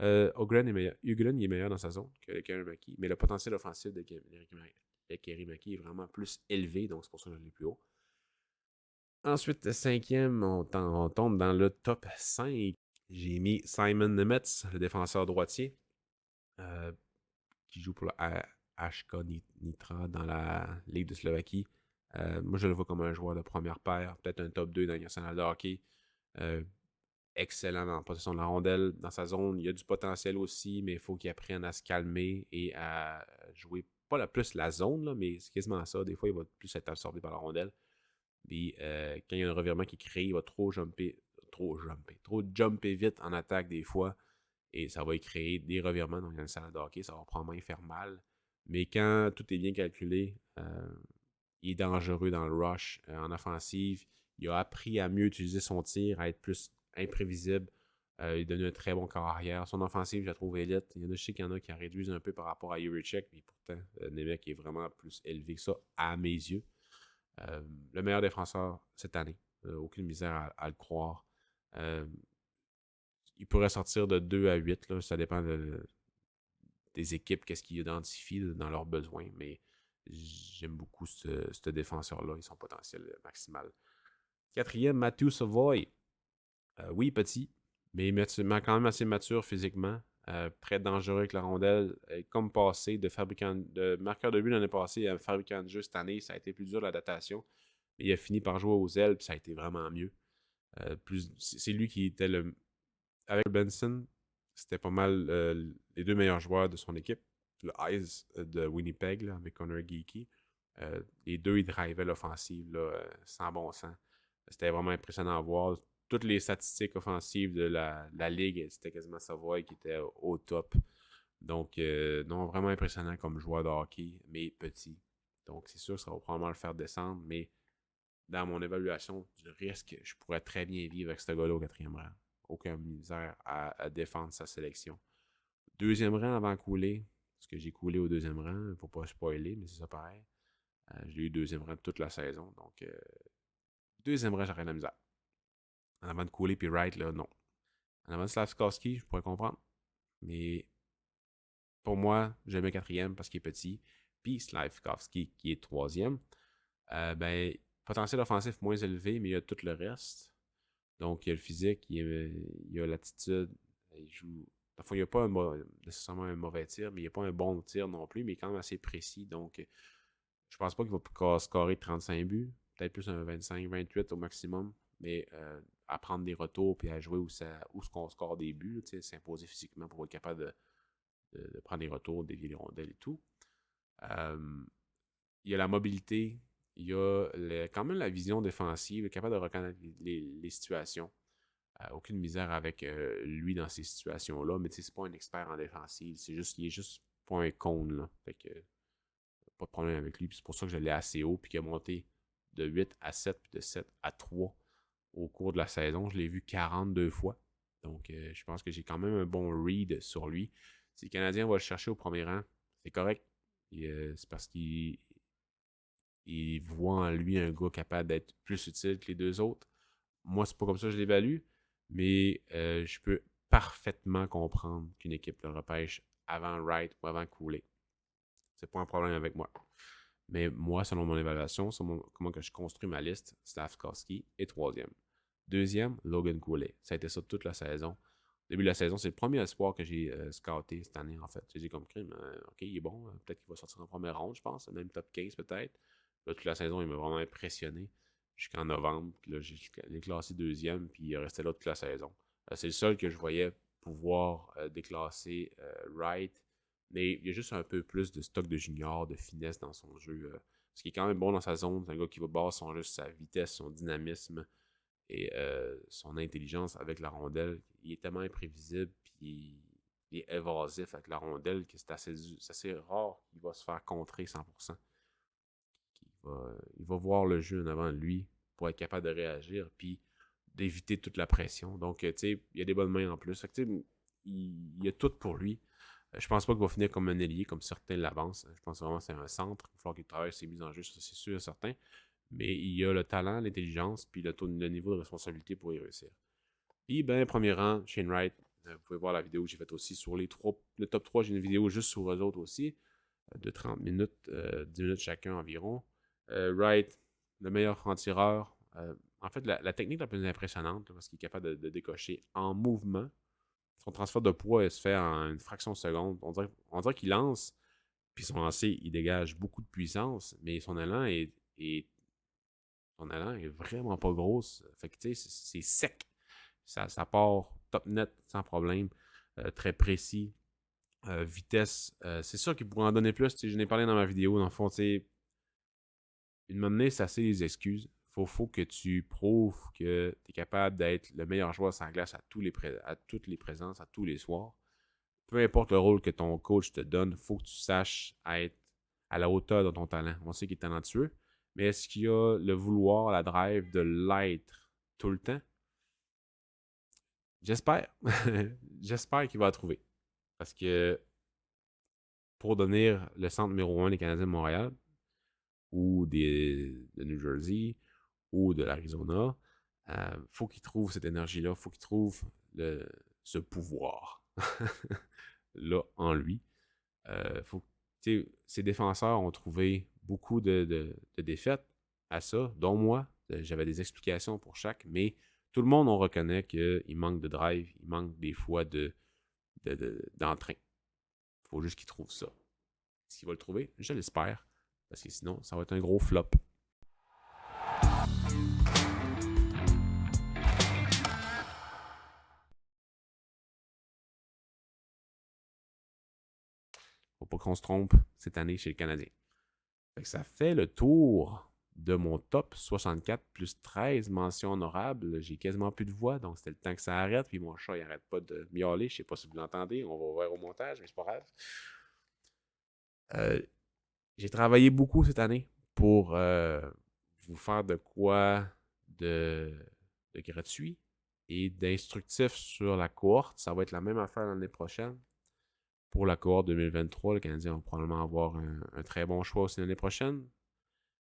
A: Ogren est meilleur. Ugren, il est meilleur dans sa zone que Kerimaki, mais le potentiel offensif de Kerimaki est vraiment plus élevé, donc c'est pour ça que je l'ai plus haut. Ensuite, 5e, on tombe dans le top 5. J'ai mis Simon Nemetz, le défenseur droitier. Qui joue pour le HK Nitra dans la Ligue de Slovaquie. Moi, je le vois comme un joueur de première paire, peut-être un top 2 dans le national de hockey. Excellent en possession de la rondelle. Dans sa zone, il y a du potentiel aussi, mais il faut qu'il apprenne à se calmer et à jouer, pas plus la zone, là, mais c'est quasiment ça. Des fois, il va plus être absorbé par la rondelle. Puis quand il y a un revirement qui crée, il va trop jumper vite en attaque des fois. Et ça va créer des revirements dans le salon de hockey. Ça va probablement faire mal. Mais quand tout est bien calculé, il est dangereux dans le rush, en offensive. Il a appris à mieux utiliser son tir, à être plus imprévisible. Il est devenu un très bon corps arrière. Son offensive, je la trouve élite. Je sais qu'il y en a qui en réduisent un peu par rapport à Juricek, mais pourtant, Nemec est vraiment plus élevé que ça, à mes yeux. Le meilleur défenseur cette année. Aucune misère à le croire. Il pourrait sortir de 2 à 8. Là, ça dépend des équipes, qu'est-ce qu'ils identifient dans leurs besoins. Mais j'aime beaucoup ce défenseur-là et son potentiel maximal. 4e, Matthew Savoy. Oui, petit, mais quand même assez mature physiquement. Très dangereux avec la rondelle. Comme passé de marqueur de but l'année passée à fabricant de jeu cette année, ça a été plus dur l'adaptation. Mais il a fini par jouer aux ailes, puis ça a été vraiment mieux. C'est lui qui était avec Benson, c'était pas mal les deux meilleurs joueurs de son équipe. le Ice de Winnipeg là, avec Connor Geeky. Les deux, ils drivaient l'offensive là, sans bon sens. C'était vraiment impressionnant à voir. Toutes les statistiques offensives de la ligue, c'était quasiment Savoie qui était au top. Donc, non, vraiment impressionnant comme joueur de hockey, mais petit. Donc, c'est sûr que ça va probablement le faire descendre, mais dans mon évaluation du risque, je pourrais très bien vivre avec ce gars-là au 4e rang. Aucun misère à défendre sa sélection. 2e rang avant couler, parce que j'ai coulé au 2e rang, il ne faut pas spoiler, mais c'est ça pareil. J'ai eu 2e rang toute la saison, donc 2e rang, j'aurais de la misère. En avant de couler, puis Wright, là, non. En avant de Slavkovski, je pourrais comprendre, mais pour moi, je le mets 4e parce qu'il est petit, puis Slavkovski qui est 3e. Ben, potentiel offensif moins élevé, mais il y a tout le reste. Donc, il y a le physique, il y a l'attitude. Il joue. Enfin, il n'y a pas nécessairement un mauvais tir, mais il n'y a pas un bon tir non plus, mais il est quand même assez précis. Donc, je pense pas qu'il va scorer 35 buts. Peut-être plus un 25-28 au maximum. Mais à prendre des retours et à jouer où ce qu'on score des buts, s'imposer physiquement pour être capable de prendre des retours, dévier les rondelles et tout. Il y a la mobilité, il y a quand même la vision défensive, capable de reconnaître les situations. Aucune misère avec lui dans ces situations-là, mais c'est pas un expert en défensive, il est juste pas un cône, là. Fait que pas de problème avec lui, puis c'est pour ça que je l'ai assez haut, puis qu'il a monté de 8 à 7, puis de 7 à 3 au cours de la saison. Je l'ai vu 42 fois, donc je pense que j'ai quand même un bon read sur lui. Si le Canadien va le chercher au premier rang, c'est correct. C'est parce qu'il voit en lui un gars capable d'être plus utile que les deux autres. Moi, c'est pas comme ça que je l'évalue, mais je peux parfaitement comprendre qu'une équipe le repêche avant Wright ou avant Cooley. C'est pas un problème avec moi. Mais moi, selon mon évaluation, comment que je construis ma liste, Slavkovski est 3e. 2e, Logan Cooley. Ça a été ça toute la saison. Au début de la saison, c'est le premier espoir que j'ai scouté cette année, en fait. J'ai dit comme crime, OK, il est bon. Peut-être qu'il va sortir en première ronde, je pense. Même top 15 peut-être. Là, toute la saison, il m'a vraiment impressionné. Jusqu'en novembre. Puis là, l'ai classé 2e, puis il restait là toute la saison. C'est le seul que je voyais pouvoir déclasser Wright. Mais il y a juste un peu plus de stock de junior, de finesse dans son jeu. Parce qu'il est quand même bon dans sa zone. C'est un gars qui va baser son jeu, sa vitesse, son dynamisme et son intelligence avec la rondelle. Il est tellement imprévisible, puis il est évasif avec la rondelle que c'est assez rare qu'il va se faire contrer 100%. Il va voir le jeu en avant de lui pour être capable de réagir, puis d'éviter toute la pression. Donc, tu sais, il y a des bonnes mains en plus. Fait que, il y a tout pour lui. Je pense pas qu'il va finir comme un ailier, comme certains l'avancent. Je pense vraiment que c'est un centre. Il va falloir qu'il travaille ses mises en jeu, ça c'est sûr et certain. Mais il y a le talent, l'intelligence, puis le niveau de responsabilité pour y réussir. Puis, ben, premier rang, Shane Wright. Vous pouvez voir la vidéo que j'ai faite aussi sur le top 3. J'ai une vidéo juste sur eux autres aussi, de 30 minutes, 10 minutes chacun environ. Wright, le meilleur franc-tireur. En fait, la technique la plus impressionnante, parce qu'il est capable de décocher en mouvement. Son transfert de poids se fait en une fraction de seconde. On dirait qu'il lance, puis son lancer, il dégage beaucoup de puissance, mais son élan est vraiment pas gros. Fait que tu sais, c'est sec. Ça part top net, sans problème. Très précis. Vitesse. C'est sûr qu'il pourrait en donner plus. Je n'ai parlé dans ma vidéo. Dans le fond, tu sais, une moment c'est assez les excuses. Faut que tu prouves que tu es capable d'être le meilleur joueur sans glace à toutes les présences, à tous les soirs. Peu importe le rôle que ton coach te donne, il faut que tu saches être à la hauteur de ton talent. On sait qu'il est talentueux, mais est-ce qu'il y a le vouloir, la drive de l'être tout le temps? J'espère. J'espère qu'il va la trouver. Parce que pour devenir le centre numéro 1 des Canadiens de Montréal, ou de New Jersey, ou de l'Arizona, faut qu'il trouve cette énergie-là, faut qu'il trouve ce pouvoir là en lui. Ses défenseurs ont trouvé beaucoup de défaites à ça, dont moi. J'avais des explications pour chaque, mais tout le monde, on reconnaît qu'il manque de drive, il manque des fois d'entrain. Il faut juste qu'il trouve ça. Est-ce qu'il va le trouver? Je l'espère, parce que sinon, ça va être un gros flop. Faut pas qu'on se trompe cette année chez le Canadien. Fait que ça fait le tour de mon top 64 plus 13 mentions honorables. J'ai quasiment plus de voix, donc c'était le temps que ça arrête. Puis mon chat, il arrête pas de miauler. Je sais pas si vous l'entendez. On va voir au montage, mais c'est pas grave. J'ai travaillé beaucoup cette année pour vous faire de quoi de, de gratuit et d'instructif sur la cohorte. Ça va être la même affaire l'année prochaine. Pour la cohorte 2023, le Canadien va probablement avoir un très bon choix aussi l'année prochaine,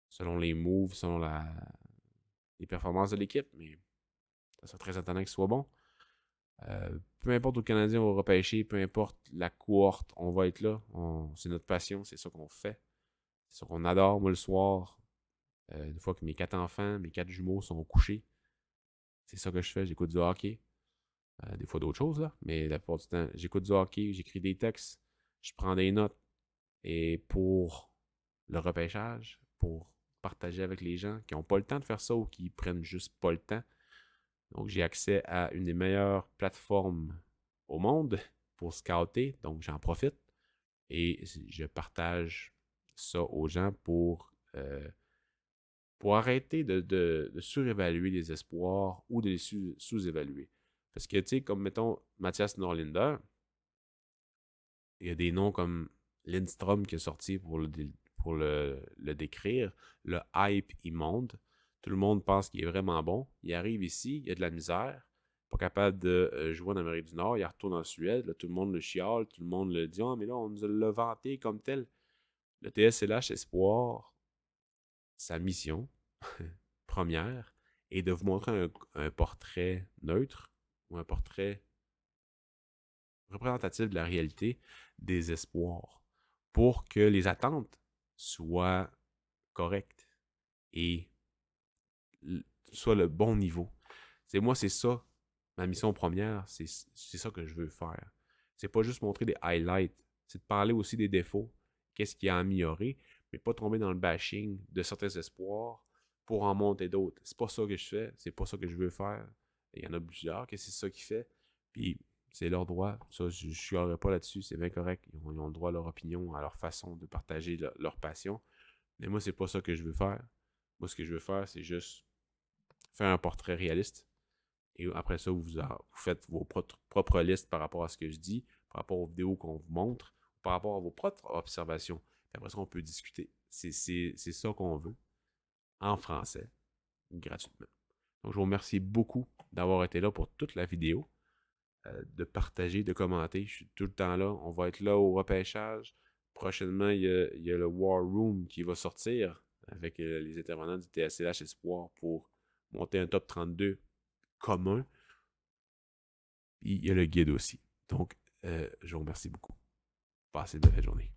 A: selon les moves, selon les performances de l'équipe, mais ça serait très étonnant qu'il soit bon. Peu importe où le Canadien va repêcher, peu importe la cohorte, on va être là. C'est notre passion, c'est ça qu'on fait. C'est ça qu'on adore. Moi, le soir, une fois que mes 4 enfants, mes 4 jumeaux sont couchés, c'est ça que je fais. J'écoute du hockey. Des fois d'autres choses, là. Mais la plupart du temps, j'écoute du hockey, j'écris des textes, je prends des notes. Et pour le repêchage, pour partager avec les gens qui n'ont pas le temps de faire ça ou qui prennent juste pas le temps. Donc, j'ai accès à une des meilleures plateformes au monde pour scouter. Donc, j'en profite et je partage ça aux gens pour arrêter de surévaluer les espoirs ou de les sous-évaluer. Parce que, tu sais, comme mettons Mathias Norlinder, il y a des noms comme Lindstrom qui est sorti pour le décrire. Le hype, il monte. Tout le monde pense qu'il est vraiment bon. Il arrive ici, il y a de la misère. Pas capable de jouer en Amérique du Nord. Il retourne en Suède. Là, tout le monde le chiale. Tout le monde le dit. Ah, mais là, on nous l'a vanté comme tel. Le TSLH Espoir, sa mission première est de vous montrer un portrait neutre ou un portrait représentatif de la réalité des espoirs pour que les attentes soient correctes et soient le bon niveau. Moi, c'est ça, ma mission première, c'est ça que je veux faire. C'est pas juste montrer des highlights, c'est de parler aussi des défauts, qu'est-ce qui a amélioré, mais pas tomber dans le bashing de certains espoirs pour en monter d'autres. C'est pas ça que je fais, c'est pas ça que je veux faire. Il y en a plusieurs que c'est ça qui fait. Puis c'est leur droit. Ça, je ne chialerai pas là-dessus, c'est bien correct. Ils ont le droit à leur opinion, à leur façon de partager leur passion. Mais moi, c'est pas ça que je veux faire. Moi, ce que je veux faire, c'est juste faire un portrait réaliste. Et après ça, vous faites vos propres listes par rapport à ce que je dis, par rapport aux vidéos qu'on vous montre, par rapport à vos propres observations. Puis après ça, on peut discuter. C'est ça qu'on veut, en français, gratuitement. Donc, je vous remercie beaucoup d'avoir été là pour toute la vidéo, de partager, de commenter. Je suis tout le temps là. On va être là au repêchage. Prochainement, il y a le War Room qui va sortir avec les intervenants du TSLH Espoir pour monter un top 32 commun. Puis il y a le guide aussi. Donc, je vous remercie beaucoup. Passez une belle journée.